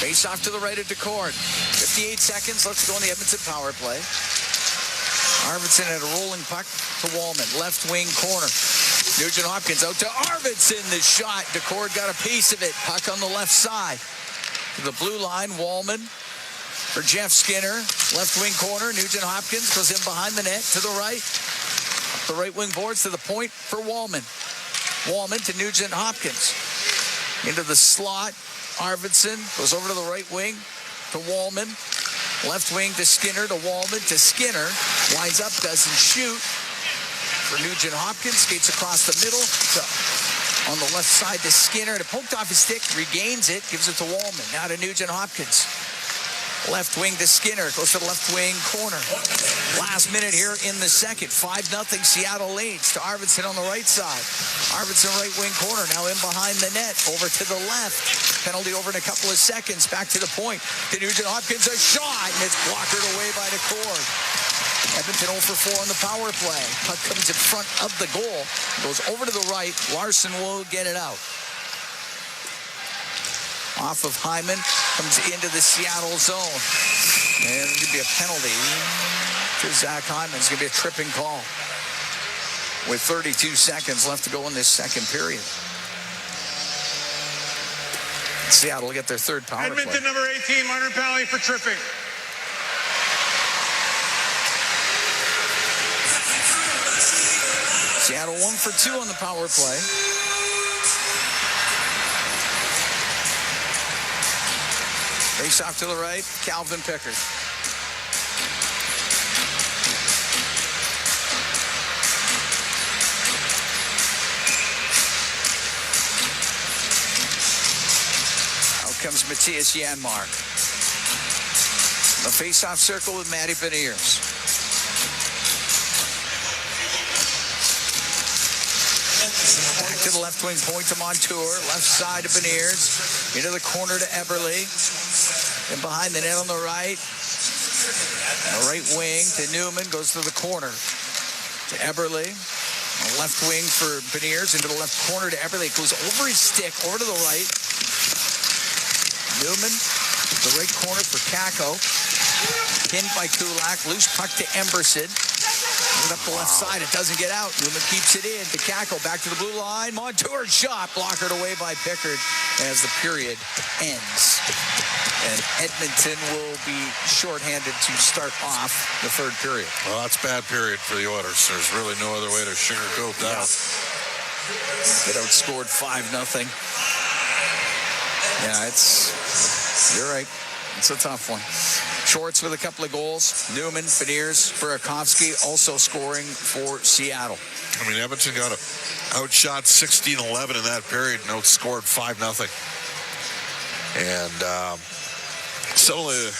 Face off to the right of DeCord. 58 seconds. Let's go on the Edmonton power play. Arvidsson had a rolling puck to Wallman. Left wing corner. Nugent-Hopkins out to Arvidsson. The shot. DeCord got a piece of it. Puck on the left side. To the blue line. Wallman for Jeff Skinner. Left wing corner. Nugent-Hopkins goes in behind the net to the right. Up the right wing boards to the point for Wallman. Wallman to Nugent-Hopkins. Into the slot. Arvidsson goes over to the right wing to Wallman. Left wing to Skinner to Wallman to Skinner. Lines up, doesn't shoot. For Nugent-Hopkins, skates across the middle to, on the left side to Skinner. It poked off his stick, regains it, gives it to Wallman. Now to Nugent-Hopkins. Left wing to Skinner, goes to the left wing corner. Last minute here in the second. 5-0 Seattle leads to Arvidsson on the right side. Arvidsson right wing corner, now in behind the net. Over to the left. Penalty over in a couple of seconds. Back to the point. To Nugent-Hopkins, a shot, and it's blockered away by DeCord. Edmonton 0 for 4 on the power play. Puck comes in front of the goal. Goes over to the right. Larson will get it out. Off of Hyman, comes into the Seattle zone. And there's going to be a penalty to Zach Hyman. It's going to be a tripping call with 32 seconds left to go in this second period. Seattle will get their third power play. Edmonton number 18, minor penalty for tripping. Seattle 1 for 2 on the power play. Face off to the right, Calvin Pickard. Out comes Matthias Janmark. The face-off circle with Matty Beniers. Back to the left wing point to Montour. Left side to Beniers. Into the corner to Eberle. And behind the net on the right. The right wing to Newman. Goes to the corner to Eberle. Left wing for Beniers. Into the left corner to Eberle. Goes over his stick. Over to the right. Newman. The right corner for Kakko. Pinned by Kulak. Loose puck to Emberson. Up the left side, it doesn't get out. Newman keeps it in to Kakko, back to the blue line. Montour shot, blockered away by Pickard as the period ends. And Edmonton will be shorthanded to start off the third period. Well, that's bad period for the Oilers. There's really no other way to sugarcoat that. Get outscored 5-0. Yeah, you're right. It's a tough one. Shorts with a couple of goals. Newman, Beniers, Burakovsky also scoring for Seattle. I mean, Edmonton got outshot 16-11 in that period and outscored 5-0. And some of the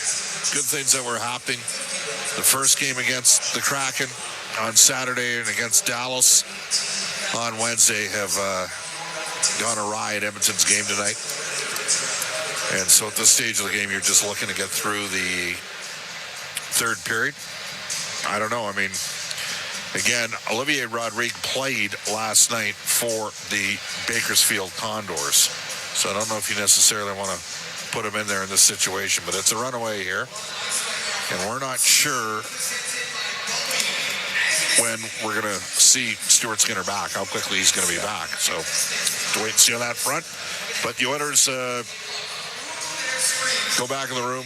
good things that were happening. The first game against the Kraken on Saturday and against Dallas on Wednesday have gone awry at Edmonton's game tonight. And so at this stage of the game, you're just looking to get through the third period. I don't know. I mean, again, Olivier Rodrigue played last night for the Bakersfield Condors. So I don't know if you necessarily want to put him in there in this situation, but it's a runaway here. And we're not sure when we're going to see Stuart Skinner back, how quickly he's going to be back. So to wait and see on that front. But the Oilers go back in the room.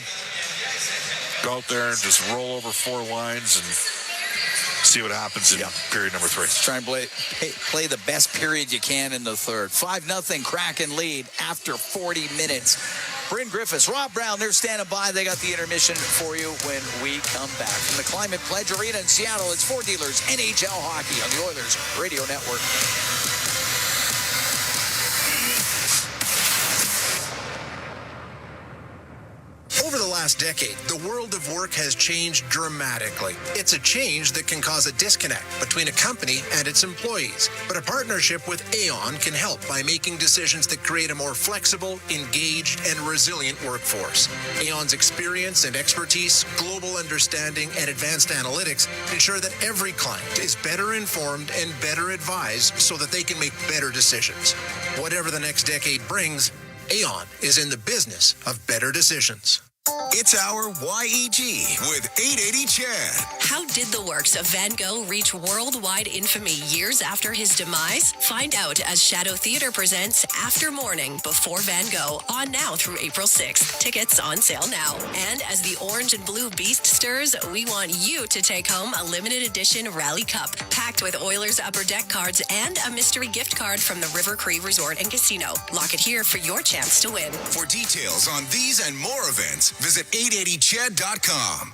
Go out there and just roll over 4 lines and see what happens in period number 3. Try and play the best period you can in the third. 5-0 Kraken lead after 40 minutes. Bryn Griffiths, Rob Brown, they're standing by. They got the intermission for you when we come back. From the Climate Pledge Arena in Seattle, it's Four Dealers NHL Hockey on the Oilers Radio Network. Over the last decade, the world of work has changed dramatically. It's a change that can cause a disconnect between a company and its employees. But a partnership with Aon can help by making decisions that create a more flexible, engaged, and resilient workforce. Aon's experience and expertise, global understanding, and advanced analytics ensure that every client is better informed and better advised so that they can make better decisions. Whatever the next decade brings, Aon is in the business of better decisions. It's our YEG with 880 Chad. How did the works of Van Gogh reach worldwide infamy years after his demise? Find out as Shadow Theatre presents After Morning Before Van Gogh on now through April 6th. Tickets on sale now. And as the orange and blue beast stirs, we want you to take home a limited edition Rally Cup packed with Oilers Upper Deck cards and a mystery gift card from the River Cree Resort and Casino. Lock it here for your chance to win. For details on these and more events, visit 880ched.com.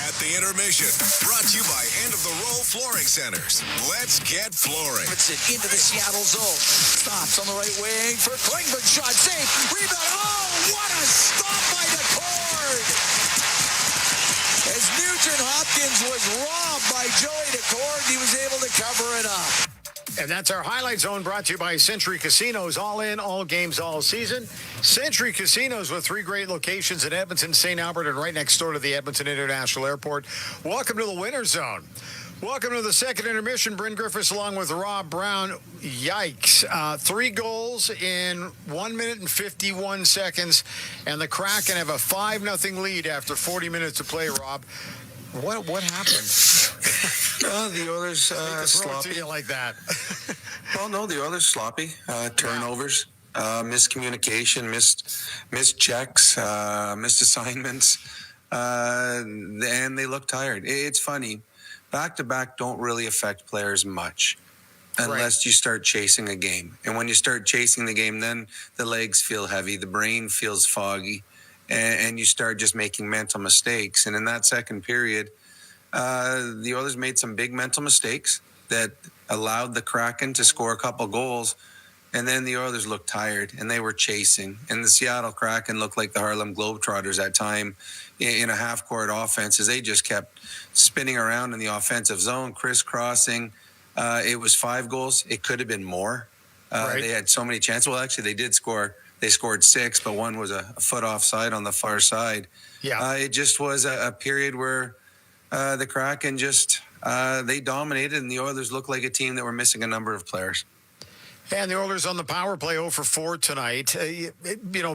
At the intermission, brought to you by End of the Row Flooring Centers. Let's get flooring. Puts it into the Seattle zone. Stops on the right wing for Klingberg. Shot safe. Rebound. Oh, what a stop by DeCord. As Nugent Hopkins was robbed by Joey DeCord, he was able to cover it up. And that's our Highlight Zone, brought to you by Century Casinos. All in, all games, all season. Century Casinos with 3 great locations in Edmonton, St. Albert, and right next door to the Edmonton International Airport. Welcome to the Winter Zone. Welcome to the second intermission. Bryn Griffiths along with Rob Brown. Yikes. 3 goals in 1 minute and 51 seconds. And the Kraken have a 5-0 lead after 40 minutes of play, Rob. What happened? The Oilers sloppy. You like that. Well, no, the Oilers sloppy. Turnovers, miscommunication, missed checks, missed assignments, and they look tired. It's funny. Back-to-back don't really affect players much unless you start chasing a game. And when you start chasing the game, then the legs feel heavy, the brain feels foggy, and you start just making mental mistakes. And in that second period, the Oilers made some big mental mistakes that allowed the Kraken to score a couple goals. And then the Oilers looked tired, and they were chasing. And the Seattle Kraken looked like the Harlem Globetrotters at time in a half-court offense as they just kept spinning around in the offensive zone, crisscrossing. It was 5 goals. It could have been more. They had so many chances. Well, actually, they did score. They scored 6, but one was a foot offside on the far side. Yeah. It just was a period where the Kraken just they dominated, and the Oilers looked like a team that were missing a number of players. And the Oilers on the power play 0 for 4 tonight.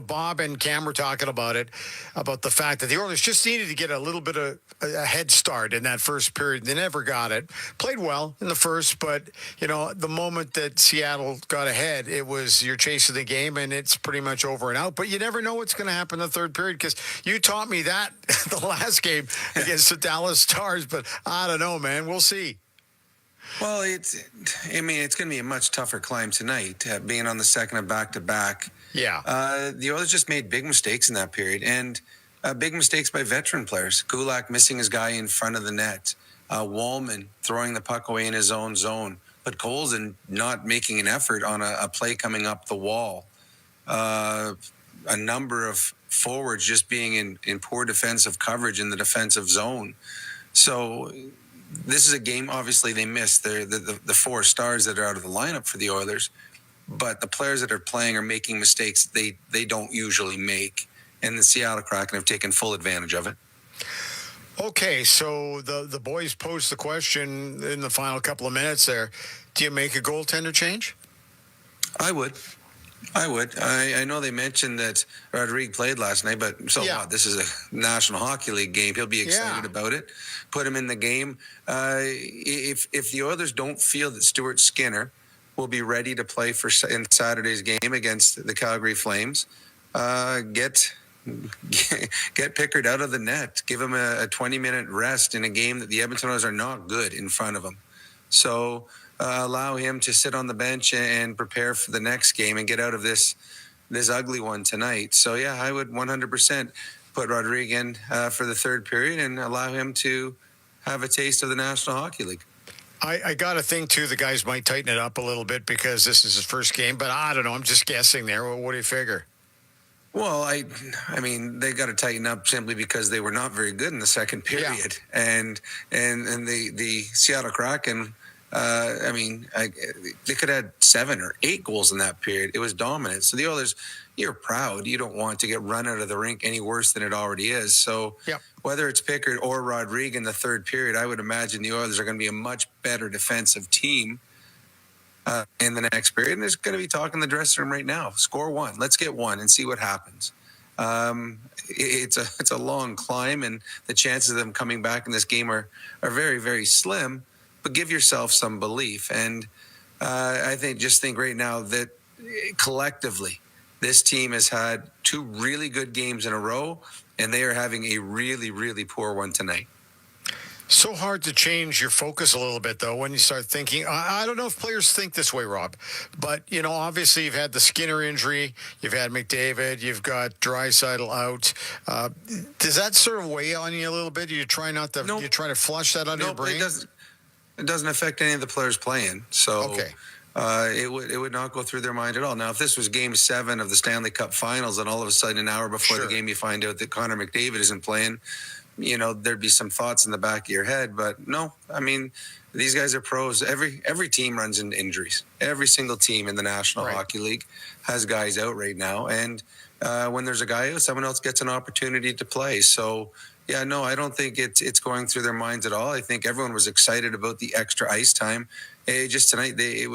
Bob and Cam were talking about it, about the fact that the Oilers just needed to get a little bit of a head start in that first period. They never got it. Played well in the first, but, the moment that Seattle got ahead, it was you're chasing the game, and it's pretty much over and out. But you never know what's going to happen in the third period, because you taught me that the last game against the Dallas Stars. But I don't know, man. We'll see. Well, it's going to be a much tougher climb tonight, being on the second of back-to-back. Yeah. The Oilers just made big mistakes in that period, and big mistakes by veteran players. Gulak missing his guy in front of the net. Wallman throwing the puck away in his own zone. But Colson not making an effort on a play coming up the wall. A number of forwards just being in poor defensive coverage in the defensive zone. So this is a game, obviously, they missed the 4 stars that are out of the lineup for the Oilers, but the players that are playing are making mistakes they don't usually make, and the Seattle Kraken have taken full advantage of it. Okay, so the boys posed the question in the final couple of minutes there. Do you make a goaltender change? I would. I know they mentioned that Rodrigue played last night, but what? This is a National Hockey League game. He'll be excited about it. Put him in the game. If the Oilers don't feel that Stuart Skinner will be ready to play in Saturday's game against the Calgary Flames, get get Pickard out of the net. Give him a 20-minute rest in a game that the Edmonton Oilers are not good in front of him. So allow him to sit on the bench and prepare for the next game and get out of this ugly one tonight. So, yeah, I would 100% put Rodriguez in for the third period and allow him to have a taste of the National Hockey League. I got to think, too, the guys might tighten it up a little bit because this is his first game. But I don't know. I'm just guessing there. What do you figure? Well, I mean, they got to tighten up simply because they were not very good in the second period. Yeah. And the Seattle Kraken, they could have had 7 or 8 goals in that period. It was dominant. So the Oilers, you're proud. You don't want to get run out of the rink any worse than it already is. So whether it's Pickard or Rodriguez in the third period, I would imagine the Oilers are going to be a much better defensive team in the next period. And there's going to be talk in the dressing room right now. Score 1. Let's get 1 and see what happens. It's a long climb, and the chances of them coming back in this game are very, very slim. But give yourself some belief. And I think right now that collectively, this team has had 2 really good games in a row, and they are having a really, really poor one tonight. So hard to change your focus a little bit, though, when you start thinking. I don't know if players think this way, Rob, but, obviously you've had the Skinner injury, you've had McDavid, you've got Draisaitl out. Does that sort of weigh on you a little bit? You try to flush that out of your brain? It doesn't affect any of the players playing. So okay. It would not go through their mind at all. Now, if this was Game 7 of the Stanley Cup Finals, and all of a sudden an hour before the game you find out that Connor McDavid isn't playing, there'd be some thoughts in the back of your head. But no, I mean, these guys are pros. Every team runs into injuries. Every single team in the National Hockey League has guys out right now. And when there's a guy out, someone else gets an opportunity to play. So, yeah, no, I don't think it's going through their minds at all. I think everyone was excited about the extra ice time. Just tonight, they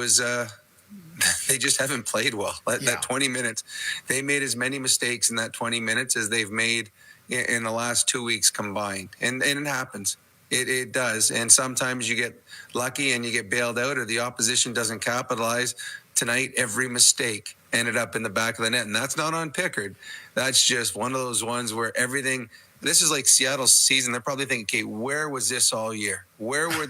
just haven't played well. That 20 minutes, they made as many mistakes in that 20 minutes as they've made in the last 2 weeks combined. And it happens. It does. And sometimes you get lucky and you get bailed out, or the opposition doesn't capitalize. Tonight, every mistake ended up in the back of the net. And that's not on Pickard. That's just one of those ones where everything – this is like Seattle's season. They're probably thinking, okay, where was this all year? Where were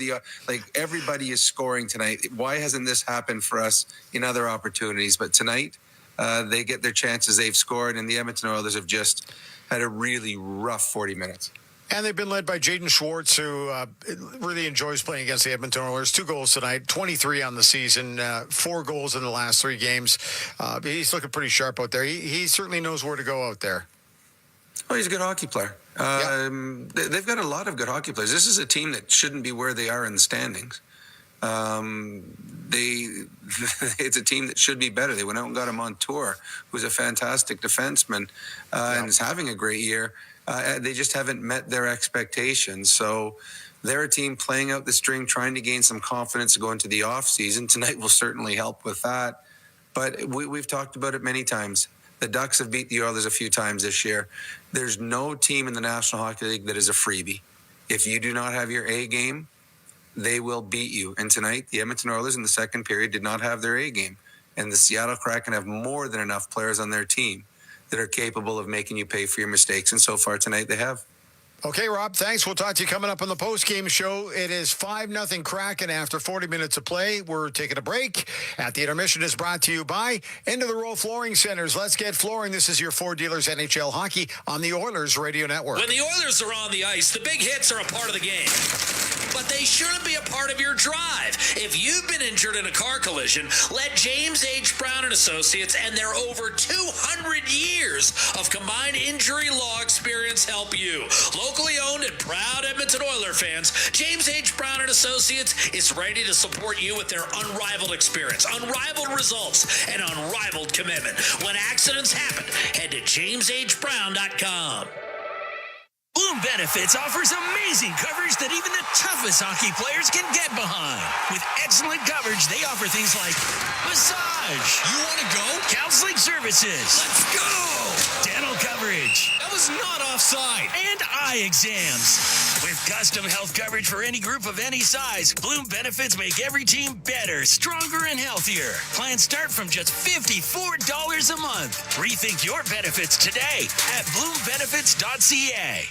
everybody is scoring tonight. Why hasn't this happened for us in other opportunities? But tonight, they get their chances. They've scored, and the Edmonton Oilers have just had a really rough 40 minutes. And they've been led by Jaden Schwartz, who really enjoys playing against the Edmonton Oilers. 2 goals tonight, 23 on the season, 4 goals in the last 3 games. He's looking pretty sharp out there. He certainly knows where to go out there. Oh, he's a good hockey player. They've got a lot of good hockey players. This is a team that shouldn't be where they are in the standings. It's a team that should be better. They went out and got a Montour, who's a fantastic defenseman and is having a great year. They just haven't met their expectations. So they're a team playing out the string, trying to gain some confidence to go into the off season. Tonight will certainly help with that. But we've talked about it many times. The Ducks have beat the Oilers a few times this year. There's no team in the National Hockey League that is a freebie. If you do not have your A game, they will beat you. And tonight, the Edmonton Oilers in the second period did not have their A game. And the Seattle Kraken have more than enough players on their team that are capable of making you pay for your mistakes. And so far tonight, they have. Okay, Rob, thanks. We'll talk to you coming up on the post-game show. It is 5-0 Kraken after 40 minutes of play. We're taking a break. At the intermission is brought to you by End of the Row Flooring Centers. Let's get flooring. This is your Ford Dealers NHL Hockey on the Oilers Radio Network. When the Oilers are on the ice, the big hits are a part of the game. But they shouldn't be a part of your drive. If you've been injured in a car collision, let James H. Brown & Associates and their over 200 years of combined injury law experience help you. Locally owned and proud Edmonton Oilers fans, James H. Brown & Associates is ready to support you with their unrivaled experience, unrivaled results, and unrivaled commitment. When accidents happen, head to jameshbrown.com. Bloom Benefits offers amazing coverage that even the toughest hockey players can get behind. With excellent coverage, they offer things like massage. You want to go? Counseling services. Let's go! Dental coverage. That was not off offside. And eye exams. With custom health coverage for any group of any size, Bloom Benefits make every team better, stronger, and healthier. Plans start from just $54 a month. Rethink your benefits today at bloombenefits.ca.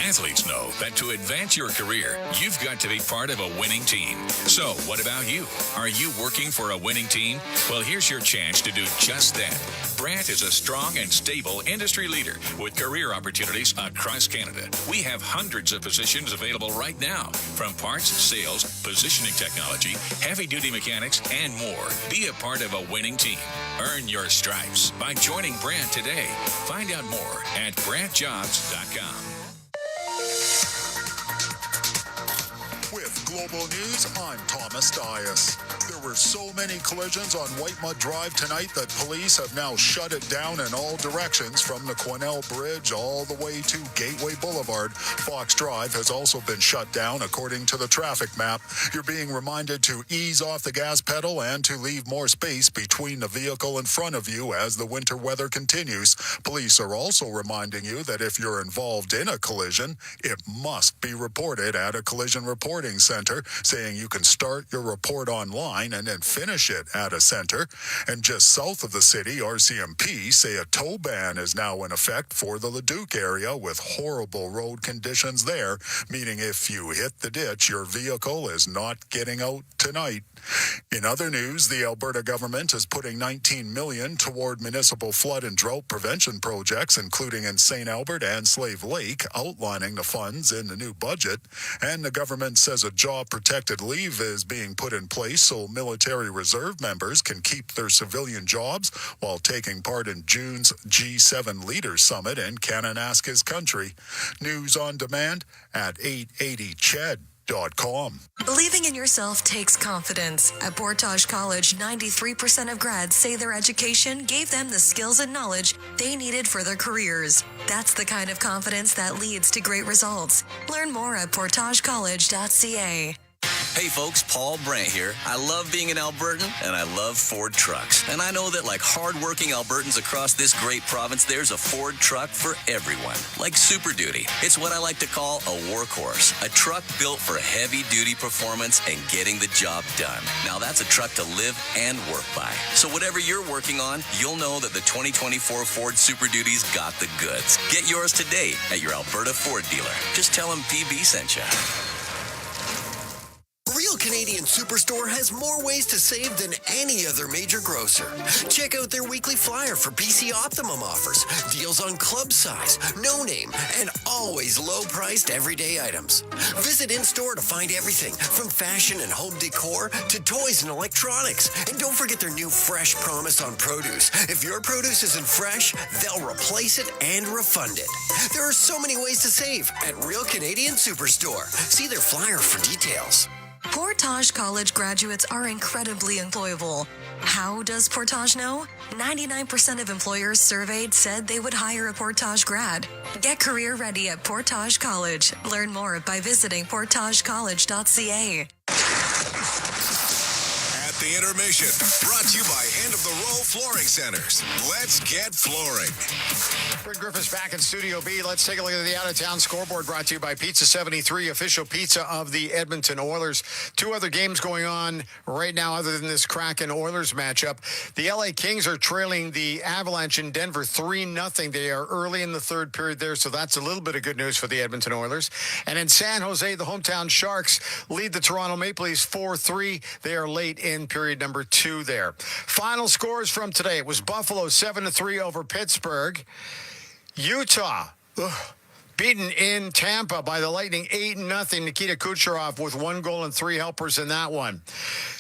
Athletes know that to advance your career, you've got to be part of a winning team. So, what about you? Are you working for a winning team? Well, here's your chance to do just that. Brandt is a strong and stable industry leader with career opportunities across Canada. We have hundreds of positions available right now, from parts, sales, positioning technology, heavy-duty mechanics, and more. Be a part of a winning team. Earn your stripes by joining Brandt today. Find out more at BrandtJobs.com. With Global News, I'm Thomas Dias. There were so many collisions on White Mud Drive tonight that police have now shut it down in all directions from the Quesnel Bridge all the way to Gateway Boulevard. Fox Drive has also been shut down according to the traffic map. You're being reminded to ease off the gas pedal and to leave more space between the vehicle in front of you as the winter weather continues. Police are also reminding you that if you're involved in a collision, it must be reported at a collision reporting center, saying you can start your report online and then finish it at a center. And just south of the city, RCMP say a tow ban is now in effect for the Leduc area with horrible road conditions there, meaning if you hit the ditch, your vehicle is not getting out tonight. In other news, the Alberta government is putting $19 million toward municipal flood and drought prevention projects, including in St. Albert and Slave Lake, outlining the funds in the new budget. And the government says a job-protected leave is being put in place so military reserve members can keep their civilian jobs while taking part in June's G7 Leaders Summit in Kananaskis country. News on demand at 880ched.com. Believing in yourself takes confidence. At Portage College, 93% of grads say their education gave them the skills and knowledge they needed for their careers. That's the kind of confidence that leads to great results. Learn more at portagecollege.ca. Hey folks, Paul Brandt here. I love being an Albertan, and I love Ford trucks. And I know that like hard-working Albertans across this great province, there's a Ford truck for everyone. Like Super Duty. It's what I like to call a workhorse. A truck built for heavy-duty performance and getting the job done. Now that's a truck to live and work by. So whatever you're working on, you'll know that the 2024 Ford Super Duty's got the goods. Get yours today at your Alberta Ford dealer. Just tell them PB sent you. Real Canadian Superstore has more ways to save than any other major grocer. Check out their weekly flyer for PC Optimum offers, deals on club size, no name, and always low-priced everyday items. Visit in-store to find everything from fashion and home decor to toys and electronics. And don't forget their new Fresh Promise on produce. If your produce isn't fresh, they'll replace it and refund it. There are so many ways to save at Real Canadian Superstore. See their flyer for details. Portage College graduates are incredibly employable. How does Portage know? 99% of employers surveyed said they would hire a Portage grad. Get career ready at Portage College. Learn more by visiting portagecollege.ca. The intermission, brought to you by End of the Row Flooring Centers. Let's get flooring. Bryn Griffiths back in Studio B. Let's take a look at the out-of-town scoreboard, brought to you by Pizza 73, official pizza of the Edmonton Oilers. Two other games going on right now other than this Kraken-Oilers matchup. The LA Kings are trailing the Avalanche in Denver 3-0. They are early in the third period there, so that's a little bit of good news for the Edmonton Oilers. And in San Jose, the hometown Sharks lead the Toronto Maple Leafs 4-3. They are late in period number 2 there. Final scores from today. It was Buffalo 7-3 over Pittsburgh. Utah beaten in Tampa by the Lightning 8-0. Nikita Kucherov with 1 goal and 3 helpers in that one.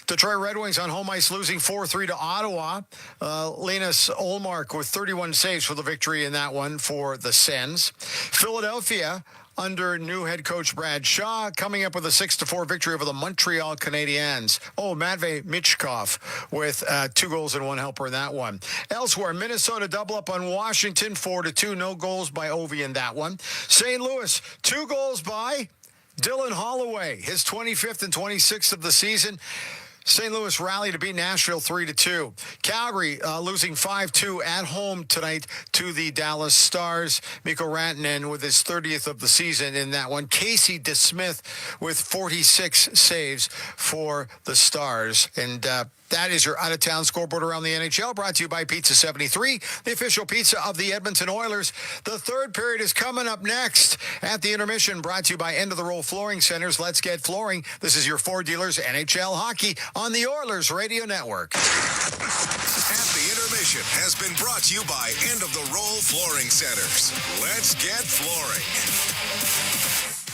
Detroit Red Wings on home ice losing 4-3 to Ottawa. Linus Ullmark with 31 saves for the victory in that one for the Sens. Philadelphia under new head coach Brad Shaw, coming up with a 6-4 victory over the Montreal Canadiens. Matvei Michkov with 2 goals and 1 helper in that one. Elsewhere, Minnesota double up on Washington 4-2. No goals by Ovi in that one. St. Louis, 2 goals by Dylan Holloway, his 25th and 26th of the season. St. Louis rallied to beat Nashville 3-2. Calgary losing 5-2 at home tonight to the Dallas Stars. Mikko Rantanen with his 30th of the season in that one. Casey DeSmith with 46 saves for the Stars. And that is your out-of-town scoreboard around the NHL, brought to you by Pizza 73, the official pizza of the Edmonton Oilers. The third period is coming up next at the intermission, brought to you by End of the Roll Flooring Centers. Let's get flooring. This is your Ford Dealers NHL Hockey on the Oilers Radio Network. At the intermission has been brought to you by End of the Roll Flooring Centers. Let's get flooring.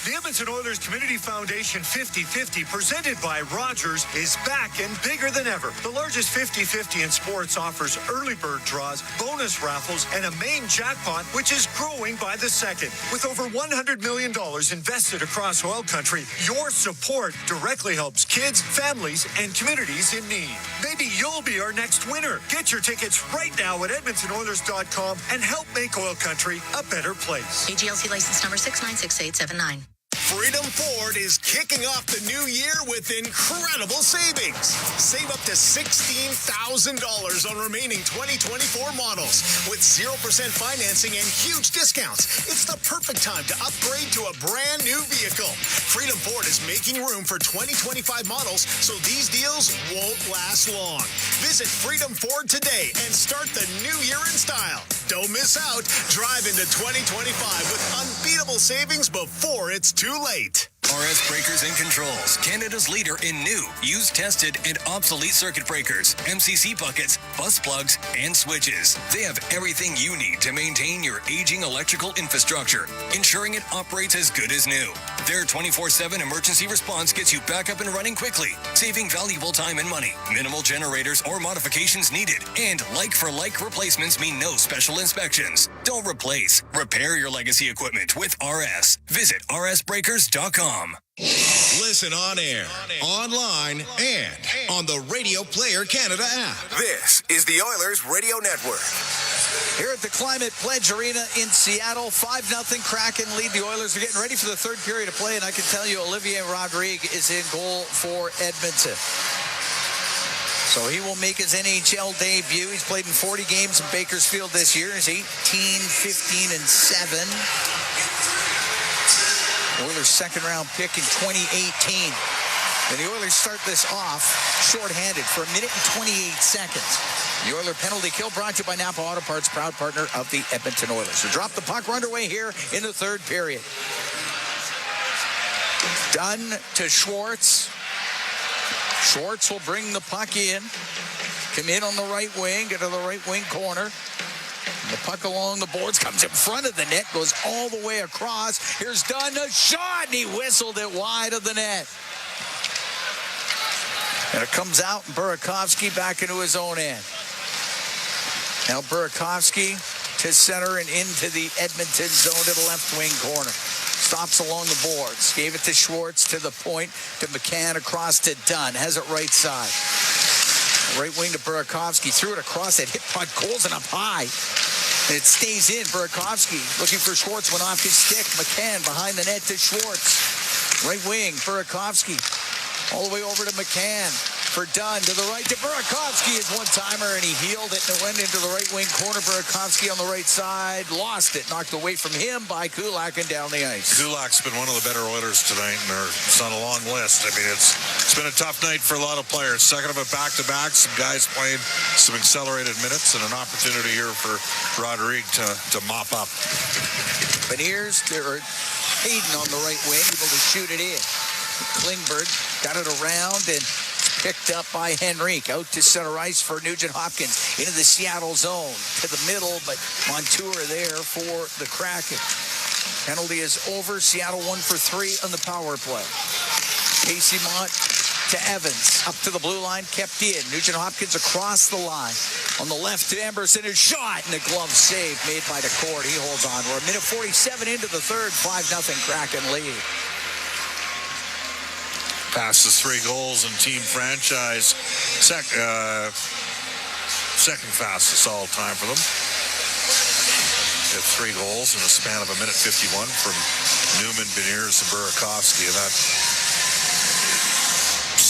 The Edmonton Oilers Community Foundation 50-50, presented by Rogers, is back and bigger than ever. The largest 50-50 in sports offers early bird draws, bonus raffles, and a main jackpot, which is growing by the second. With over $100 million invested across OilCountry, your support directly helps kids, families, and communities in need. Maybe you'll be our next winner. Get your tickets right now at EdmontonOilers.com and help make OilCountry a better place. AGLC license number 696879. Freedom Ford is kicking off the new year with incredible savings. Save up to $16,000 on remaining 2024 models with 0% financing and huge discounts. It's the perfect time to upgrade to a brand new vehicle. Freedom Ford is making room for 2025 models, so these deals won't last long. Visit Freedom Ford today and start the new year in style. Don't miss out. Drive into 2025 with unbeatable savings before it's too late. RS Breakers and Controls, Canada's leader in new, used, tested, and obsolete circuit breakers, MCC buckets, bus plugs, and switches. They have everything you need to maintain your aging electrical infrastructure, ensuring it operates as good as new. Their 24/7 emergency response gets you back up and running quickly, saving valuable time and money. Minimal generators or modifications needed, and like-for-like replacements mean no special inspections. Don't replace, repair your legacy equipment with RS. Visit rsbreakers.com. Listen on air, online, and on the Radio Player Canada app. This is the Oilers Radio Network. Here at the Climate Pledge Arena in Seattle, 5-0 Kraken lead. The Oilers are getting ready for the third period of play, and I can tell you Olivier Rodrigue is in goal for Edmonton. So he will make his NHL debut. He's played in 40 games in Bakersfield this year. He's 18, 15, and 7. Oilers' second-round pick in 2018. And the Oilers start this off shorthanded for 1 minute and 28 seconds. The Oiler penalty kill brought to you by Napa Auto Parts, proud partner of the Edmonton Oilers. So drop the puck. We're underway here in the third period. Dunn to Schwartz. Schwartz will bring the puck in. Come in on the right wing, get to the right wing corner. The puck along the boards comes in front of the net, goes all the way across. Here's Dunn, a shot, and he whistled it wide of the net. And it comes out, and Burakovsky back into his own end. Now Burakovsky to center and into the Edmonton zone to the left wing corner. Stops along the boards. Gave it to Schwartz to the point, to McCann across to Dunn. Has it right side. Right wing to Burakovsky. Threw it across that hit puck, goals and up high. It stays in. Burakovsky looking for Schwartz, went off his stick. McCann behind the net to Schwartz. Right wing, Burakovsky. All the way over to McCann. For Dunn to the right to Burakovsky. His one-timer, and he healed it, and it went into the right wing corner. Burakovsky on the right side. Lost it. Knocked away from him by Kulak and down the ice. Kulak's been one of the better Oilers tonight, and it's on a long list. I mean, it's been a tough night for a lot of players. Second of it back-to-back. Some guys playing some accelerated minutes, and an opportunity here for Rodrigue to mop up. But here's Hayden on the right wing, able to shoot it in. Klingberg got it around and picked up by Henrique. Out to center ice for Nugent Hopkins. Into the Seattle zone. To the middle, but Montour there for the Kraken. Penalty is over. Seattle 1 for 3 on the power play. Casey Mont to Evans. Up to the blue line, kept in. Nugent Hopkins across the line. On the left to Emberson, a shot, and a glove save made by DeCord. He holds on. We're a minute 47 into the third. 5-0 Kraken lead. Passes 3 goals in team franchise. Second fastest all time for them. They have 3 goals in a span of a minute 51 from Newman, Beniers, and Burakovsky. And that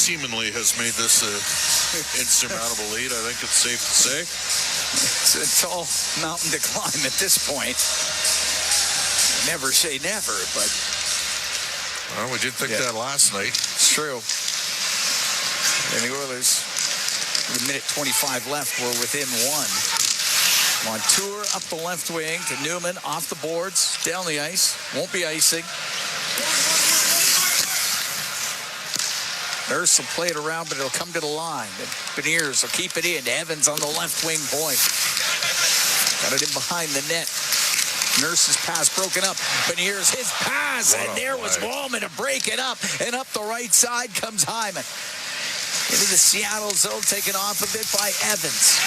seemingly has made this an insurmountable lead. I think it's safe to say. It's a tall mountain to climb at this point. Never say never, but... Well, we did think that last night. It's true. And the Oilers, with a minute 25 left, were within one. Montour up the left wing to Newman, off the boards, down the ice. Won't be icing. Nurse will play it around, but it'll come to the line. And Beniers will keep it in. Evans on the left wing point. Got it in behind the net. Nurse's pass broken up. Beniers, his pass, and there was Wallman to break it up. And up the right side comes Hyman. Into the Seattle zone, taken off a bit by Evans.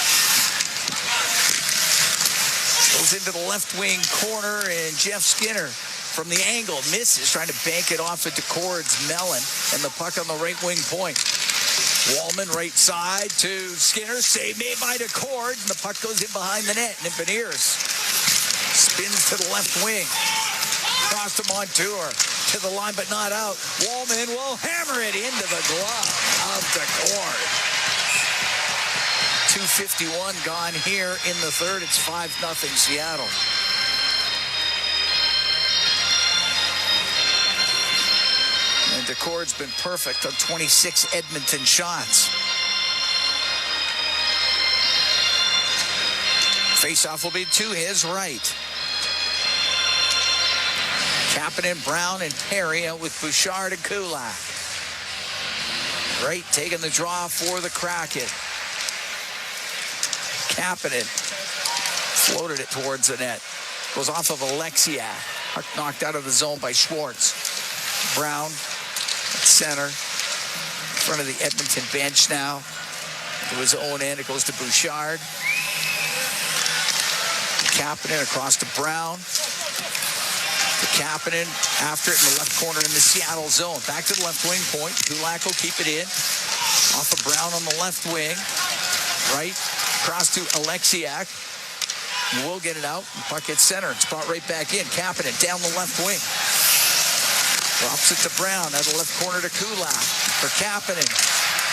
Goes into the left wing corner, and Jeff Skinner from the angle misses, trying to bank it off at Decord's melon, and the puck on the right wing point. Wallman right side to Skinner, save made by Decord, and the puck goes in behind the net, and Beniers spins to the left wing, across to Montour, to the line but not out. Wallman will hammer it into the glove of Decord. 2:51 gone here in the third. It's 5-0 Seattle. And Decord's been perfect on 26 Edmonton shots. Face-off will be to his right. Kapanen, Brown, and Perry out with Bouchard and Kulak. Right, taking the draw for the Kraken. Kapanen floated it towards the net. Goes off of Alexia. Puck knocked out of the zone by Schwartz. Brown at center. In front of the Edmonton bench now. To his own end, it goes to Bouchard. Kapanen across to Brown. To Kapanen after it in the left corner in the Seattle zone. Back to the left wing point. Kulak will keep it in. Off of Brown on the left wing. Right. Across to Alexiak. We'll get it out. Puck hits center. It's brought right back in. Kapanen down the left wing. Drops it to Brown. Out of the left corner to Kulak. For Kapanen.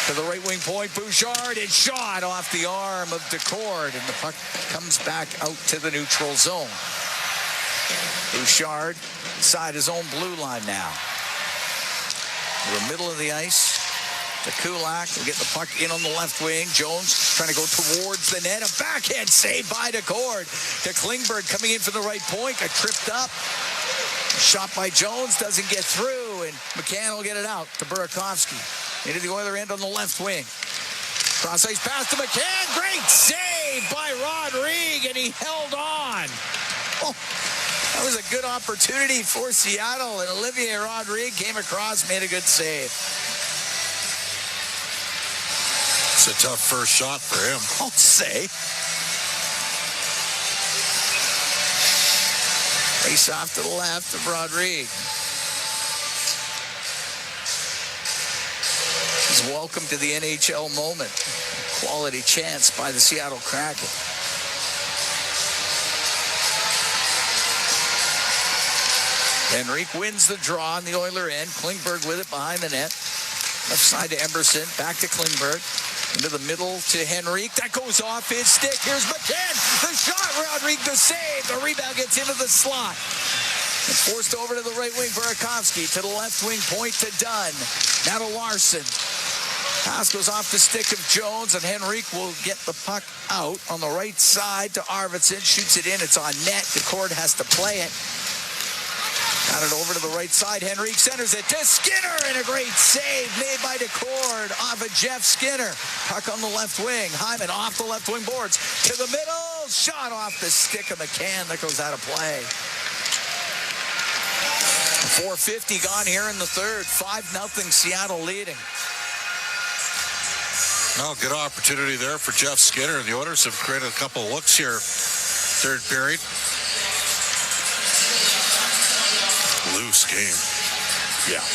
To the right wing point. Bouchard is shot off the arm of Decord. And the puck comes back out to the neutral zone. Bouchard inside his own blue line now. To the middle of the ice. To Kulak. Will get the puck in on the left wing. Jones trying to go towards the net. A backhand save by Decord. To Klingberg coming in for the right point. Got tripped up. Shot by Jones. Doesn't get through. And McCann will get it out to Burakovsky. Into the Oiler end on the left wing. Cross-ice pass to McCann. Great save by Rodrigue. And he held on. Oh, that was a good opportunity for Seattle. And Olivier Rodrigue came across, made a good save. It's a tough first shot for him. I'll say. Face off to the left of Rodrigue. He's welcome to the NHL moment. Quality chance by the Seattle Kraken. Henrique wins the draw on the Oiler end. Klingberg with it behind the net. Left side to Emerson. Back to Klingberg. Into the middle to Henrique. That goes off his stick. Here's McCann. The shot. Rodrigue the save. The rebound gets into the slot. It's forced over to the right wing. Burakovsky to the left wing point to Dunn. Now to Larson. Pass goes off the stick of Jones, and Henrique will get the puck out on the right side to Arvidsson. Shoots it in. It's on net. Decord has to play it. Got it over to the right side. Henrique centers it to Skinner, and a great save made by Decord off of Jeff Skinner. Puck on the left wing. Hyman off the left wing boards. To the middle. Shot off the stick of McCann. That goes out of play. 4:50 gone here in the third. 5-0 Seattle leading. Well, good opportunity there for Jeff Skinner. The Oilers have created a couple of looks here. Third period. Loose game. Yeah.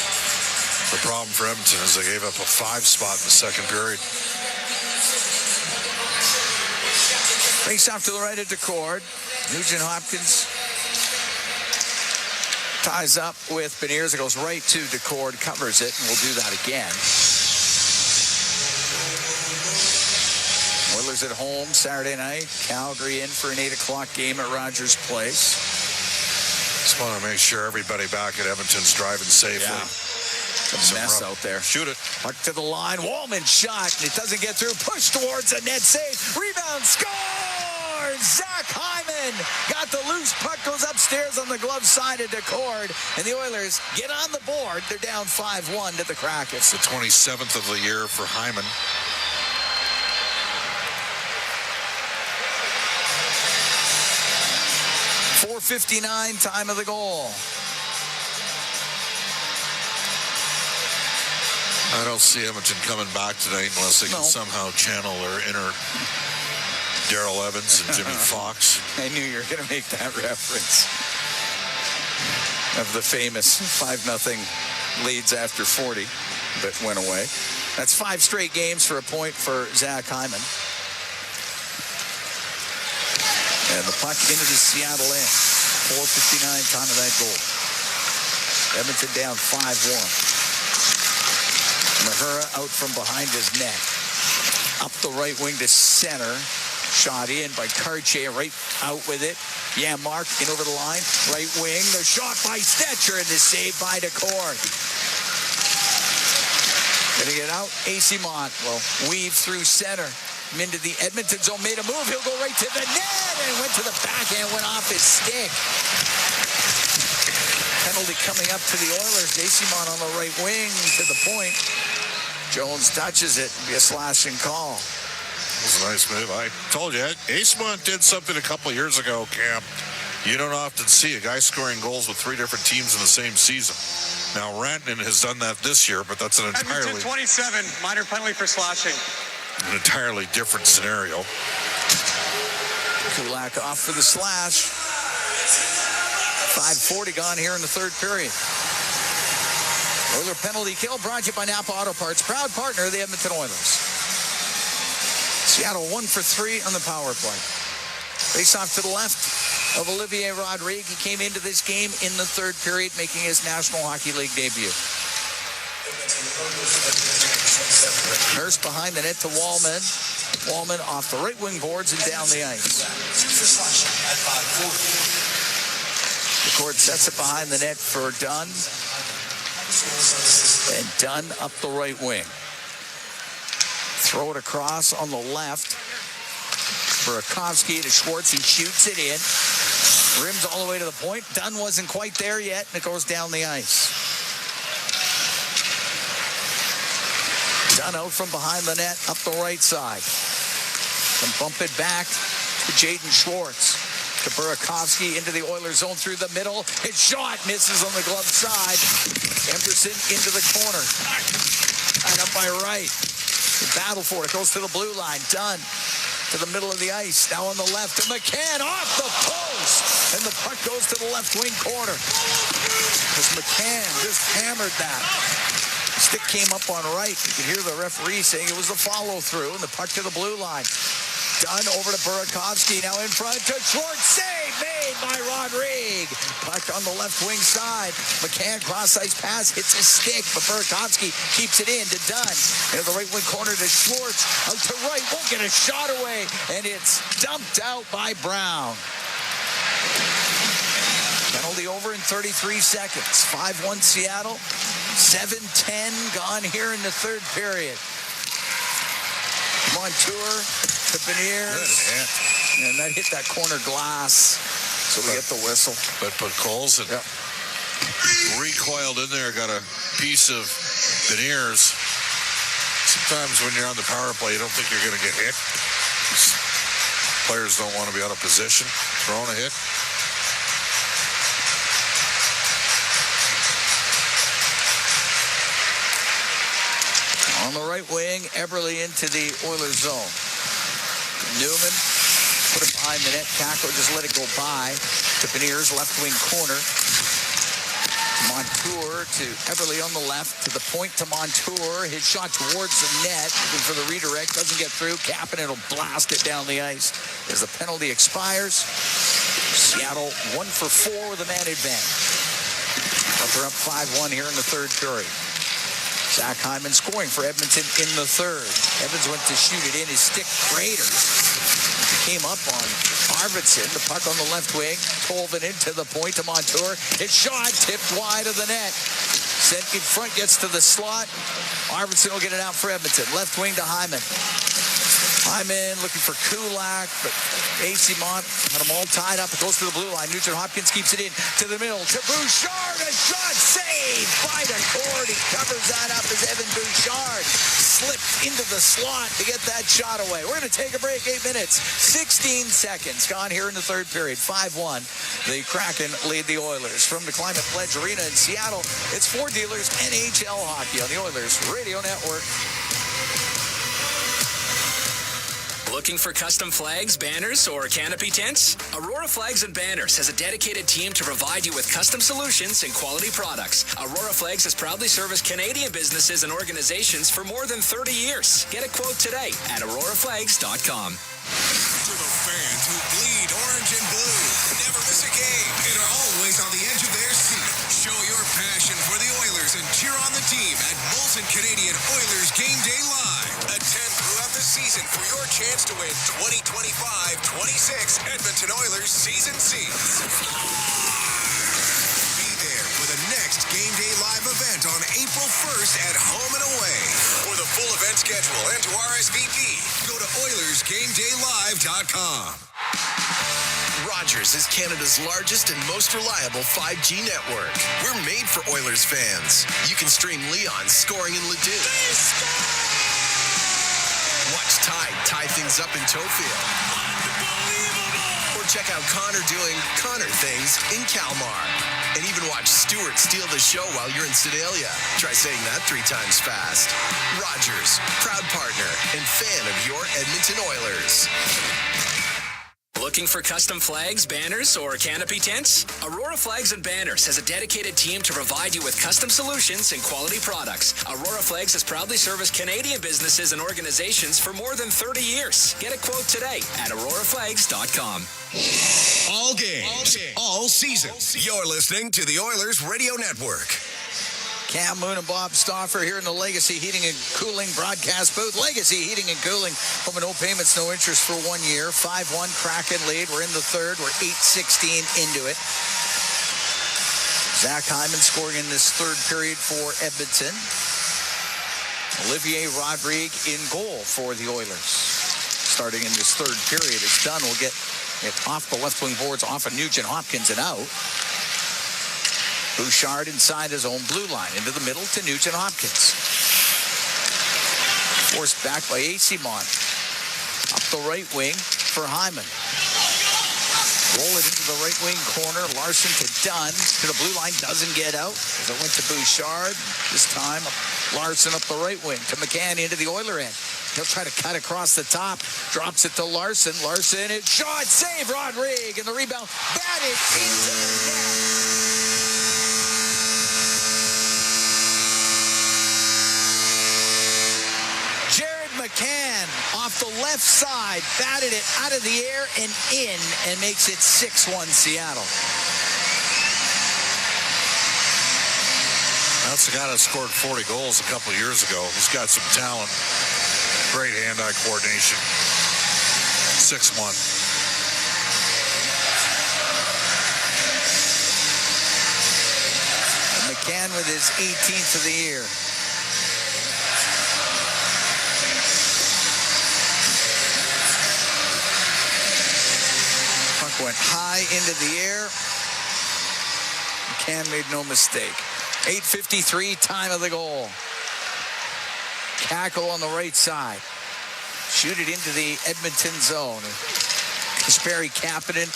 The problem for Edmonton is they gave up a 5 spot in the second period. Face off to the right of Decord. Nugent Hopkins ties up with Beniers. It goes right to Decord, covers it, and we'll do that again. Oilers at home Saturday night. Calgary in for an 8 o'clock game at Rogers Place. Just want to make sure everybody back at Edmonton's driving safely. Yeah. It's a mess out there. Shoot it. Puck to the line. Wallman shot. And it doesn't get through. Push towards the net. Save. Rebound. Score! Zach Hyman got the loose puck. Goes upstairs on the glove side of Decord. And the Oilers get on the board. They're down 5-1 to the Kraken. It's the 27th of the year for Hyman. .459 time of the goal. I don't see Edmonton coming back tonight unless they can somehow channel their inner Darrell Evans and Jimmy Fox. I knew you were going to make that reference. Of the famous 5-0 leads after 40 that went away. That's 5 straight games for a point for Zach Hyman. And the puck into the Seattle end. 4:59 time of that goal. Edmonton down 5-1. Mahura out from behind his net. Up the right wing to center. Shot in by Cartier, right out with it. Yeah, Mark in over the line. Right wing. The shot by Stetcher and the save by Decord. Gonna get out. AC Mont will weave through center. Into the Edmonton zone. Made a move. He'll go right to the net and went to the backhand. Went off his stick. Penalty coming up to the Oilers. AC Mont on the right wing to the point. Jones touches it. Be a slashing call. That was a nice move. I told you, Acemont did something a couple of years ago, Cam. You don't often see a guy scoring goals with 3 different teams in the same season. Now, Rantanen has done that this year, but that's an entirely... Edmonton 27, minor penalty for slashing. An entirely different scenario. Kulak off for the slash. 5:40 gone here in the third period. Oiler penalty kill brought to you by Napa Auto Parts, proud partner of the Edmonton Oilers. Seattle 1 for 3 on the power play. Face off to the left of Olivier Rodrigue. He came into this game in the third period, making his National Hockey League debut. Nurse behind the net to Wallman. Wallman off the right wing boards and down the ice. The court sets it behind the net for Dunn. And Dunn up the right wing. Throw it across on the left. Burakovsky to Schwartz. He shoots it in. Rims all the way to the point. Dunn wasn't quite there yet, and it goes down the ice. Dunn out from behind the net, up the right side. Then bump it back to Jaden Schwartz. To Burakovsky into the Oilers zone through the middle. His shot misses on the glove side. Emerson into the corner. And up by right. The battle for it. Goes to the blue line. Dunn to the middle of the ice. Now on the left to McCann off the post. And the puck goes to the left wing corner. As McCann just hammered that. The stick came up on right. You could hear the referee saying it was a follow through. And the puck to the blue line. Dunn over to Burakovsky, now in front to Schwartz. Save made by Rodrigue. Puck on the left wing side. McCann cross-ice pass, hits his stick, but Burakovsky keeps it in to Dunn. In the right wing corner to Schwartz. Out to right, won't get a shot away, and it's dumped out by Brown. Penalty over in 33 seconds. 5-1 Seattle. 7-10 gone here in the third period. Montour to Beniers. And that hit that corner glass. So we get the whistle. But Coles and recoiled in there, got a piece of Beniers. Sometimes when you're on the power play, you don't think you're going to get hit. Players don't want to be out of position, throwing a hit. On the right wing, Eberle into the Oilers zone. Newman put it behind the net. Kako just let it go by. To Beniers, left wing corner. Montour to Eberle on the left. To the point to Montour. His shot towards the net. Looking for the redirect. Doesn't get through. Kapanen will blast it down the ice as the penalty expires. Seattle 1 for 4 with a man advantage. But they're up 5-1 here in the third period. Zach Hyman scoring for Edmonton in the third. Evans went to shoot it in. His stick craters. Came up on Arvidsson. The puck on the left wing. Colvin into the point to Montour. His shot tipped wide of the net. Sent in front, gets to the slot. Arvidsson will get it out for Edmonton. Left wing to Hyman. Hyman looking for Kulak, but AC Mont had them all tied up. It goes to the blue line. Nugent Hopkins keeps it in to the middle. To Bouchard, a shot saved by the cord. He covers that up as Evan Bouchard slipped into the slot to get that shot away. We're going to take a break, 8 minutes, 16 seconds gone here in the third period. 5-1. The Kraken lead the Oilers. From the Climate Pledge Arena in Seattle, it's Ford Dealers NHL Hockey on the Oilers Radio Network. Looking for custom flags, banners, or canopy tents? Aurora Flags and Banners has a dedicated team to provide you with custom solutions and quality products. Aurora Flags has proudly serviced Canadian businesses and organizations for more than 30 years. Get a quote today at auroraflags.com. To the fans who bleed orange and blue, never miss a game, and are always on the edge of their seat. Show your passion for the Oilers and cheer on the team at Molson Canadian Oilers Game Day Live. Attend throughout the season for your chance to win 2025-26 Edmonton Oilers season seats. Be there for the next Game Day Live event on April 1st at home and away. For the full event schedule and to RSVP, go to OilersGameDayLive.com. Rogers is Canada's largest and most reliable 5G network. We're made for Oilers fans. You can stream Leon scoring in Leduc. Watch Tide tie things up in Tofield. Or check out Connor doing Connor things in Kalmar. And even watch Stewart steal the show while you're in Sedalia. Try saying that 3 times fast. Rogers, proud partner and fan of your Edmonton Oilers. Looking for custom flags, banners, or canopy tents? Aurora Flags and Banners has a dedicated team to provide you with custom solutions and quality products. Aurora Flags has proudly serviced Canadian businesses and organizations for more than 30 years. Get a quote today at auroraflags.com. All games, all season. You're listening to the Oilers Radio Network. Cam Moon and Bob Stauffer here in the Legacy Heating and Cooling broadcast booth. Legacy Heating and Cooling. Home and no payments, no interest for 1 year. 5-1 Kraken lead. We're in the third. We're 8:16 into it. Zach Hyman scoring in this third period for Edmonton. Olivier Rodrigue in goal for the Oilers. Starting in this third period. It's done. We'll get it off the left wing boards, off of Nugent Hopkins and out. Bouchard inside his own blue line, into the middle to Nugent Hopkins. Forced back by AC Mont. Up the right wing for Hyman. Roll it into the right wing corner. Larson to Dunn. To the blue line, doesn't get out. As it went to Bouchard. This time, Larson up the right wing to McCann into the Oiler end. He'll try to cut across the top. Drops it to Larson. Larson, it's shot. Save Rodrigue. And the rebound batted into the net. McCann off the left side, batted it out of the air and in, and makes it 6-1 Seattle. That's the guy that scored 40 goals a couple of years ago. He's got some talent. Great hand-eye coordination. 6-1. McCann with his 18th of the year. Went high into the air. McCann made no mistake. 8:53, time of the goal. Cackle on the right side. Shoot it into the Edmonton zone. Kasperi Kapanen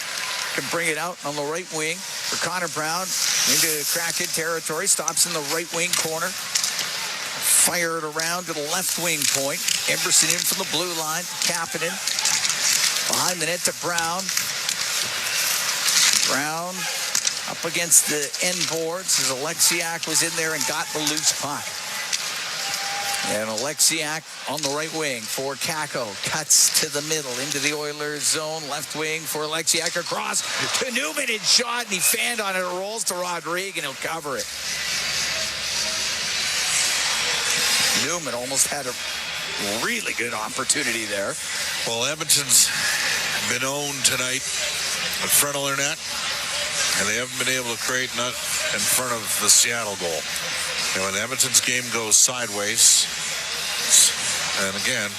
can bring it out on the right wing for Connor Brown into Kraken territory. Stops in the right wing corner. Fire it around to the left wing point. Emerson in from the blue line. Kapanen behind the net to Brown. Brown up against the end boards as Alexiak was in there and got the loose puck. And Alexiak on the right wing for Kakko. Cuts to the middle into the Oilers zone. Left wing for Alexiak across to Newman in shot. And he fanned on it. It rolls to Rodrigue and he'll cover it. Newman almost had a really good opportunity there. Well, Edmonton's been owned tonight in front of their net, and they haven't been able to create not in front of the Seattle goal. And when Edmonton's game goes sideways, and again,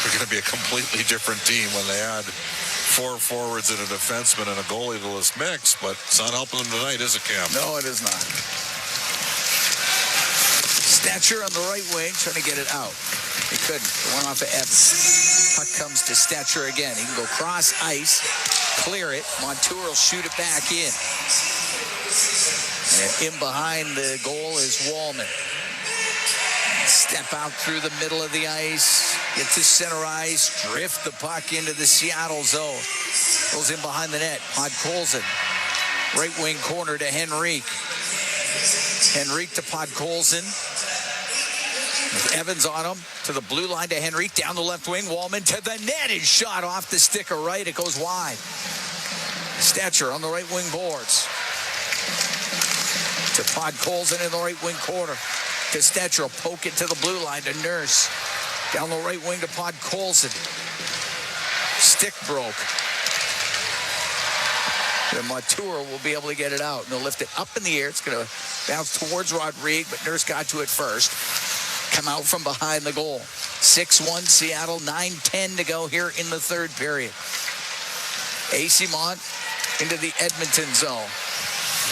they're going to be a completely different team when they add 4 forwards and a defenseman and a goalie to this mix, but it's not helping them tonight, is it, Cam? No, it is not. Stature on the right wing, trying to get it out. He couldn't. It went off of Evans. Puck comes to Stature again. He can go cross ice, clear it. Montour will shoot it back in. And in behind the goal is Wallman. Step out through the middle of the ice, get to center ice, drift the puck into the Seattle zone. Goes in behind the net. Podkolzin, right wing corner to Henrique. Henrique to Podkolzin. With Evans on him, to the blue line to Henrique, down the left wing. Wallman to the net, is shot off the stick of right. It goes wide. Stature on the right wing boards. To Podkolzin in the right wing corner. To Stature, poke it to the blue line to Nurse. Down the right wing to Podkolzin. Stick broke. And Montour will be able to get it out. And they'll lift it up in the air. It's going to bounce towards Rodrigue, but Nurse got to it first. Come out from behind the goal. 6-1 Seattle, 9:10 to go here in the third period. Eyssimont into the Edmonton zone.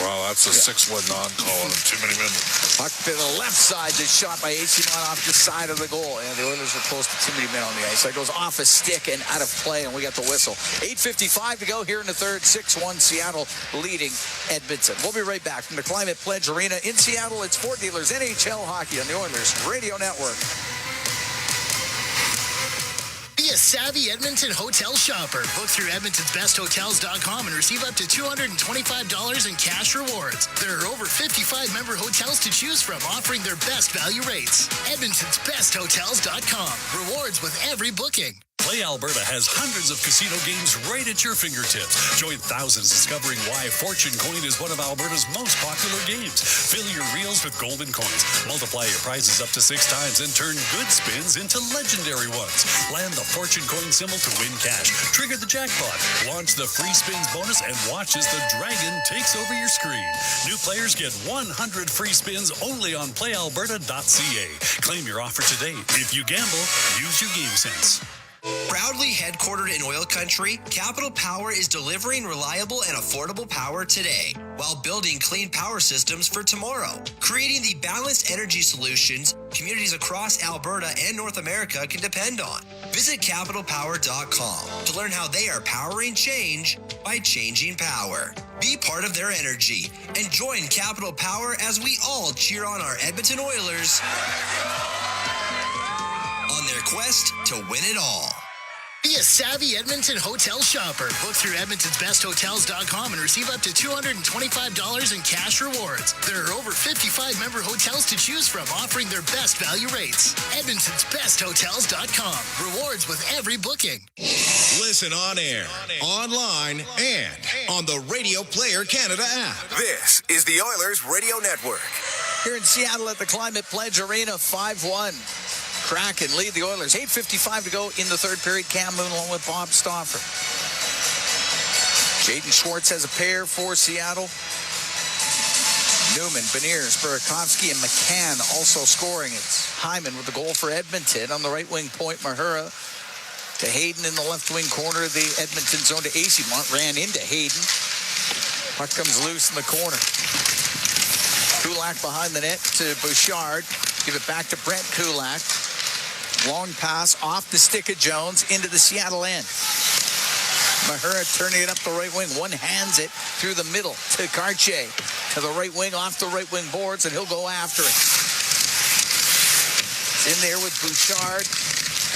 Wow, that's a 6-1 non-call in too many minutes. Puck to the left side, just shot by Eyssimont off the side of the goal. And the Oilers were close to too many men on the ice. That goes off a stick and out of play, and we got the whistle. 8:55 to go here in the third. 6-1 Seattle leading Edmonton. We'll be right back from the Climate Pledge Arena in Seattle. It's Fort Dealers NHL Hockey on the Oilers Radio Network. Be a savvy Edmonton hotel shopper. Book through edmontonsbesthotels.com and receive up to $225 in cash rewards. There are over 55 member hotels to choose from, offering their best value rates. edmontonsbesthotels.com. Rewards with every booking. Play Alberta has hundreds of casino games right at your fingertips. Join thousands discovering why Fortune Coin is one of Alberta's most popular games. Fill your reels with golden coins. Multiply your prizes up to 6 times and turn good spins into legendary ones. Land the Fortune Coin symbol to win cash. Trigger the jackpot. Launch the free spins bonus and watch as the dragon takes over your screen. New players get 100 free spins only on playalberta.ca. Claim your offer today. If you gamble, use your game sense. Proudly headquartered in OilCountry, Capital Power is delivering reliable and affordable power today while building clean power systems for tomorrow, creating the balanced energy solutions communities across Alberta and North America can depend on. Visit capitalpower.com to learn how they are powering change by changing power. Be part of their energy and join Capital Power as we all cheer on our Edmonton Oilers on their quest to win it all. Be a savvy Edmonton hotel shopper. Book through edmontonsbesthotels.com and receive up to $225 in cash rewards. There are over 55 member hotels to choose from, offering their best value rates. edmontonsbesthotels.com. Rewards with every booking. Listen on air, online, and on the Radio Player Canada app. This is the Oilers Radio Network. Here in Seattle at the Climate Pledge Arena, 5-1. Kraken lead the Oilers. 8:55 to go in the third period. Cam Moon along with Bob Stauffer. Jaden Schwartz has a pair for Seattle. Newman, Beniers, Burakovsky, and McCann also scoring. It's Hyman with the goal for Edmonton. On the right wing point, Mahura to Hayden in the left wing corner of the Edmonton zone to Eyssimont. Ran into Hayden. Puck comes loose in the corner. Kulak behind the net to Bouchard. Give it back to Brent Kulak. Long pass off the stick of Jones into the Seattle end. Mahura turning it up the right wing. One hands it through the middle to Cartier. To the right wing, off the right wing boards, and he'll go after it. It's in there with Bouchard.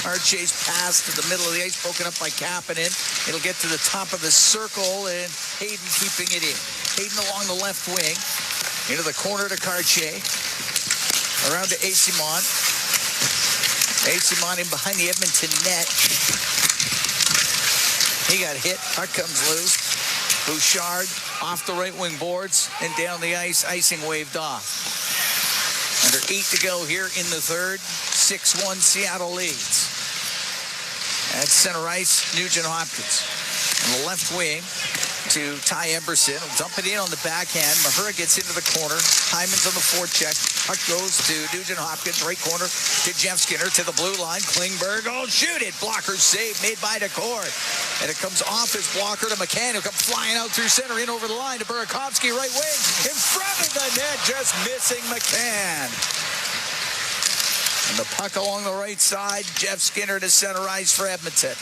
Cartier's pass to the middle of the ice, broken up by Kapanen. It'll get to the top of the circle, and Hayden keeping it in. Hayden along the left wing. Into the corner to Cartier. Around to Eyssimont. Eyssimont in behind the Edmonton net. He got hit. Puck comes loose. Bouchard off the right wing boards and down the ice. Icing waved off. Under 8 to go here in the third. 6-1 Seattle leads. At center ice, Nugent Hopkins. On the left wing to Ty Emberson. He'll dump it in on the backhand. Mahura gets into the corner. Hyman's on the forecheck. Puck goes to Nugent Hopkins. Right corner to Jeff Skinner to the blue line. Klingberg. Oh, shoot it. Blocker save made by Decord. And it comes off his blocker to McCann, who comes flying out through center, in over the line to Burakovsky, right wing, in front of the net, just missing McCann. And the puck along the right side, Jeff Skinner to center ice for Edmonton.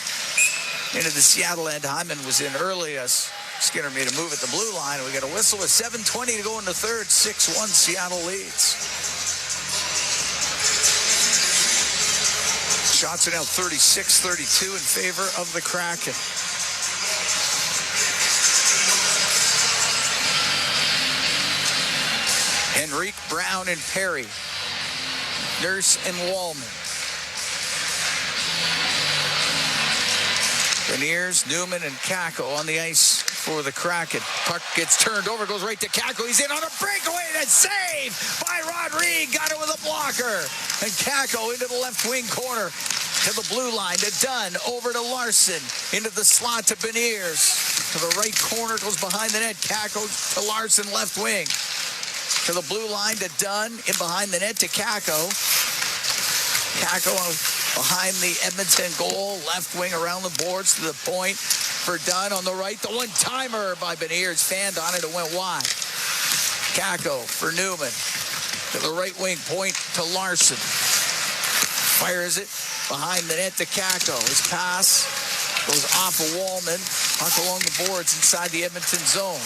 Into the Seattle end, Hyman was in early as Skinner made a move at the blue line. We got a whistle with 7:20 to go in the third. 6-1 Seattle leads. Shots are now 36-32 in favor of the Kraken. Henrique, Brown, and Perry. Nurse and Wallman. Beniers, Newman, and Kako on the ice for the Kraken. Puck gets turned over, goes right to Kako. He's in on a breakaway, and a save by Rodrigue. Got it with a blocker. And Kako into the left wing corner to the blue line to Dunn, over to Larson, into the slot to Beniers. To the right corner, goes behind the net. Kako to Larson, left wing. To the blue line to Dunn, in behind the net to Kako. Kako behind the Edmonton goal, left wing around the boards to the point for Dunn on the right. The one-timer by Beniers, fanned on it, it went wide. Kako for Newman. To the right wing point to Larson. Fires it behind the net to Kako. His pass goes off of Wallman. Puck along the boards inside the Edmonton zone.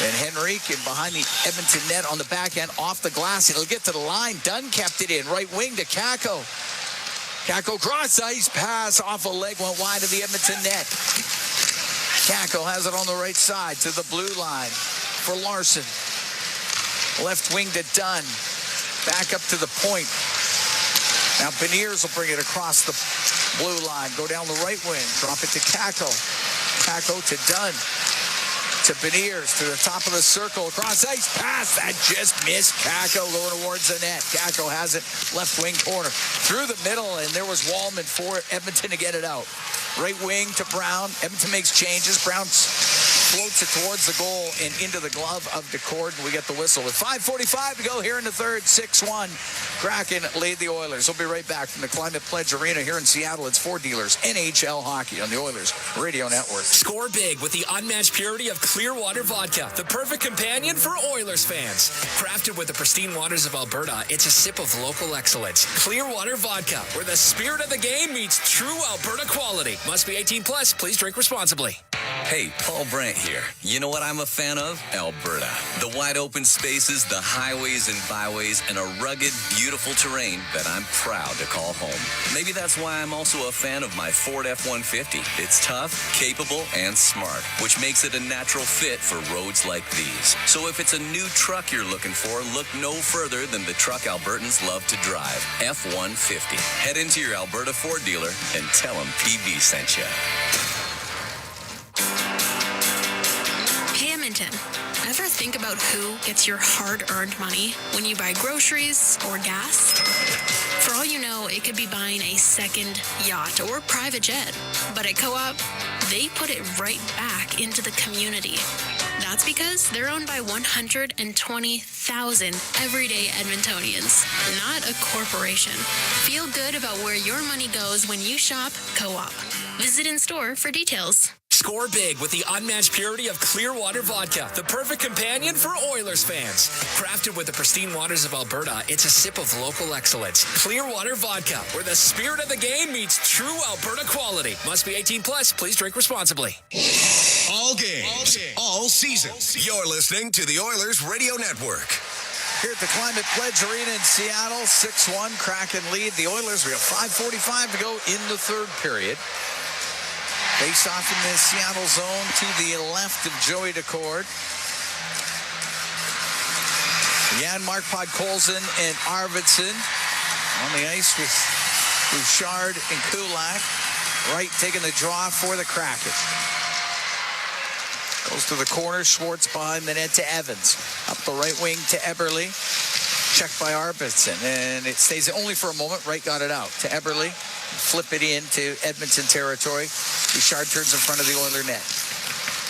And Henrique in behind the Edmonton net on the backhand, off the glass. It'll get to the line. Dunn kept it in. Right wing to Kako. Kako cross ice pass off a leg, went wide of the Edmonton net. Kako has it on the right side to the blue line for Larson. Left wing to Dunn. Back up to the point. Now Beniers will bring it across the blue line. Go down the right wing. Drop it to Kako. Kako to Dunn. To Beniers, to the top of the circle, across ice, pass, that just missed Kako going towards the net. Kako has it, left wing corner, through the middle, and there was Wallman for Edmonton to get it out. Right wing to Brown, Edmonton makes changes, Brown floats it towards the goal and into the glove of Decord, and we get the whistle. With 5:45 to go here in the third, 6-1, Kraken lead the Oilers. We'll be right back from the Climate Pledge Arena here in Seattle. It's Ford Dealers, NHL Hockey on the Oilers Radio Network. Score big with the unmatched purity of Clearwater Vodka, the perfect companion for Oilers fans. Crafted with the pristine waters of Alberta, it's a sip of local excellence. Clearwater Vodka, where the spirit of the game meets true Alberta quality. Must be 18 plus. Please drink responsibly. Hey, Paul Brandt here. You know what I'm a fan of? Alberta. The wide open spaces, the highways and byways, and a rugged, beautiful terrain that I'm proud to call home. Maybe that's why I'm also a fan of my Ford F-150. It's tough, capable, and smart, which makes it a natural fit for roads like these. So if it's a new truck you're looking for, look no further than the truck Albertans love to drive, F-150. Head into your Alberta Ford dealer and tell them PB sent you. Hey, Edmonton. Ever think about who gets your hard-earned money when you buy groceries or gas? For all you know, it could be buying a second yacht or private jet. But at Co-op, they put it right back into the community. That's because they're owned by 120,000 everyday Edmontonians, not a corporation. Feel good about where your money goes when you shop Co-op. Visit in-store for details. Score big with the unmatched purity of Clearwater Vodka, the perfect companion for Oilers fans. Crafted with the pristine waters of Alberta, it's a sip of local excellence. Clearwater Vodka, where the spirit of the game meets true Alberta quality. Must be 18 plus. Please drink responsibly. All games, all seasons. You're listening to the Oilers Radio Network. Here at the Climate Pledge Arena in Seattle, 6-1, Kraken lead the Oilers. We have 5:45 to go in the third period. Face off in the Seattle zone to the left of Joey Decord. Jan Markpad, Colson, and Arvidsson on the ice with Bouchard and Kulak. Wright taking the draw for the Kraken. Goes to the corner. Schwartz behind the net to Evans. Up the right wing to Eberle. Check by Arvidsson, and it stays only for a moment. Wright got it out to Eberle. Flip it into Edmonton territory. Bouchard turns in front of the Oiler net.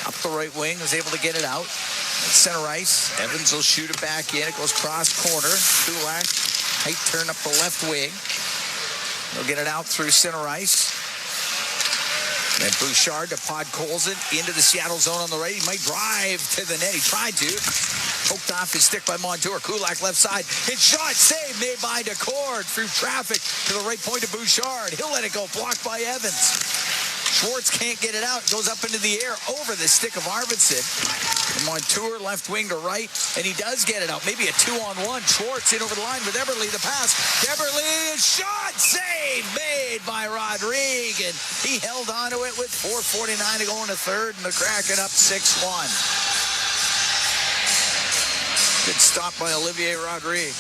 Up the right wing, was able to get it out. At center ice, Evans will shoot it back in. It goes cross corner. Kulak, height turn up the left wing. He'll get it out through center ice. And Bouchard to Podkolzin into the Seattle zone on the right. He might drive to the net. He tried to. Poked off his stick by Montour. Kulak left side. Hit shot. Save made by Decord through traffic to the right point of Bouchard. He'll let it go. Blocked by Evans. Schwartz can't get it out. Goes up into the air over the stick of Arvidsson. Montour left wing to right, and he does get it out. Maybe a 2-on-1. Schwartz in over the line with Eberle. The pass. Eberle, shot, save made by Rodrigue, and he held on to it with 4:49 to go in the third, and the Kraken up 6-1. Good stop by Olivier Rodrigue.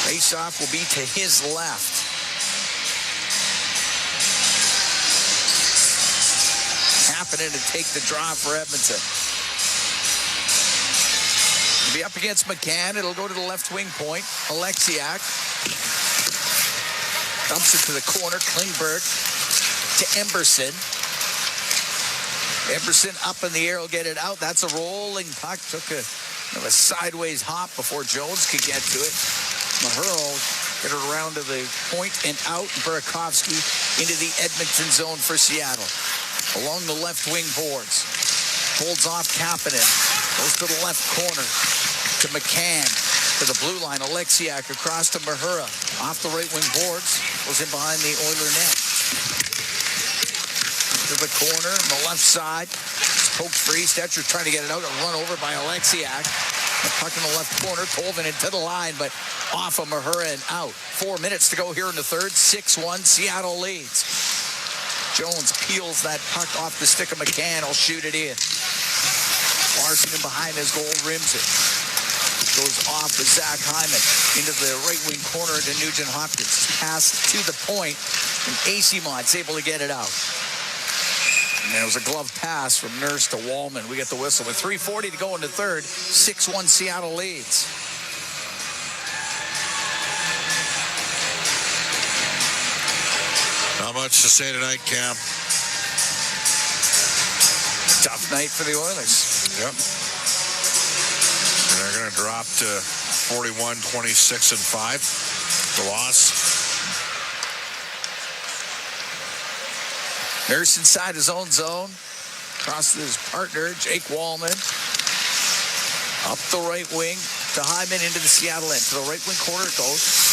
Face-off will be to his left. Happening to take the draw for Edmonton. It'll be up against McCann. It'll go to the left wing point. Alexiak dumps it to the corner. Klingberg to Emberson. Emberson up in the air will get it out. That's a rolling puck. Took a sideways hop before Jones could get to it. Mahuro get it around to the point and out. Burakovsky into the Edmonton zone for Seattle. Along the left wing boards. Holds off Kapanen. Goes to the left corner to McCann. To the blue line. Alexiak across to Mahura. Off the right wing boards. Goes in behind the Oiler net. To the corner on the left side. Poked free. Stetcher trying to get it out and run over by Alexiak. The puck in the left corner. Colvin into the line, but off of Mahura and out. 4 minutes to go here in the third. 6-1. Seattle leads. Jones peels that puck off the stick of McCann. He'll shoot it in. Larson in behind his goal, rims it. Goes off with Zach Hyman into the right wing corner to Nugent Hopkins. Pass to the point, and Aceymont's able to get it out. And there was a glove pass from Nurse to Wallman. We get the whistle with 3:40 to go in the third. 6-1 Seattle leads. Not much to say tonight, Cam. Tough night for the Oilers. Yep. And they're going to drop to 41, 26, and 5. The loss. Nurse inside his own zone. Across to his partner, Jake Wallman. Up the right wing to Hyman into the Seattle end. To the right wing corner it goes.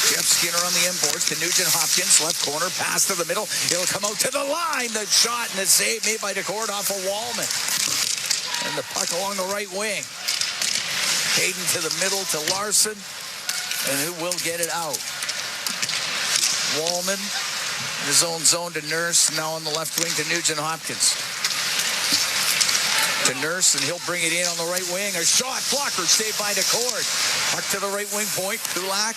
Jeff Skinner on the inboards to Nugent Hopkins. Left corner, pass to the middle. It'll come out to the line. The shot and the save made by Decord off of Wallman. And the puck along the right wing. Hayden to the middle to Larson. And who will get it out? Wallman in his own zone to Nurse. Now on the left wing to Nugent Hopkins. To Nurse, and he'll bring it in on the right wing. A shot, blocker, saved by Decord. Puck to the right wing point. Kulak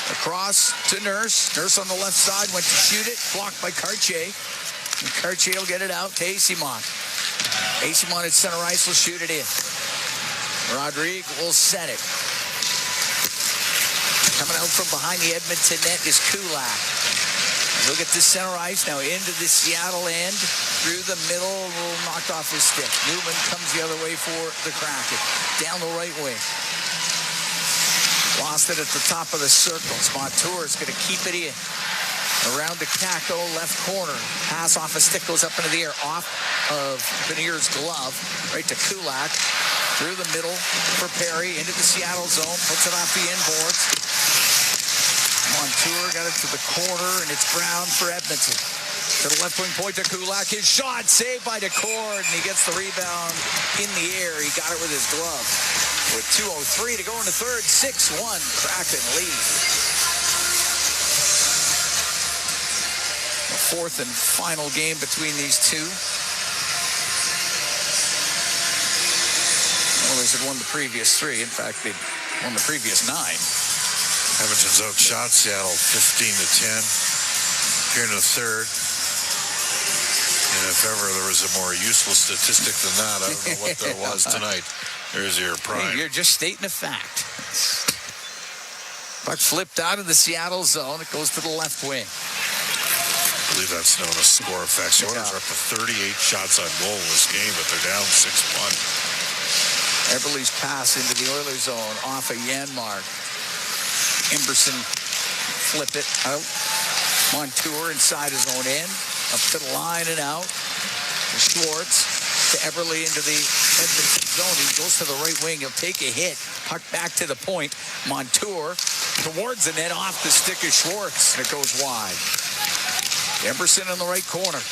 across to Nurse. Nurse on the left side went to shoot it. Blocked by Cartier. And Cartier will get it out to Aceyemont. Aceyemont at center ice will shoot it in. Rodrigue will set it. Coming out from behind the Edmonton net is Kulak. Look at the center ice now into the Seattle end. Through the middle, knocked off his stick. Newman comes the other way for the Kraken. Down the right wing. Lost it at the top of the circle. Montour is going to keep it in. Around to Kako, left corner. Pass off a stick, goes up into the air. Off of Benier's glove. Right to Kulak. Through the middle for Perry. Into the Seattle zone. Puts it off the inboards. Montour got it to the corner, and it's Brown for Edmonton. To the left wing point to Kulak. His shot saved by Decord, and he gets the rebound in the air. He got it with his glove. With 2:03 to go in the third, 6-1 Kraken lead. The fourth and final game between these two. Oilers had won the previous three. In fact, they won the previous 9. Edmonton's outshot Seattle 15-10 here in the third. And if If ever there was a more useless statistic than that, I don't know what that was tonight. There's your prime. Hey, you're just stating a fact. Puck flipped out of the Seattle zone. It goes to the left wing. I believe that's known as score effects. The Oilers are up to 38 shots on goal in this game, but they're down 6-1. Eberle's pass into the Oilers zone off of Janmark. Emberson flip it out. Montour inside his own end. Up to the line and out. To Schwartz. To Eberle into the Edmonton zone. He goes to the right wing. He'll take a hit. Puck back to the point. Montour towards the net off the stick of Schwartz. And it goes wide. Emberson in the right corner.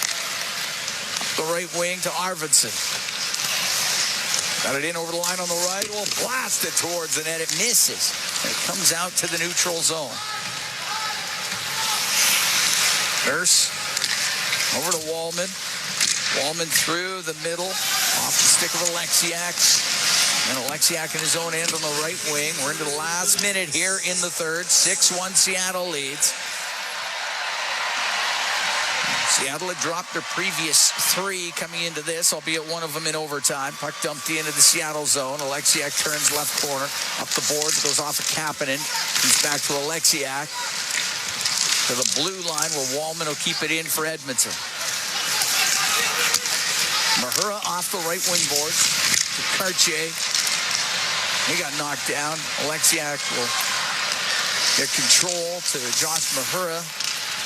The right wing to Arvidsson. Got it in over the line on the right. Will blast it towards the net. It misses. And it comes out to the neutral zone. Nurse over to Wallman. Wallman through the middle. Off the stick of Alexiak. And Alexiak in his own end on the right wing. We're into the last minute here in the third. 6-1 Seattle leads. Seattle had dropped their previous 3 coming into this, albeit one of them in overtime. Puck dumped into the Seattle zone. Alexiak turns left corner. Up the boards, goes off of Kapanen. Comes back to Alexiak. To the blue line where Wallman will keep it in for Edmonton. Mahura off the right wing boards. To Cartier. He got knocked down. Alexiak will get control to Josh Mahura.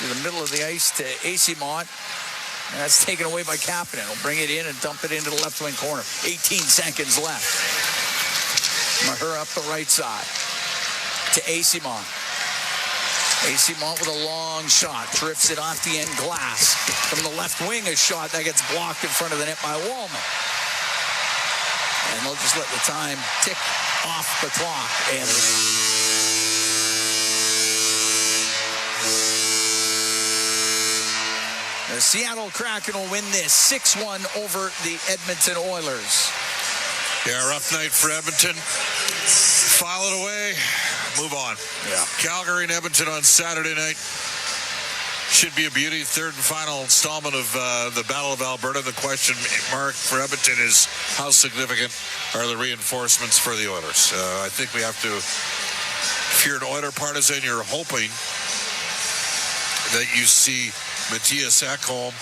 To the middle of the ice to Asimont. And that's taken away by Kapanen. He'll bring it in and dump it into the left wing corner. 18 seconds left. Mahura up the right side to Asimont. Asimont with a long shot. Drifts it off the end glass. From the left wing, a shot that gets blocked in front of the net by Wallman. And they'll just let the time tick off the clock. And the Seattle Kraken will win this 6-1 over the Edmonton Oilers. Yeah, rough night for Edmonton. File it away. Move on. Yeah. Calgary and Edmonton on Saturday night. Should be a beauty. Third and final installment of the Battle of Alberta. The question mark for Edmonton is how significant are the reinforcements for the Oilers? I think we have to, if you're an Oiler partisan, you're hoping that you see Matthias Ekholm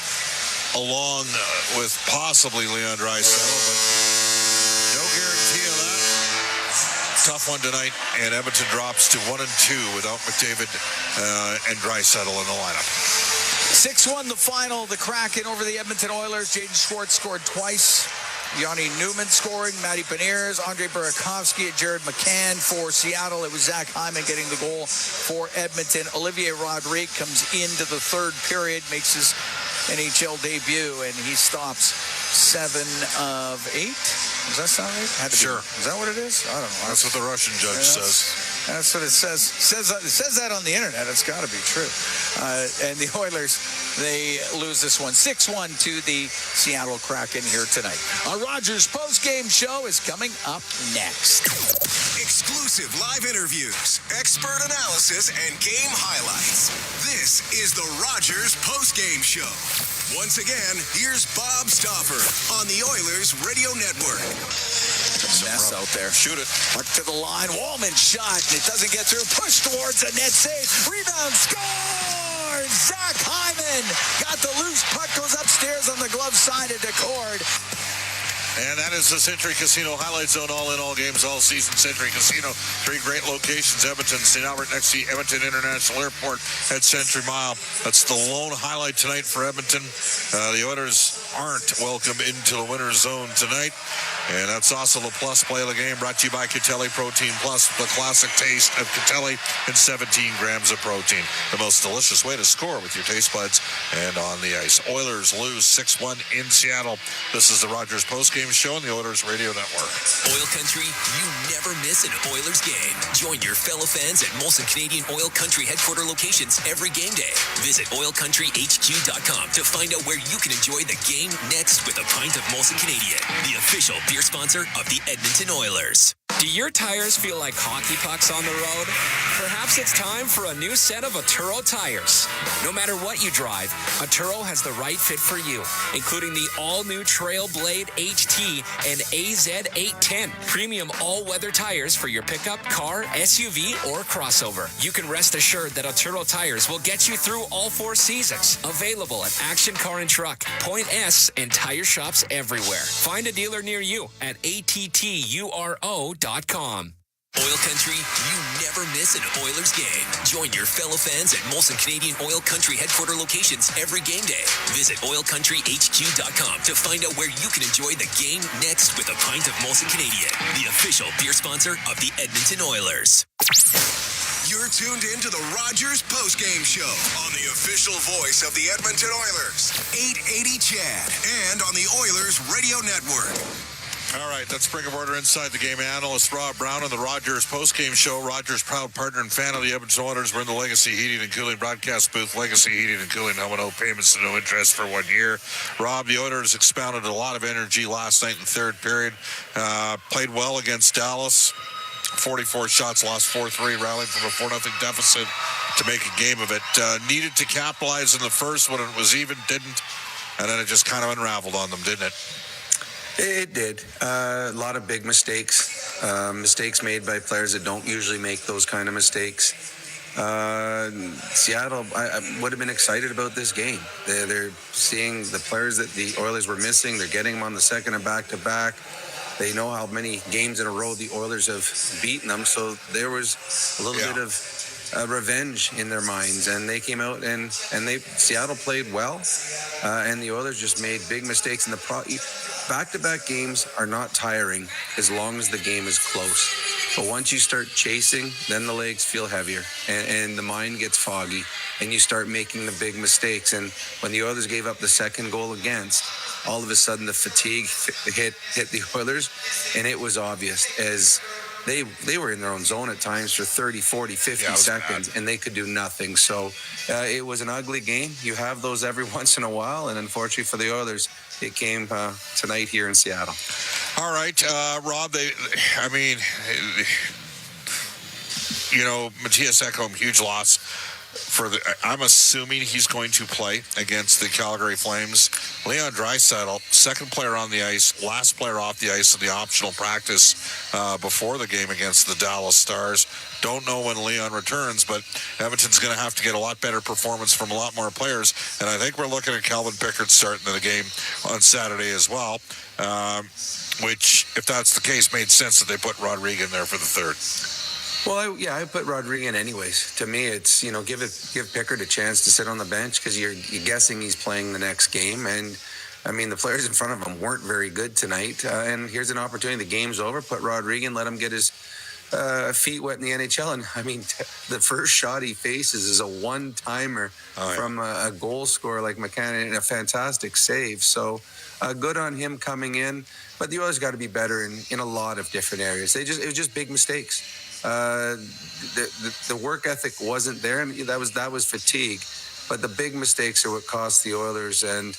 along with possibly Leon Draisaitl, but no guarantee of that. Tough one tonight, and Edmonton drops to 1-2 without McDavid and Draisaitl in the lineup. 6-1 the final. The Kraken over the Edmonton Oilers. Jaden Schwartz scored twice. Yanni Newman scoring. Matty Beniers, Andre Burakovsky, and Jared McCann for Seattle. It was Zach Hyman getting the goal for Edmonton. Olivier Rodrigue comes into the third period, makes his NHL debut, and he stops 7 of 8. Does that sound right? Sure. Is that what it is? I don't know. That's what the Russian judge says. That's what it says. It says that on the internet. It's got to be true. And the Oilers, they lose this one 6-1 to the Seattle Kraken here tonight. Our Rogers post-game show is coming up next. Exclusive live interviews, expert analysis, and game highlights. This is the Rogers post-game show. Once again, here's Bob Stauffer on the Oilers Radio Network. Mess out there. Shoot it. Puck to the line. Wallman shot. And it doesn't get through. Push towards the net save. Rebound. Score! Zach Hyman got the loose puck. Goes upstairs on the glove side of Decord. And that is the Century Casino Highlight Zone, all in, all games, all season. Century Casino, 3 great locations. Edmonton, St. Albert, next to Edmonton International Airport at Century Mile. That's the lone highlight tonight for Edmonton. The Oilers aren't welcome into the winner's zone tonight. And that's also the Plus Play of the Game, brought to you by Catelli Protein Plus, the classic taste of Catelli and 17 grams of protein. The most delicious way to score with your taste buds and on the ice. Oilers lose 6-1 in Seattle. This is the Rogers postgame show on the Oilers Radio Network. OilCountry, you never miss an Oilers game. Join your fellow fans at Molson Canadian OilCountry headquarter locations every game day. Visit OilCountryHQ.com to find out where you can enjoy the game next with a pint of Molson Canadian, the official beer sponsor of the Edmonton Oilers. Do your tires feel like hockey pucks on the road? Perhaps it's time for a new set of Atturo tires. No matter what you drive, Atturo has the right fit for you, including the all-new Trailblade HT and AZ810, premium all-weather tires for your pickup, car, SUV, or crossover. You can rest assured that Atturo tires will get you through all 4 seasons. Available at Action Car and Truck, Point S, and tire shops everywhere. Find a dealer near you at atturo.com. Oil Country, you never miss an Oilers game. Join your fellow fans at Molson Canadian Oil Country headquarter locations every game day. Visit OilCountryHQ.com to find out where you can enjoy the game next with a pint of Molson Canadian, the official beer sponsor of the Edmonton Oilers. You're tuned in to the Rogers postgame show on the official voice of the Edmonton Oilers, 880 CHAD, and on the Oilers Radio Network. All right, let's bring a order inside the game. Analyst Rob Brown on the Rogers postgame show. Rogers, proud partner and fan of the Edmonton Oilers. We're in the Legacy Heating and Cooling broadcast booth. Legacy Heating and Cooling, no payments and no interest for 1 year. Rob, the Oilers expounded a lot of energy last night in the third period. Played well against Dallas. 44 shots, lost 4-3, rallied from a 4-0 deficit to make a game of it. Needed to capitalize in the first when it was even, didn't. And then it just kind of unraveled on them, didn't it? It did. A lot of big mistakes. Mistakes made by players that don't usually make those kind of mistakes. Seattle, I would have been excited about this game. They're seeing the players that the Oilers were missing. They're getting them on the second and back-to-back. They know how many games in a row the Oilers have beaten them. So there was a little bit of revenge in their minds. And they came out and Seattle played well. And the Oilers just made big mistakes. And back-to-back games are not tiring as long as the game is close. But once you start chasing, then the legs feel heavier and the mind gets foggy and you start making the big mistakes. And when the Oilers gave up the second goal against, all of a sudden the fatigue hit the Oilers, and it was obvious as they were in their own zone at times for 30, 40, 50 seconds, and they could do nothing. So it was an ugly game. You have those every once in a while, and unfortunately for the Oilers, it came tonight here in Seattle. All right, Rob, Matthias Ekholm, huge loss. I'm assuming he's going to play against the Calgary Flames. Leon Draisaitl, second player on the ice, last player off the ice in the optional practice before the game against the Dallas Stars. Don't know when Leon returns, but Edmonton's going to have to get a lot better performance from a lot more players. And I think we're looking at Calvin Pickard starting the game on Saturday as well, which, if that's the case, made sense that they put Rodriguez in there for the third. Well, I put Rodriguez in anyways. To me, it's, give Pickard a chance to sit on the bench because you're guessing he's playing the next game. And, the players in front of him weren't very good tonight. And here's an opportunity. The game's over. Put Rodriguez and let him get his feet wet in the NHL. And, the first shot he faces is a one-timer from a goal scorer like McCann, and a fantastic save. So good on him coming in. But the Oilers got to be better in a lot of different areas. It was just big mistakes. The work ethic wasn't there, and that was fatigue. But the big mistakes are what cost the Oilers. And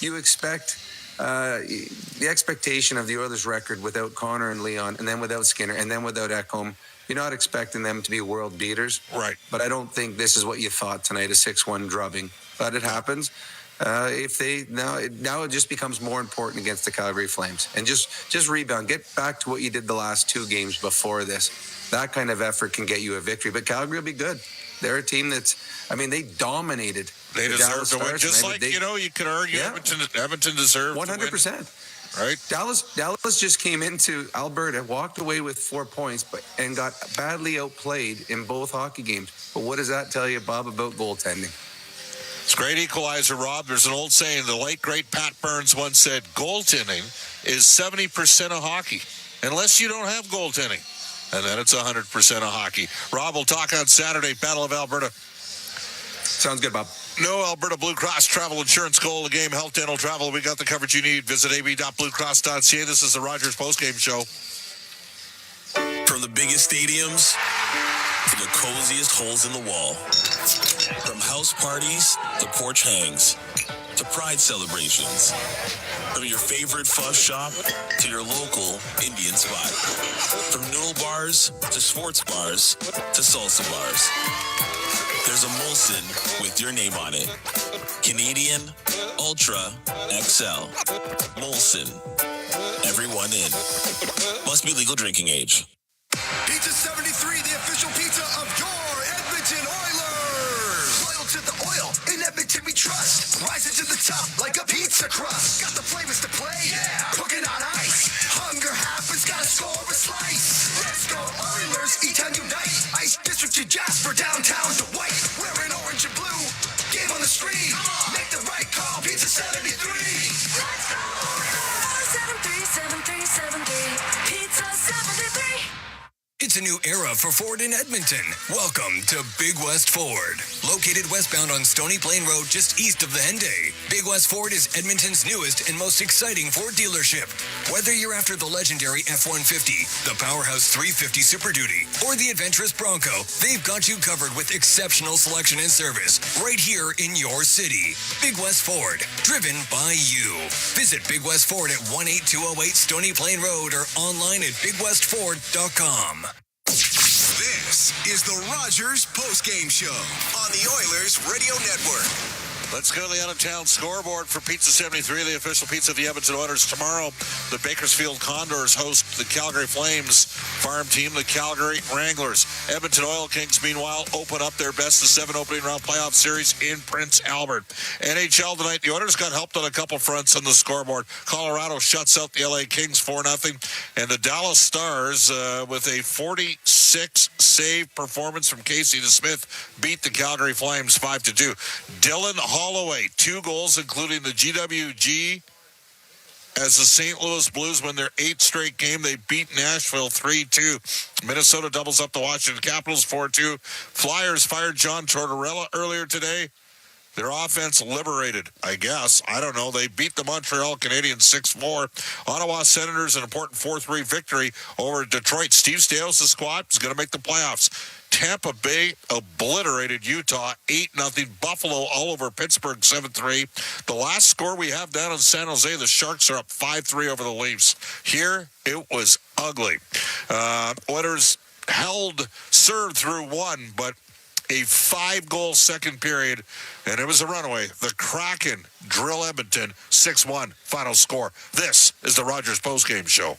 you expect the expectation of the Oilers' record without Connor and Leon, and then without Skinner, and then without Ekholm. You're not expecting them to be world beaters, right? But I don't think this is what you thought tonight, a 6-1 drubbing. But it happens. If they now it just becomes more important against the Calgary Flames, and just rebound, get back to what you did the last 2 games before this. That kind of effort can get you a victory. But Calgary will be good. They're a team they dominated. They deserve to win, just like you could argue Edmonton deserved 100%. Right? Dallas just came into Alberta, walked away with 4 points, and got badly outplayed in both hockey games. But what does that tell you, Bob, about goaltending? It's a great equalizer, Rob. There's an old saying, the late, great Pat Burns once said, goaltending is 70% of hockey, unless you don't have goaltending. And then it's 100% of hockey. Rob, we'll talk on Saturday, Battle of Alberta. Sounds good, Bob. No Alberta Blue Cross travel insurance, goal of the game, health, dental, travel. We got the coverage you need. Visit ab.bluecross.ca. This is the Rogers postgame show. From the biggest stadiums to the coziest holes in the wall. From house parties to porch hangs. to pride celebrations. From your favorite fuzz shop to your local Indian spot. From noodle bars to sports bars to salsa bars. There's a Molson with your name on it. Canadian Ultra XL. Molson. Everyone in. Must be legal drinking age. Pizza 73, the official pizza of your Edmonton Oilers. Loyal to the oil, in Edmonton we trust. Rising to the top like a pizza crust. Got the flavors to play, yeah. Cooking on ice. Hunger happens, gotta score a slice. Let's go Oilers, E-Town unite. Ice District to Jasper, downtown to White. Wearing orange and blue, game on the street. Make the right call, Pizza 73. Let's go Oilers. 737373, Pizza 73. It's a new era for Ford in Edmonton. Welcome to Big West Ford. Located westbound on Stony Plain Road, just east of the Henday. Big West Ford is Edmonton's newest and most exciting Ford dealership. Whether you're after the legendary F-150, the Powerhouse 350 Super Duty, or the adventurous Bronco, they've got you covered with exceptional selection and service right here in your city. Big West Ford, driven by you. Visit Big West Ford at 18208 Stony Plain Road or online at bigwestford.com. This is the Rogers postgame show on the Oilers Radio Network. Let's go to the out-of-town scoreboard for Pizza 73, the official pizza of the Edmonton Oilers. Tomorrow, the Bakersfield Condors host the Calgary Flames farm team, the Calgary Wranglers. Edmonton Oil Kings, meanwhile, open up their best-of-7 opening round playoff series in Prince Albert. NHL tonight, the Oilers got helped on a couple fronts on the scoreboard. Colorado shuts out the LA Kings 4-0, and the Dallas Stars, with a 46-save performance from Casey DeSmith, beat the Calgary Flames 5-2. Dylan Holloway, 2 goals, including the GWG, as the St. Louis Blues win their 8th straight game. They beat Nashville 3-2. Minnesota doubles up the Washington Capitals 4-2. Flyers fired John Tortorella earlier today. Their offense liberated, I guess. I don't know. They beat the Montreal Canadiens 6-4. Ottawa Senators, an important 4-3 victory over Detroit. Steve Stamkos' squad is going to make the playoffs. Tampa Bay obliterated Utah 8-0. Buffalo all over Pittsburgh 7-3. The last score we have down in San Jose, the Sharks are up 5-3 over the Leafs. Here, it was ugly. Oilers served through one, but a 5-goal second period, and it was a runaway. The Kraken drill Edmonton 6-1 final score. This is the Rogers postgame show.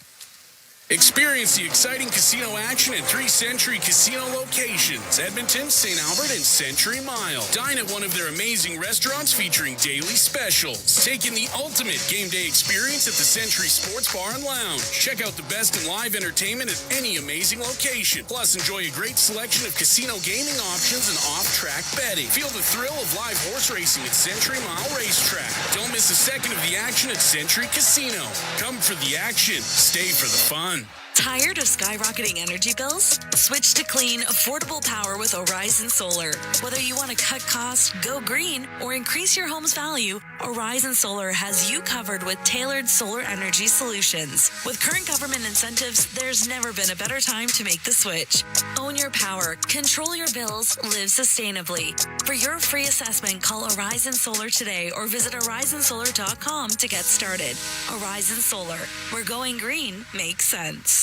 Experience the exciting casino action at 3 Century Casino locations, Edmonton, St. Albert, and Century Mile. Dine at one of their amazing restaurants featuring daily specials. Take in the ultimate game day experience at the Century Sports Bar and Lounge. Check out the best in live entertainment at any amazing location. Plus, enjoy a great selection of casino gaming options and off-track betting. Feel the thrill of live horse racing at Century Mile Racetrack. Don't miss a second of the action at Century Casino. Come for the action. Stay for the fun. Tired of skyrocketing energy bills? Switch to clean, affordable power with Horizon Solar. Whether you want to cut costs, go green, or increase your home's value, Horizon Solar has you covered with tailored solar energy solutions. With current government incentives, there's never been a better time to make the switch. Own your power, control your bills, live sustainably. For your free assessment, call Horizon Solar today or visit horizonsolar.com to get started. Horizon Solar, where going green makes sense.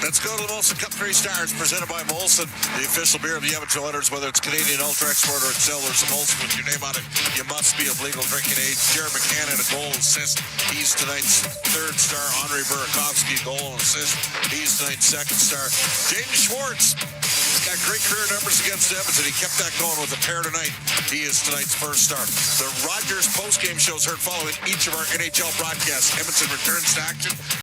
Let's go to the Molson Cup 3 Stars, presented by Molson, the official beer of the Edmonton Oilers. Whether it's Canadian Ultra Export or Excel, there's a Molson with your name on it. You must be of legal drinking age. Jared McCann had a goal and assist. He's tonight's 3rd star. Andre Burakovsky, goal and assist. He's tonight's 2nd star. Jaden Schwartz got great career numbers against Edmonton. He kept that going with a pair tonight. He is tonight's 1st star. The Rogers postgame show is heard following each of our NHL broadcasts. Edmonton returns to action